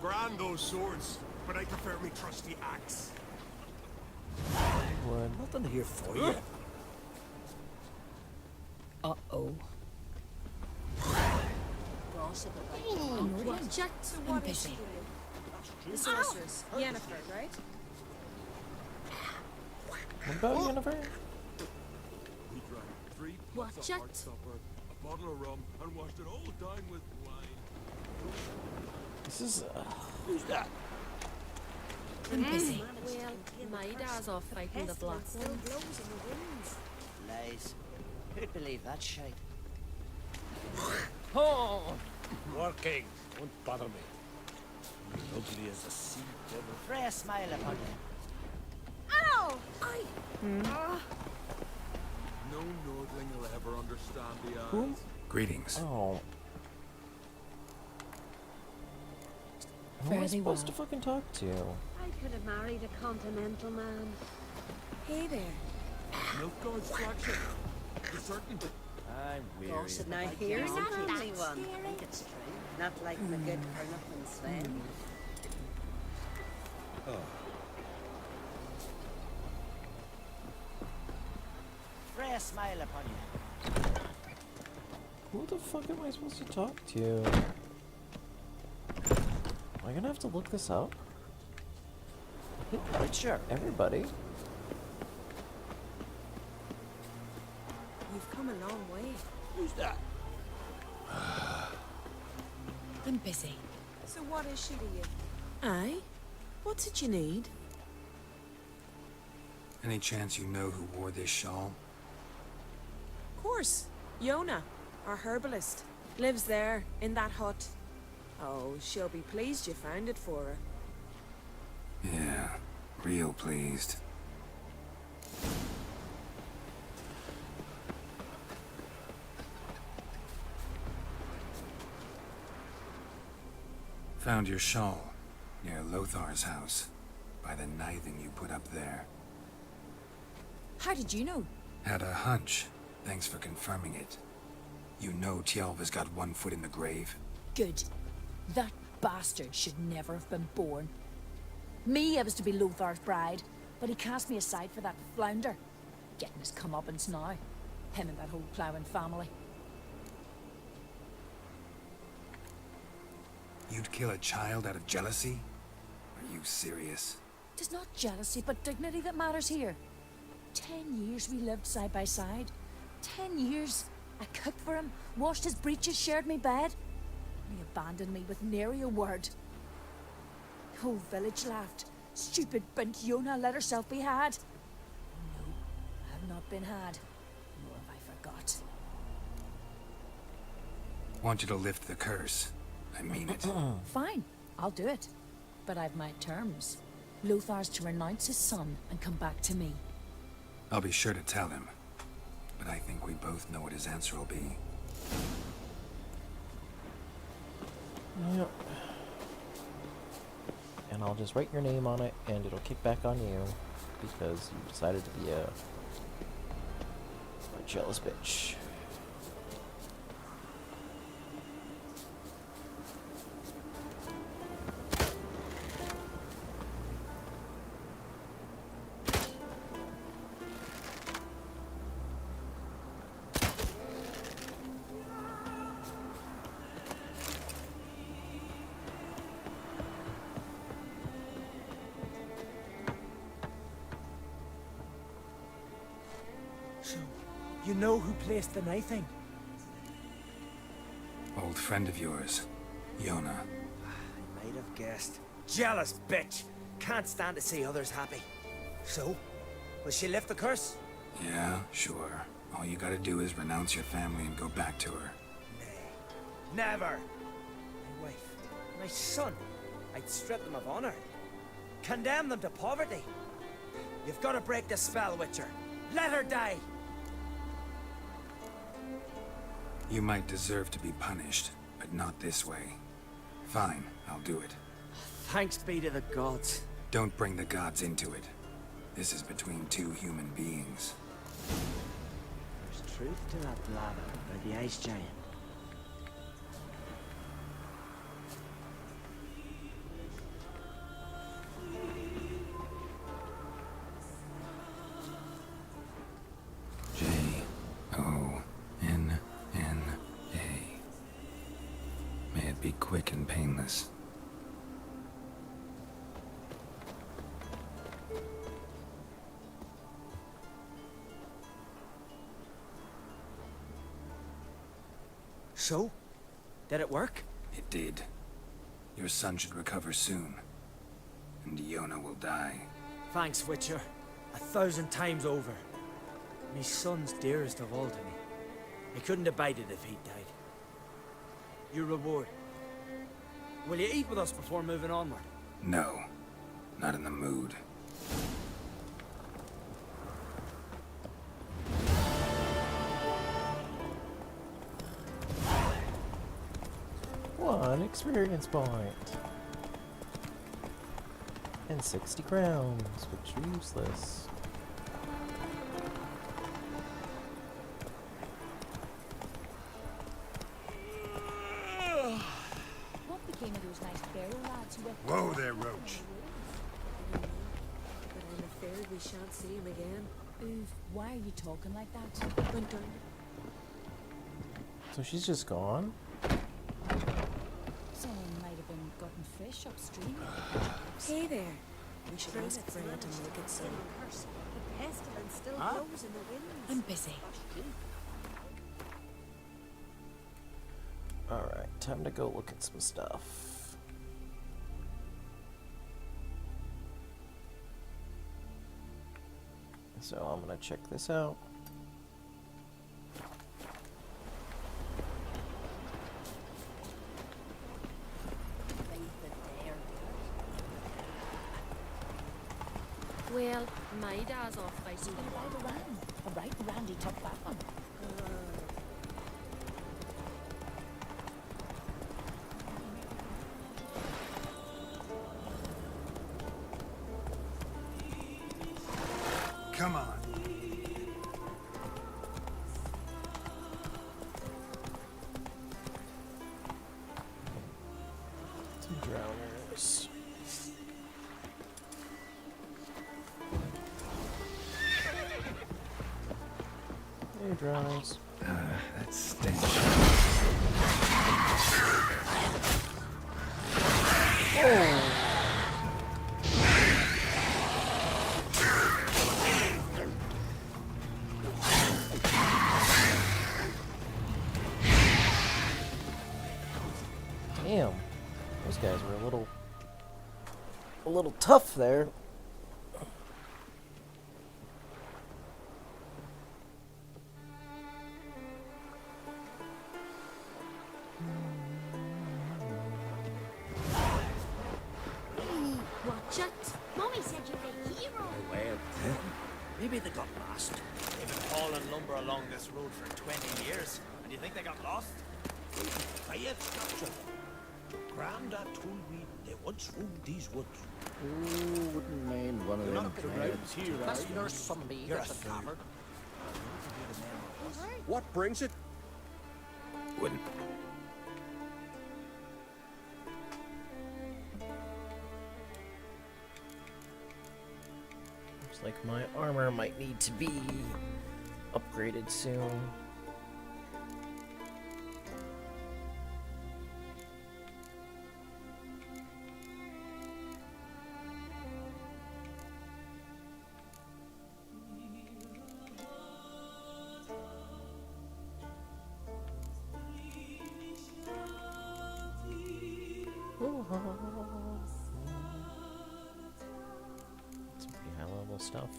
Grand those swords, but I prefer me trusty axe. Wood. Nothing here for you. Uh-oh. What Jack? So what is she? The sorceress, Yennefer, right? What about Yennefer? We drank 3 What, pots of Jack? hard supper, a bottle of rum, and washed it all down with wine. This is. Who's that? I'm busy. Well, my dad's off fighting the black ones. Lies. Who'd believe that shite? Oh! Working. Don't bother me. Ugly as a sea devil. Freya, smile upon you. Ow! No Nordling will ever understand the eyes. Who? Greetings. Oh. Who am I supposed to fucking talk to? I could have married a continental man. Hey there. Nilfgaard's flagship. For certain. I'm weary. Now here's a kingly one. I think it's true. Not like the good for nothing Sven. Freya, smile upon you. Who the fuck am I supposed to talk to? Am I gonna have to look this up? Witcher. Everybody. You've come a long way. Who's that? I'm busy. So what is she to you? Aye? What's it you need? Any chance you know who wore this shawl? Of course. Yona, our herbalist, lives there, in that hut. Oh, she'll be pleased you found it for her. Yeah, real pleased. Found your shawl near Lothar's house by the knithing you put up there. How did you know? Had a hunch. Thanks for confirming it. You know Tjalva's got one foot in the grave. Good. That bastard should never have been born. Me, I was to be Lothar's bride, but he cast me aside for that flounder. Getting his comeuppance now. Him and that whole ploughing family. You'd kill a child out of jealousy? Are you serious? Tis not jealousy, but dignity that matters here. 10 years we lived side by side. 10 years. I cooked for him, washed his breeches, shared me bed. He abandoned me with nary a word. The whole village laughed. Stupid bint Yona let herself be had. No, I have not been had. Nor have I forgot. Want you to lift the curse. I mean it. Fine, I'll do it. But I've my terms. Lothar's to renounce his son and come back to me. I'll be sure to tell him. But I think we both know what his answer will be. Yep. And I'll just write your name on it, and it'll kick back on you because you decided to be a jealous bitch. So, you know who placed the knifing? Old friend of yours, Yona. I might have guessed. Jealous bitch! Can't stand to see others happy. So, will she lift the curse? Yeah, sure. All you gotta do is renounce your family and go back to her. Never! My wife, my son, I'd strip them of honor. Condemn them to poverty. You've got to break the spell, Witcher. Let her die! You might deserve to be punished, but not this way. Fine, I'll do it. Thanks be to the gods. Don't bring the gods into it. This is between two human beings. There's truth to that blather about the ice giant. May it be quick and painless. So? Did it work? It did. Your son should recover soon. And Yona will die. Thanks, Witcher. 1,000 times over. My son's dearest of all to me. I couldn't abide it if he'd died. Your reward. Will you eat with us before moving onward? No. Not in the mood. One experience point. And 60 crowns, which are useless. What became of those nice barrel lads who were... Whoa there, Roach. But I'm afraid we shan't see him again. Oof, why are you talking like that? Went down. So she's just gone? Someone might have been gotten fish upstream. Hey there. We should ask Freya to make it so. The pestilence still Huh? blows in the winds. I'm busy. Alright, time to go look at some stuff. So I'm gonna check this out. Well, my dad's off facing the right around. A right randy took that one. Come on. Some drowners. Hey, drowners. That stench. Oh! Damn, those guys were a little tough there. Watch it. Mommy said you're a hero. Well, Maybe they got lost. They've been hauling lumber along this road for 20 years, and you think they got lost? Quiet, structure. Grandad told me they once roamed these woods. Ooh, wouldn't mind one of them knives. Must nurse somebody. You're a fool. What brings it? Wouldn't. Looks like my armor might need to be upgraded soon. Some pretty high level stuff.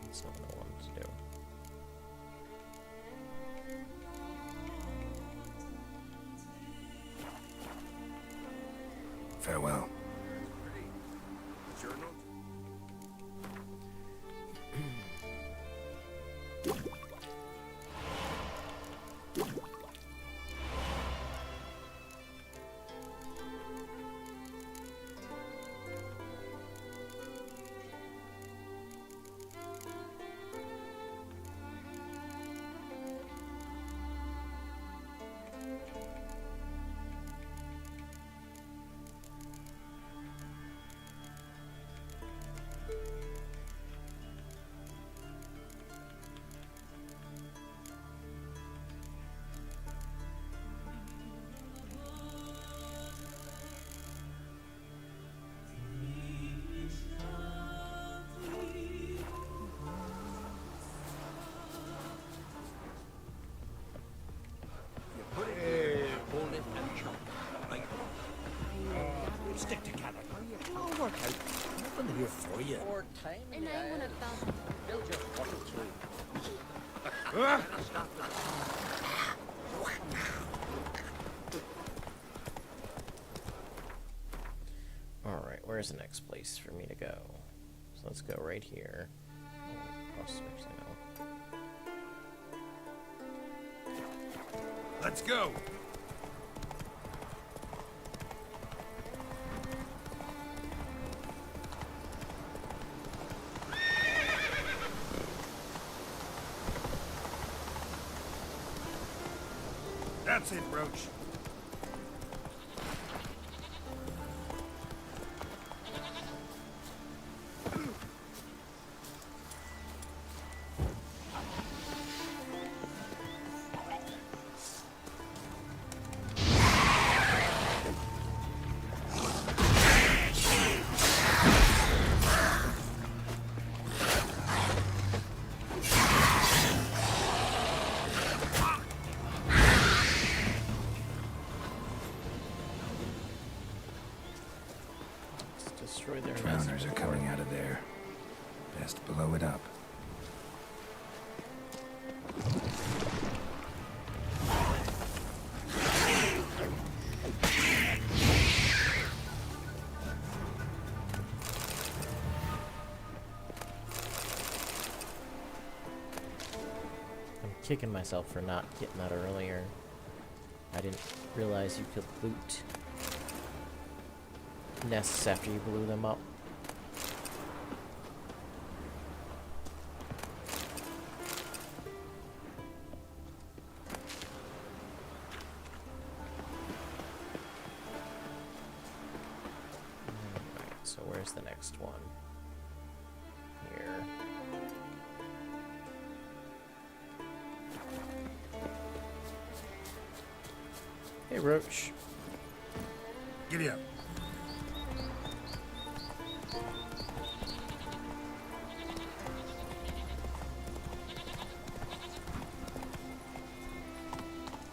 That's not what I wanted to do. Farewell. Journal? Stick together. It'll all work out. Nothing here for you. More time and I want to bump. Build your bottle through. Alright, where's the next place for me to go? So let's go right here. Oh, actually, no. Let's go. That's it, Roach. Destroy their Drowners are coming out of there. Best blow it up. I'm kicking myself for not getting that earlier. I didn't realize you could loot nests after you blew them up. Alright, so where's the next one? Here. Hey, Roach. Giddy up.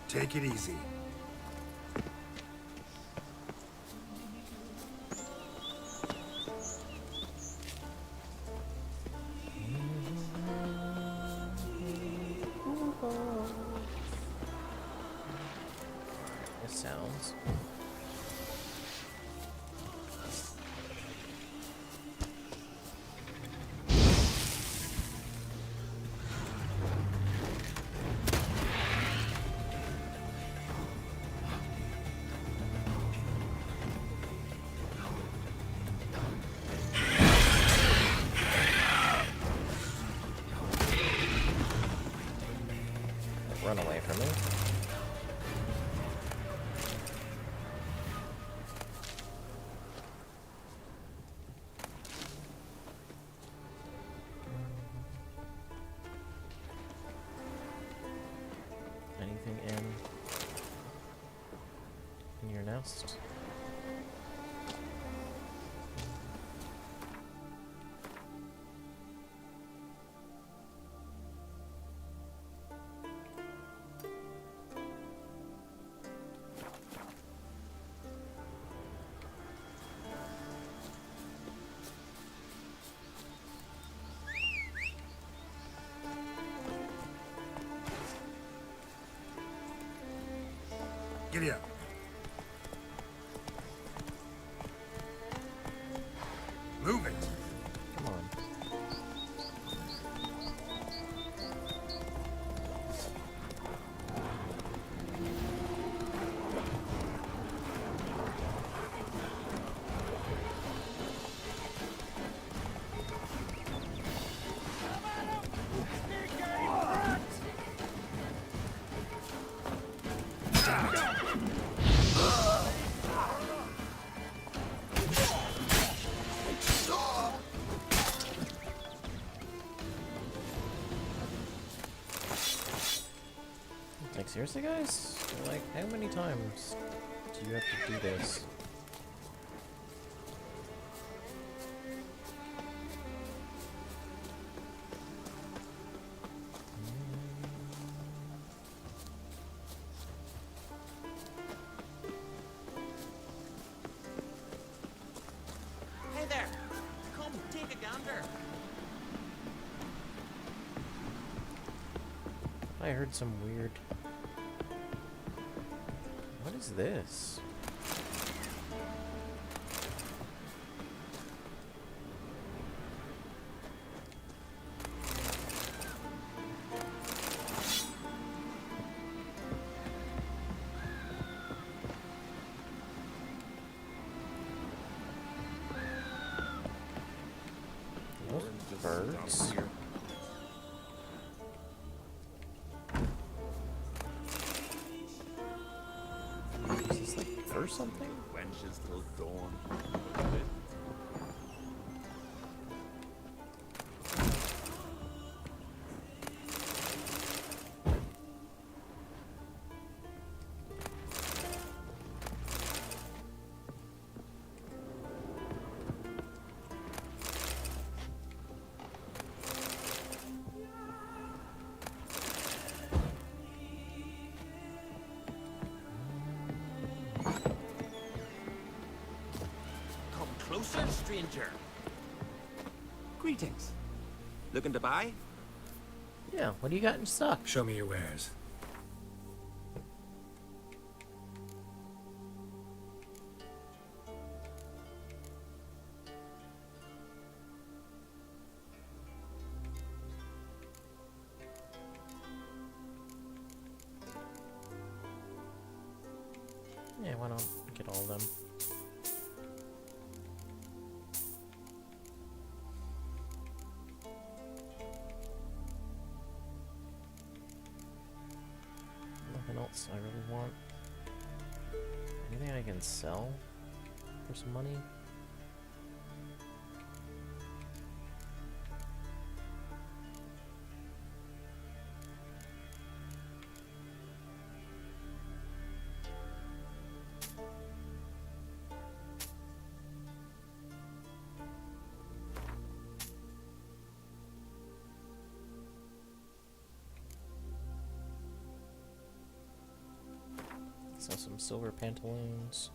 Take it easy. This sounds. Run away from me. Anything in your nest? Giddy up. Move it. Come on. Like, seriously, guys? Like, how many times do you have to do this? Hey there! Come, take a gander. I heard some weird... What is this? Those birds. Is this like or something? Wenches till dawn. Closer, stranger. Greetings. Looking to buy? Yeah, what do you got in stock? Show me your wares. Yeah, why not get all of them? Nothing else I really want. Anything I can sell for some money? So some silver pantaloons.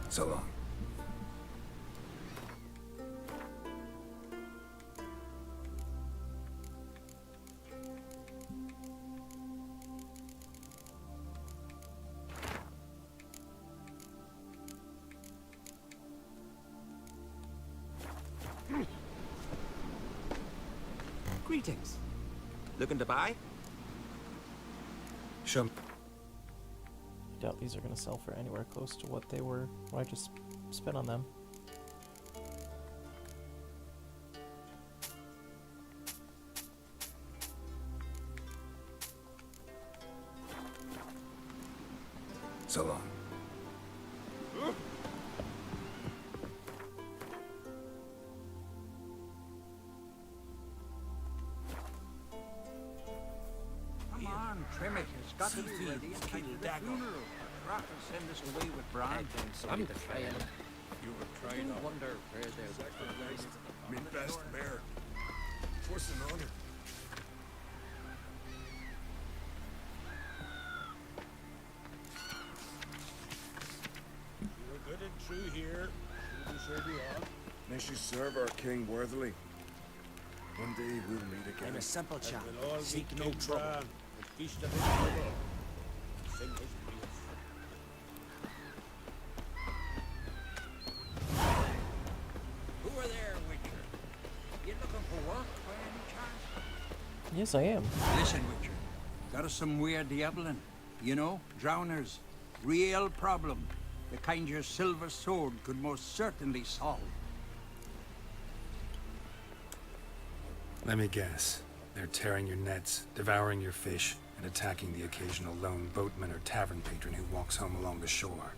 So long. Greetings. Looking to buy? Show me. I doubt these are going to sell for anywhere close to what they were when I just spent on them. So long. Come on, trim it. It's got to be ready in time for the funeral. Rather send us away with Bran. I'm trying. You were trying to wonder where they're Me best mare. Twas an honor. You're good and true here. You deserve the honor. May she serve our king worthily. One day we'll meet again. I'm a simple chap. We'll all Seek meet no King trouble. Bran and feast of his table. Sing his praise. Who are there, Witcher? You looking for work by any chance? Yes, I am. Listen, Witcher. Got us some weird diabling. You know, drowners. Real problem. The kind your silver sword could most certainly solve. Let me guess. They're tearing your nets, devouring your fish, and attacking the occasional lone boatman or tavern patron who walks home along the shore.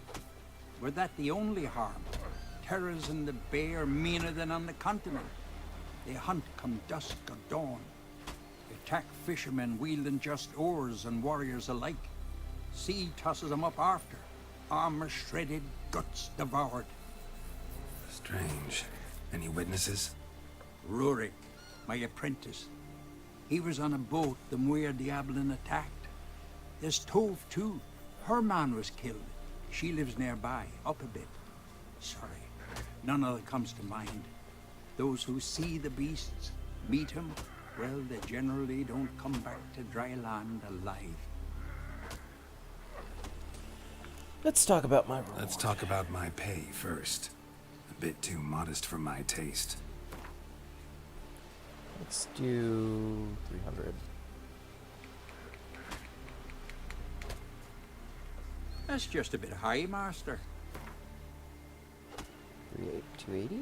Were that the only harm? Terrors in the bay are meaner than on the continent. They hunt come dusk or dawn. Attack fishermen wielding just oars and warriors alike. Sea tosses them up after. Armor shredded, guts devoured. Strange. Any witnesses? Rurik, my apprentice. He was on a boat the Muir Diablin attacked. There's Tove, too. Her man was killed. She lives nearby, up a bit. Sorry, none other comes to mind. Those who see the beasts, meet him, well, they generally don't come back to dry land alive. Let's talk about my reward. Let's talk about my pay first. A bit too modest for my taste. Let's do 300. That's just a bit high, Master. 280?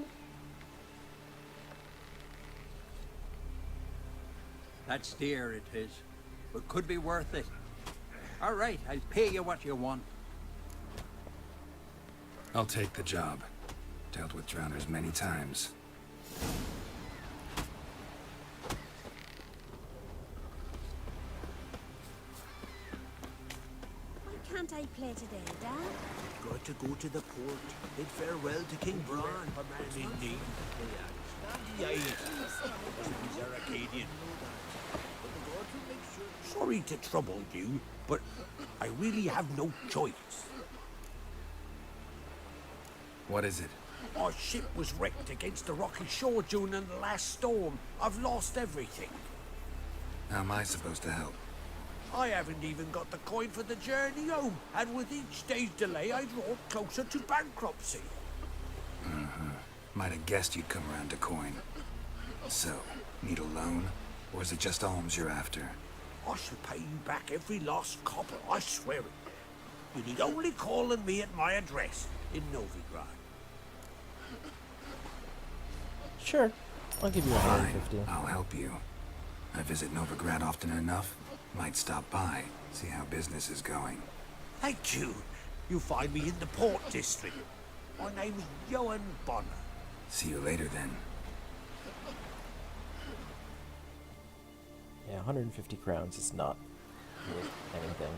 That's dear, it is, but could be worth it. All right, I'll pay you what you want. I'll take the job. Dealt with drowners many times. swordplay today, Dan? Got to go to the port. Bid farewell to King Bran. And in need to play He's Arcadian. Sorry to trouble you, but I really have no choice. What is it? Our ship was wrecked against the rocky shore during the last storm. I've lost everything. How am I supposed to help? I haven't even got the coin for the journey home, and with each day's delay, I draw closer to bankruptcy. Might have guessed you'd come around to coin. So, need a loan? Or is it just alms you're after? I shall pay you back every last copper, I swear it. You need only call on me at my address in Novigrad. Sure. I'll give you Fine, 150. I'll help you. I visit Novigrad often enough. Might stop by, see how business is going. Thank you. You'll find me in the Port District. My name's Johan Bonner. See you later then. Yeah, 150 crowns is not worth anything.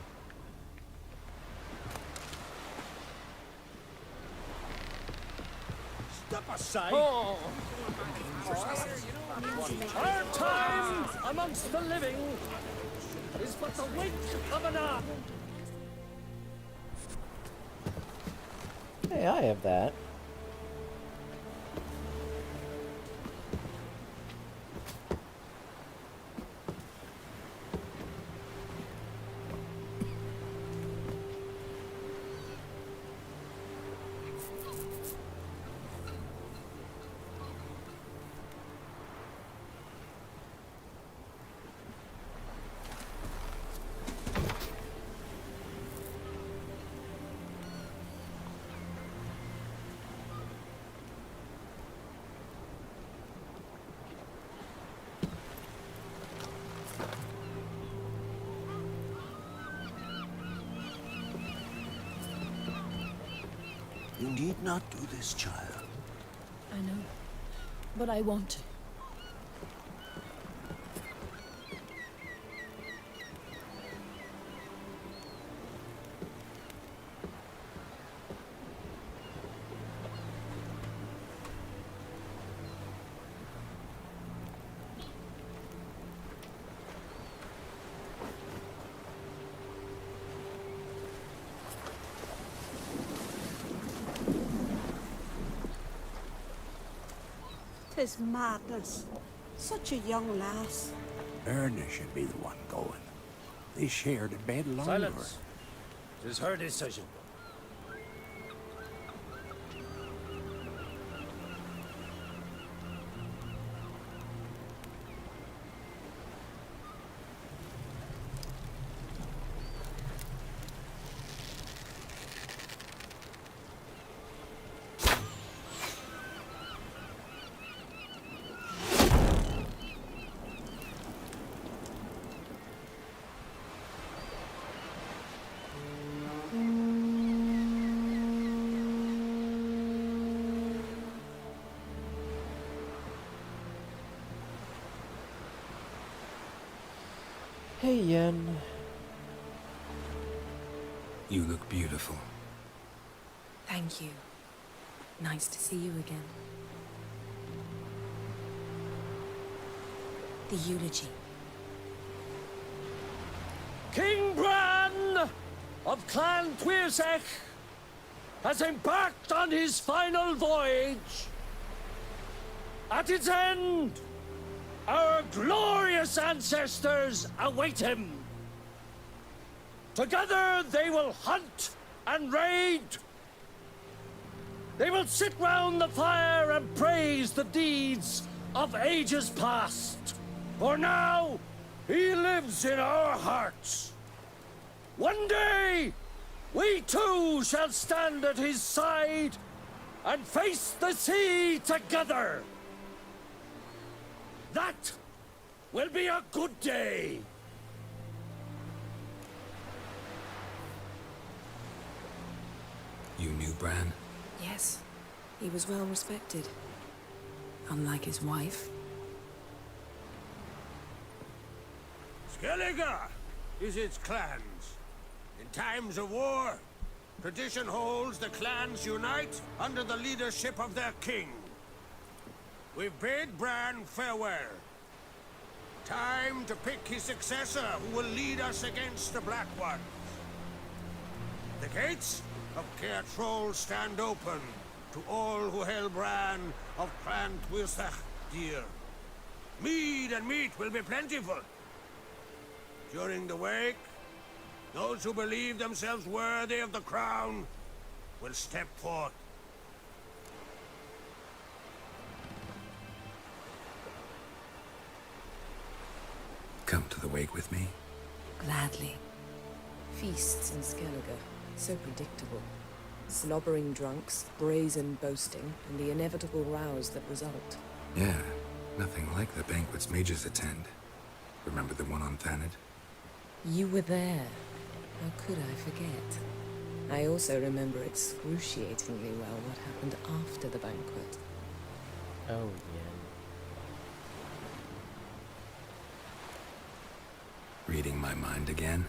Step aside. Oh. Our time amongst the living is but the wink of an eye. Hey, I have that. You need not do this, child. I know, but I want to. Tis madness. Such a young lass. Erna should be the one going. They shared a bed longer. Silence. It is her decision. Hey, Yen. You look beautiful. Thank you. Nice to see you again. The eulogy. King Bran of Clan Twirsech has embarked on his final voyage. At its end, our glorious ancestors await him. Together they will hunt and raid. They will sit round the fire and praise the deeds of ages past. For now, he lives in our hearts. One day, we too shall stand at his side and face the sea together. That will be a good day. You knew Bran? Yes, he was well respected. Unlike his wife. Skellige is its clans. In times of war, Tradition holds the clans unite under the leadership of their king. We bid Bran farewell. Time to pick his successor who will lead us against the Black Ones. The gates of Caer Troll stand open to all who hail Bran of Clan Twisach dear. Mead and meat will be plentiful. During the wake, those who believe themselves worthy of the crown will step forth. Come to the wake with me? Gladly. Feasts in Skellige, so predictable. Slobbering drunks, brazen boasting, and the inevitable rows that result. Yeah, nothing like the banquets mages attend. Remember the one on Thanedd? You were there. How could I forget? I also remember excruciatingly well what happened after the banquet. Oh, yeah. Reading my mind again?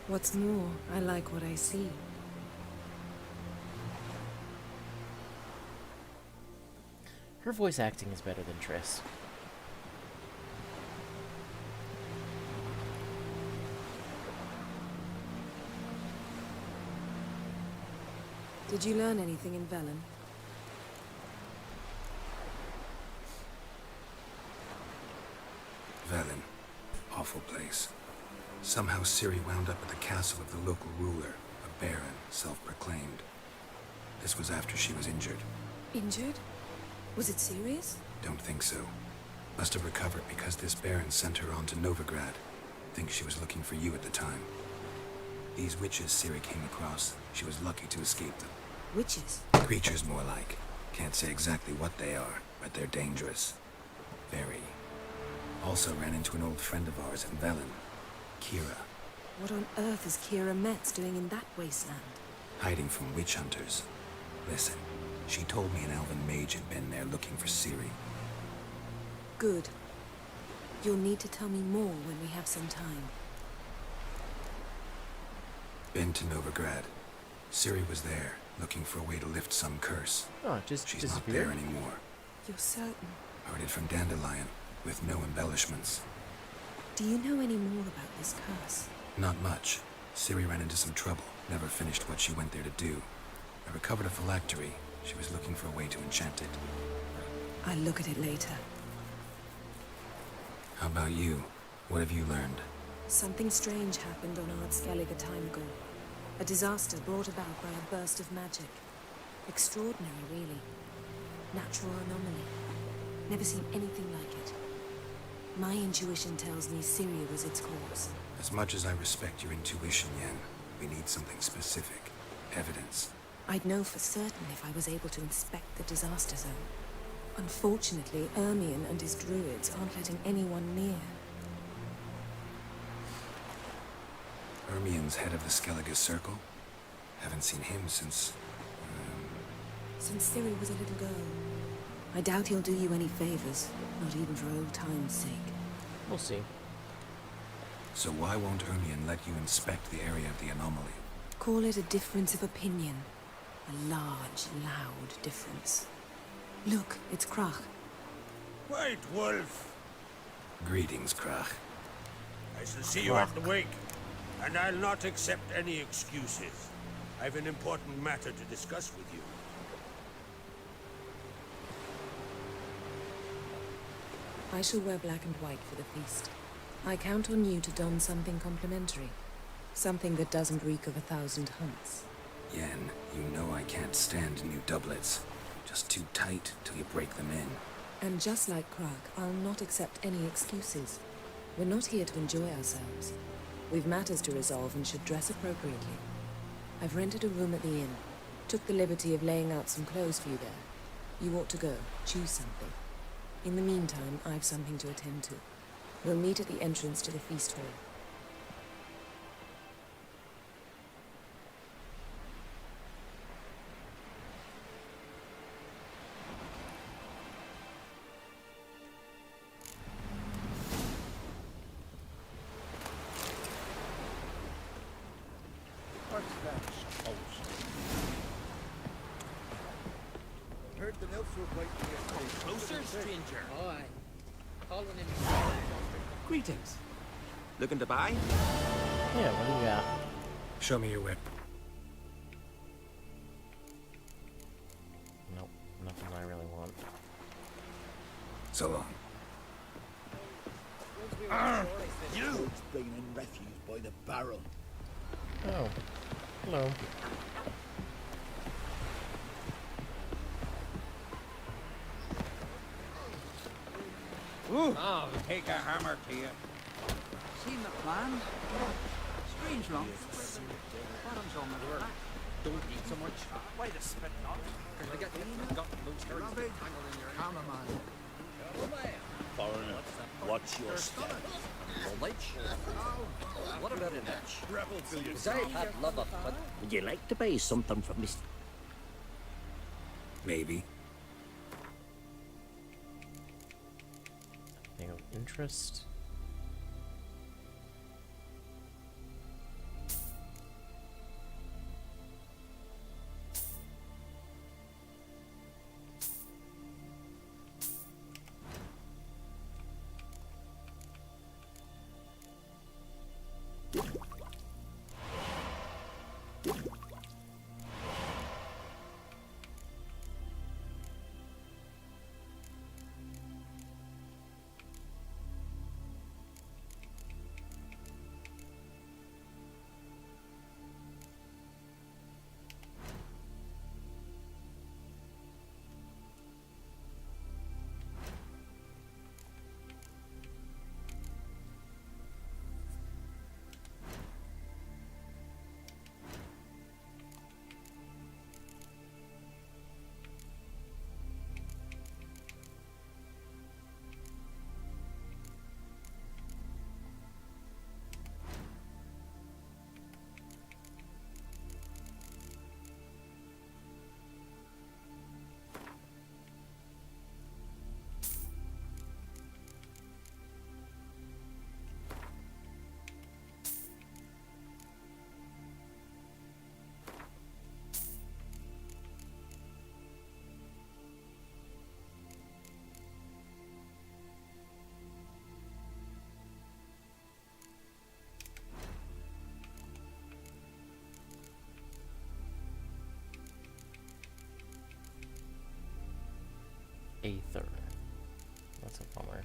What's more, I like what I see. Her voice acting is better than Triss. Did you learn anything in Velen? Velen. Awful place. Somehow Ciri wound up at the castle of the local ruler, a baron, self-proclaimed. This was after she was injured. Injured? Was it serious? Don't think so. Must have recovered because this baron sent her on to Novigrad. Think she was looking for you at the time. These witches Ciri came across, she was lucky to escape them. Witches? Creatures, more like. Can't say exactly what they are, but they're dangerous. Very. Also ran into an old friend of ours in Velen, Kira. What on earth is Kira Metz doing in that wasteland? Hiding from witch hunters. Listen, she told me an elven mage had been there looking for Ciri. Good. You'll need to tell me more when we have some time. Been to Novigrad. Ciri was there, looking for a way to lift some curse. Oh, just She's disappeared? not there anymore. You're certain? Heard it from Dandelion, with no embellishments. Do you know any more about this curse? Not much. Ciri ran into some trouble, never finished what she went there to do. I recovered a phylactery. She was looking for a way to enchant it. I'll look at it later. How about you? What have you learned? Something strange happened on Ard Skellige a time ago. A disaster brought about by a burst of magic. Extraordinary, really. Natural anomaly. Never seen anything like it. My intuition tells me Ciri was its cause. As much as I respect your intuition, Yen, we need something specific. Evidence. I'd know for certain if I was able to inspect the disaster zone. Unfortunately, Ermion and his druids aren't letting anyone near. Ermion's head of the Skellige Circle? Haven't seen him since... Since Ciri was a little girl. I doubt he'll do you any favors, not even for old time's sake. We'll see. So why won't Ermion let you inspect the area of the anomaly? Call it a difference of opinion. A large, loud difference. Look, it's Krach. Wait, Wolf. Greetings, Krach. I shall see you at the wake, and I'll not accept any excuses. I've an important matter to discuss with you. I shall wear black and white for the feast. I count on you to don something complimentary. Something that doesn't reek of 1,000 hunts. Yen, you know I can't stand new doublets. Just too tight till you break them in. And just like Krach, I'll not accept any excuses. We're not here to enjoy ourselves. We've matters to resolve and should dress appropriately. I've rented a room at the inn. Took the liberty of laying out some clothes for you there. You ought to go. Choose something. In the meantime, I've something to attend to. We'll meet at the entrance to the feast hall. heard the elves were waiting Come closer, stranger. Aye. Calling him. Greetings. Looking to buy? Yeah, what do you got? Show me your whip. Nope, nothing I really want. So long. You! Been in refuge by the barrel. Oh, hello. Ooh. I'll take a hammer to you. Seen the plan? Strange lump. Bottom's on the work. Don't eat so much. Why the spit not? I got those hairs tangled in your Come on. Foreigner, what's your step? Knowledge? What about an edge? Rebel Because I have love of fun. Would you like to buy something from me? Maybe. Thing of interest. Aether. That's a bummer.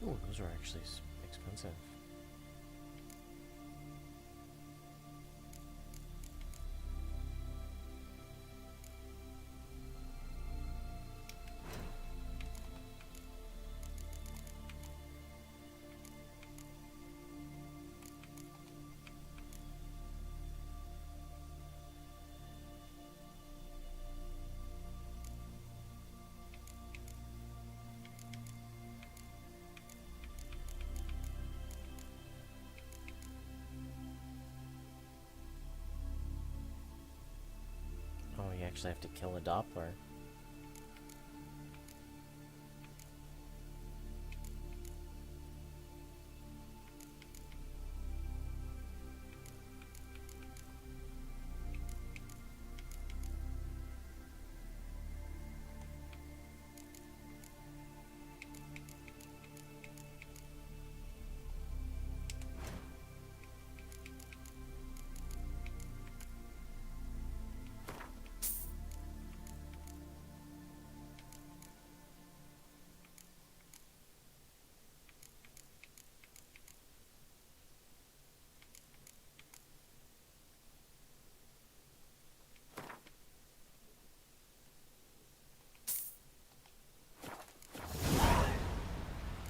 Oh, those are actually expensive. Oh, you actually have to kill a Doppler.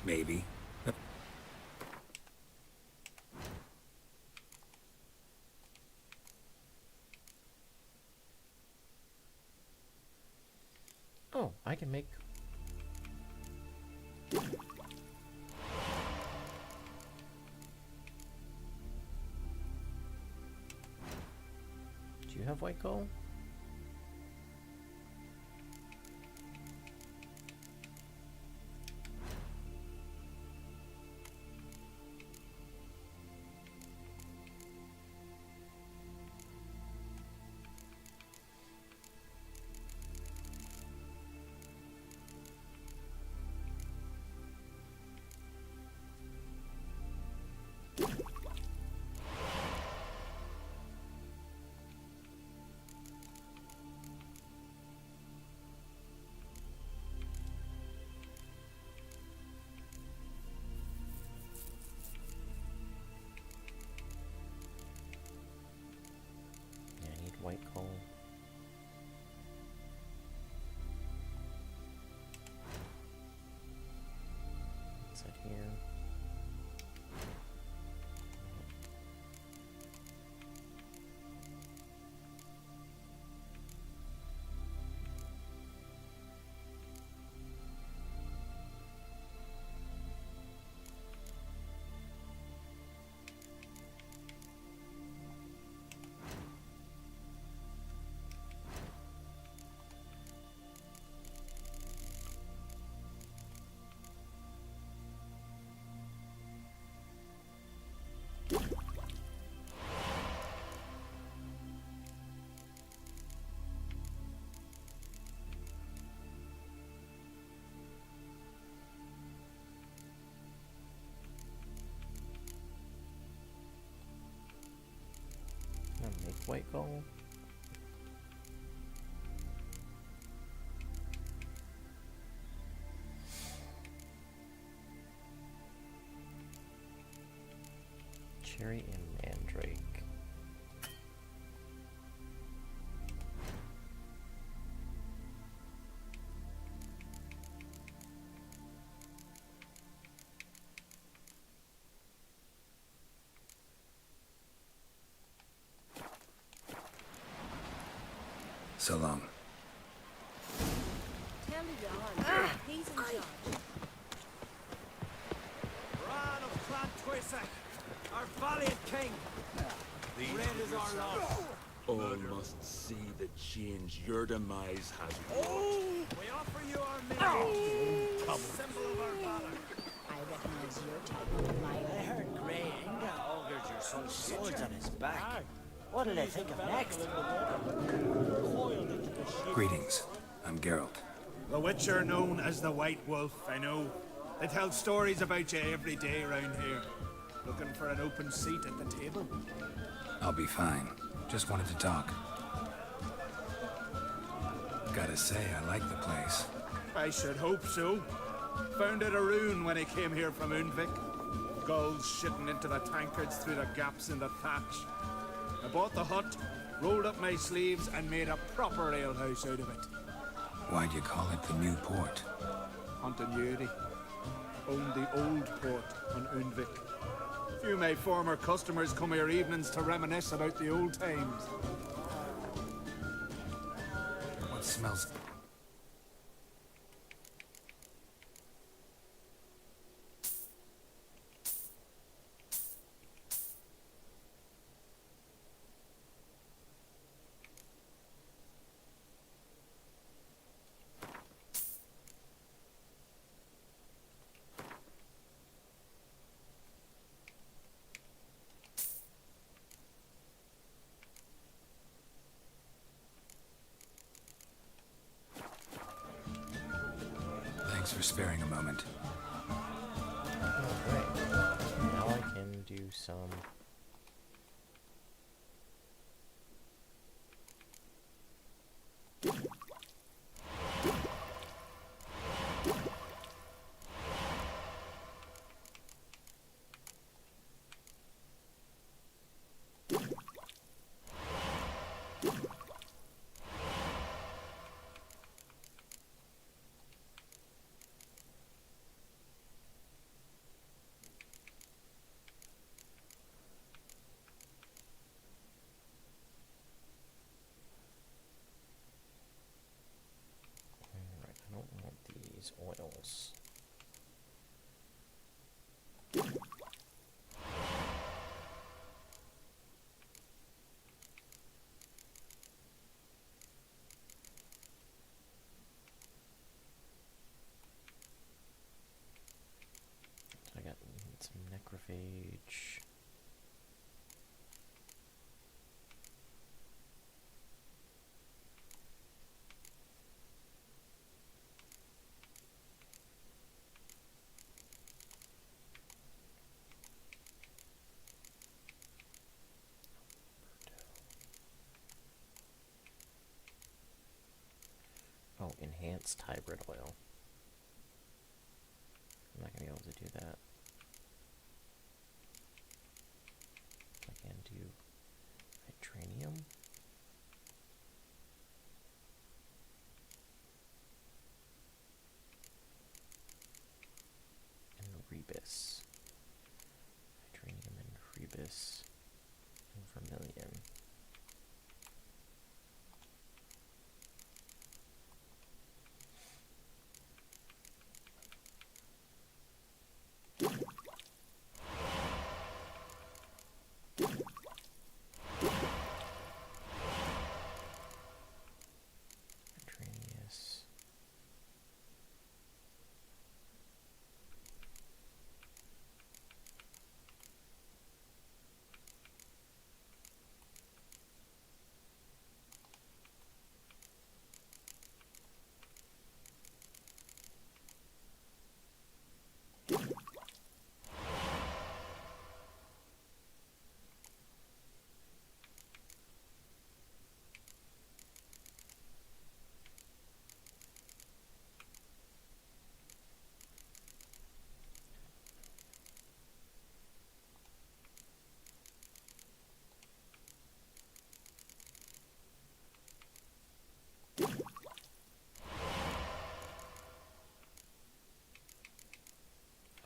Maybe. Oh, I can make... coal? White coal. Is that here? Make white coal. Cherry and mandrake. So long. Tell me Johan. He's in charge. Bran of Clan Twisak, our valiant king. Red is our lord. All must see the change your demise has Oh! We offer you our meal. Symbol of our valor. I recognize your type. I heard Grey Inga augured your son's swords on his back. What'll they think of next? Greetings. I'm Geralt. The Witcher known as the White Wolf, I know. They tell stories about you every day around here. Looking for an open seat at the table? I'll be fine. Just wanted to talk. Gotta say, I like the place. I should hope so. Found it a rune when he came here from Undvik. Gulls shitting into the tankards through the gaps in the thatch. I bought the hut, rolled up my sleeves, and made a proper alehouse out of it. Why'd you call it the New Port? Continuity. Owned the old port on Undvik. Few of my former customers come here evenings to reminisce about the old times. What smells... Thanks for sparing a moment. Alright. Now I can do some... oils. Macrophage. Oh, enhanced hybrid oil. I'm not going to be able to do that. I can do vitranium. And rebus. Vitranium and rebus and vermilion.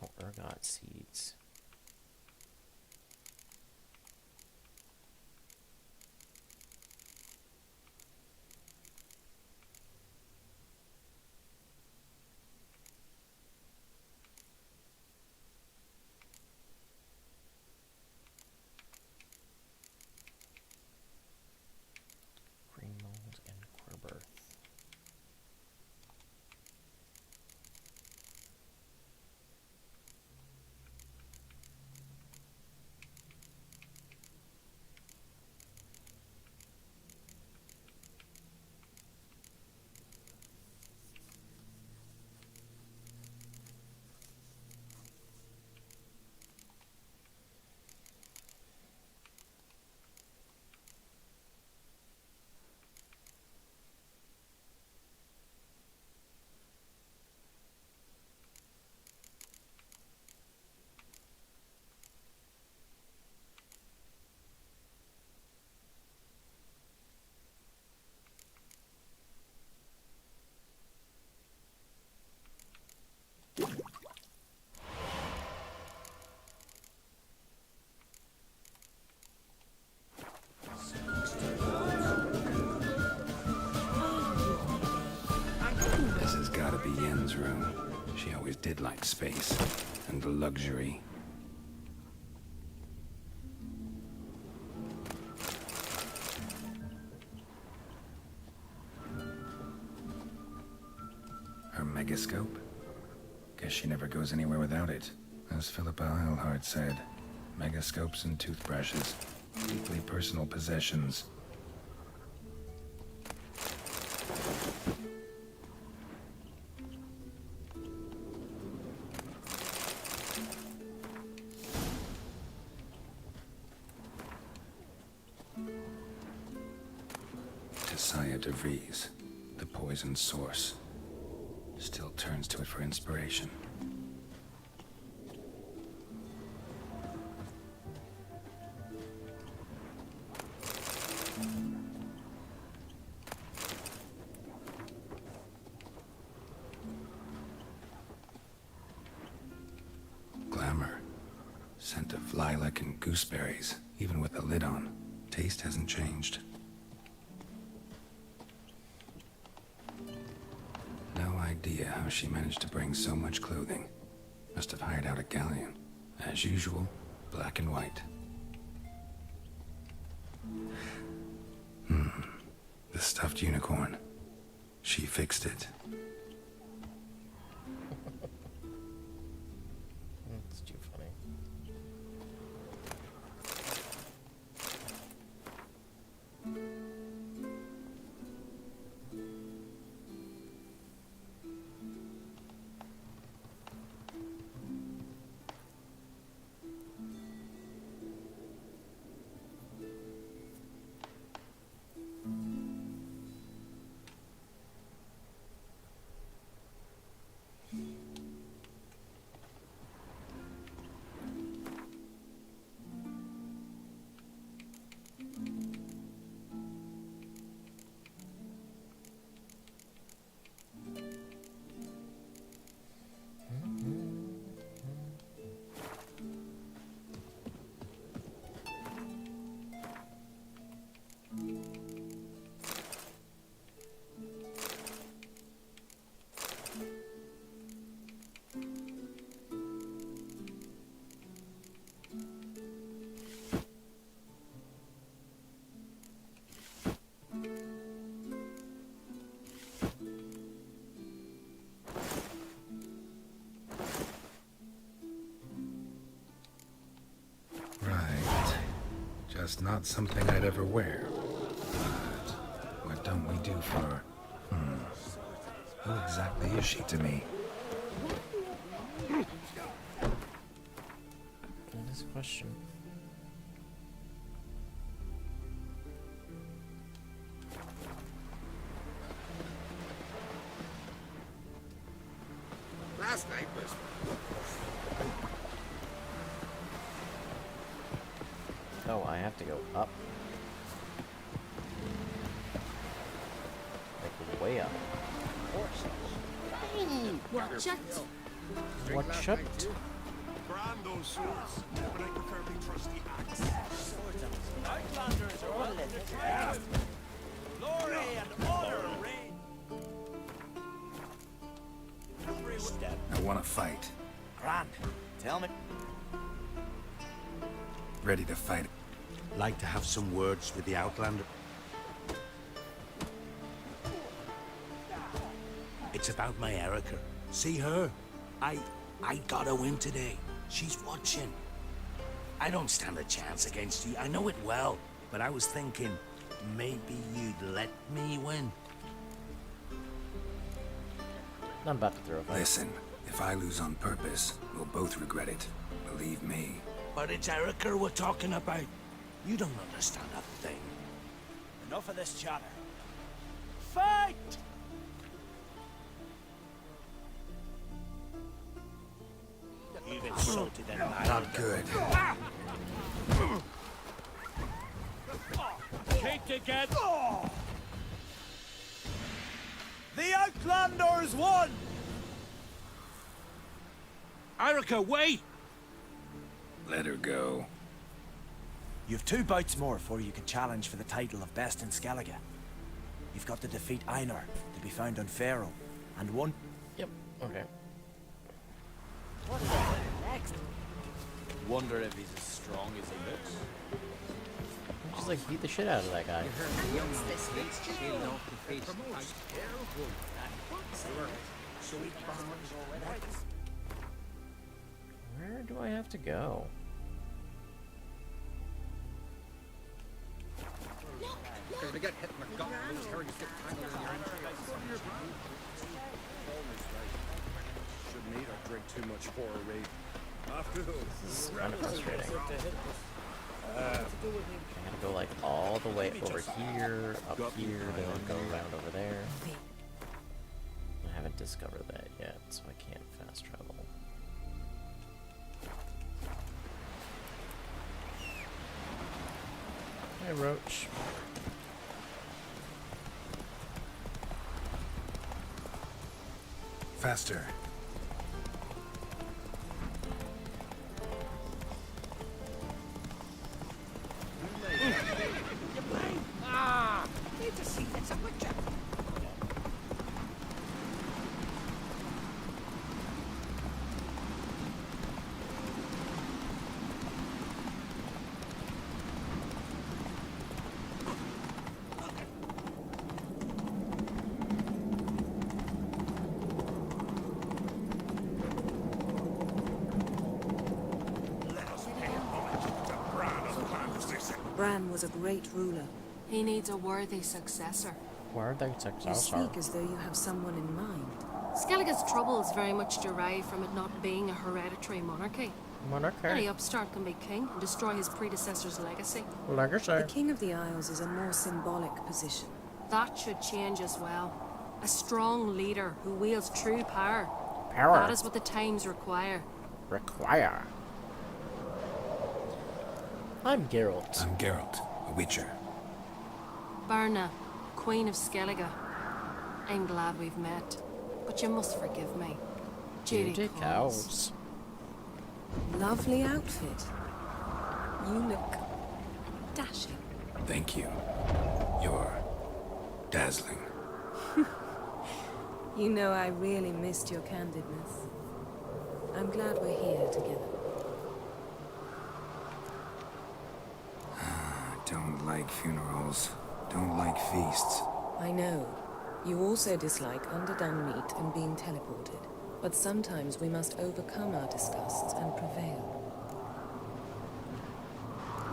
Oh, ergot seeds. Green mold and Quirberth. This has gotta be Yen's room. She always did like space and luxury. Her megascope? Guess she never goes anywhere without it. As Philippa Eilhart said, megascopes and toothbrushes, deeply personal possessions. De Vries, the poison source, still turns to it for inspiration. Glamour, scent of lilac and gooseberries, even with the lid on. Taste hasn't changed. Idea how she managed to bring so much clothing. Must have hired out a galleon. As usual, black and white. The stuffed unicorn. She fixed it. That's too funny. Just not something I'd ever wear. But what don't we do for her? Who exactly is she to me? That is a question. Last night was... Oh, I have to go up. Like way up. Watch it. Watch it. Grand those swords, but I prefer my trusty axe. Outlanders are all in glory and honor reign. Every step. I want to fight. Grand. Tell me. Ready to fight. Like to have some words with the Outlander. It's about my Erica. See her? I got a win today. She's watching. I don't stand a chance against you. I know it well. But I was thinking, maybe you'd let me win. I'm about to throw a fight. Listen, if I lose on purpose, we'll both regret it. Believe me. But it's Erica we're talking about. You don't understand a thing. Enough of this chatter. Fight! You've insulted an Not good. Take again. The Outlanders won! Erica, wait! Let her go. You've 2 bouts more before you can challenge for the title of Best in Skellige. You've got to defeat Einar, to be found on Faroe, and 1... Yep, okay. What is that next? Wonder if he's as strong as he looks. Just like beat the shit out of that guy. Where do I have to go? If they get hit in the gut, those herrings get tangled in your entrails. Shouldn't eat or drink too much horror raid. After those, This is kind of frustrating. I gotta go like all the way over here, up here, then go around over there. I haven't discovered that yet, so I can't fast travel. Hey, Roach. Faster. Need to see that's a butcher. Bran was a great ruler. He needs a worthy successor. Where are they You successor? speak as though you have someone in mind. Skellige's troubles very much derive from it not being a hereditary monarchy. Any upstart can be king and destroy his predecessor's legacy. The King of the Isles is a more symbolic position. That should change as well. A strong leader who wields true power. Power. That is what the times require. Require. I'm Geralt. I'm Geralt, a Witcher. Berna, Queen of Skellige. I'm glad we've met, but you must forgive me. Judy calls. Lovely outfit. You look dashing. Thank you. You're dazzling. You know I really missed your candidness. I'm glad we're here together. Don't like funerals. Don't like feasts. I know. You also dislike underdone meat and being teleported. But sometimes we must overcome our disgusts and prevail.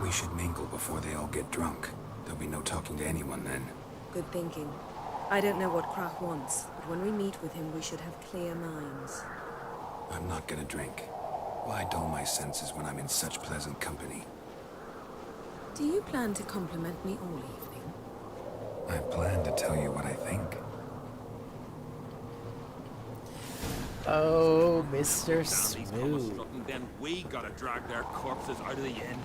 We should mingle before they all get drunk. There'll be no talking to anyone then. Good thinking. I don't know what Krach wants, but when we meet with him, we should have clear minds. I'm not gonna drink. Why dull my senses when I'm in such pleasant company? Do you plan to compliment me all evening? I plan to tell you what I think. Oh, Mr. These comers Smooth. and then we gotta drag their corpses out of the inn.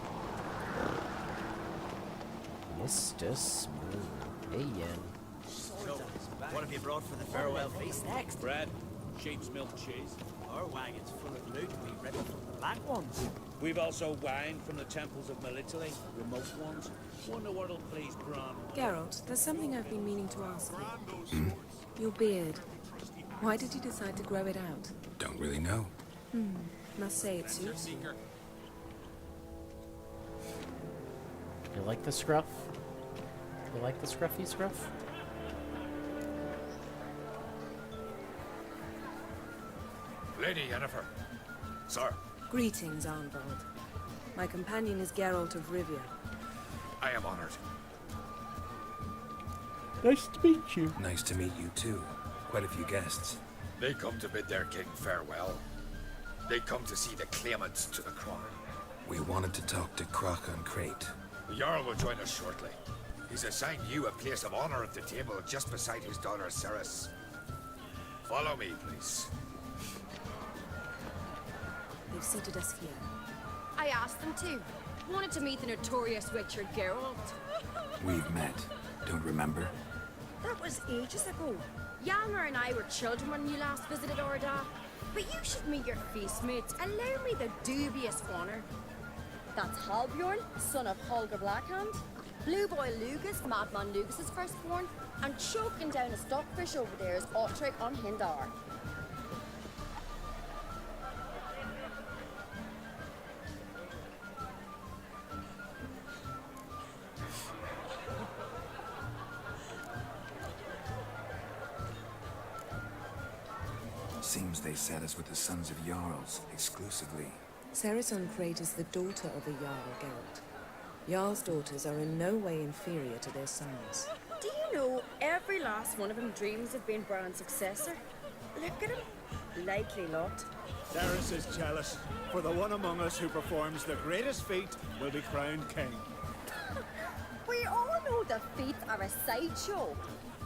Mr. Smooth. Hey, Yen. So, what have you brought for the farewell feast next? Bread, sheep's milk cheese. Our wagon's full of loot we ripped from the black ones. We've also wine from the temples of Melitele, remote ones. Wonder what'll please Bran. Geralt, there's something I've been meaning to ask you. Your beard. Why did you decide to grow it out? Don't really know. Must say it suits you. You like the scruff? You like the scruffy scruff? Lady Yennefer. Sir, Greetings, Arnvald. My companion is Geralt of Rivia. I am honored. Nice to meet you. Nice to meet you too. Quite a few guests. They come to bid their king farewell. They come to see the claimants to the crown. We wanted to talk to Krach on Crate. The Jarl will join us shortly. He's assigned you a place of honor at the table just beside his daughter Ceres. Follow me, please. They've seated us here. I asked them to. Wanted to meet the notorious Witcher Geralt. We've met. Don't remember? That was ages ago. Hjalmar and I were children when you last visited Orda. But you should meet your feast mates. Allow me the dubious honor. That's Halbjorn, son of Holger Blackhand. Blue Boy Lugus, Madman Lugus' firstborn. And choking down a stockfish over there is Otrek on Hindar. Seems they set us with the sons of Jarls, exclusively. Ceres on Crate is the daughter of a Jarl, Geralt. Jarl's daughters are in no way inferior to their sons. Do you know every last one of them dreams of being Bran's successor? Look at him. Likely lot. Ceres is jealous, for the one among us who performs the greatest feat will be crowned king. We all know the feats are a sideshow.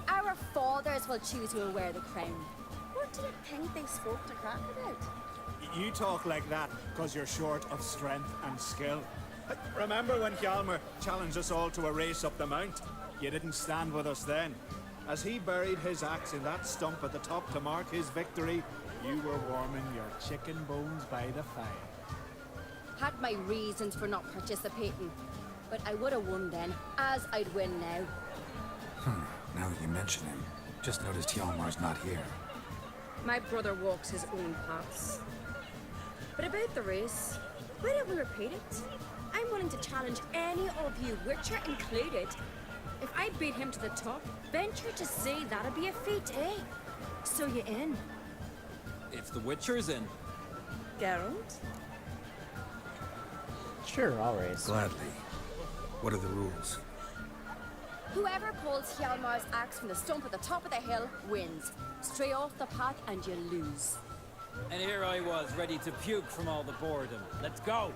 Our fathers will choose who will wear the crown. What do you think they spoke to Krach about? You talk like that because you're short of strength and skill. Remember when Hjalmar challenged us all to a race up the mount? You didn't stand with us then. As he buried his axe in that stump at the top to mark his victory, you were warming your chicken bones by the fire. Had my reasons for not participating, but I would have won then, as I'd win now. Now that you mention him, just noticed Hjalmar's not here. My brother walks his own paths. But about the race, why don't we repeat it? I'm willing to challenge any of you, Witcher included. If I beat him to the top, venture to say that'd be a feat, eh? So you in? If the Witcher's in. Geralt? Sure, I'll race. Gladly. What are the rules? Whoever pulls Hjalmar's axe from the stump at the top of the hill wins. Stray off the path and you lose. And here I was, ready to puke from all the boredom. Let's go!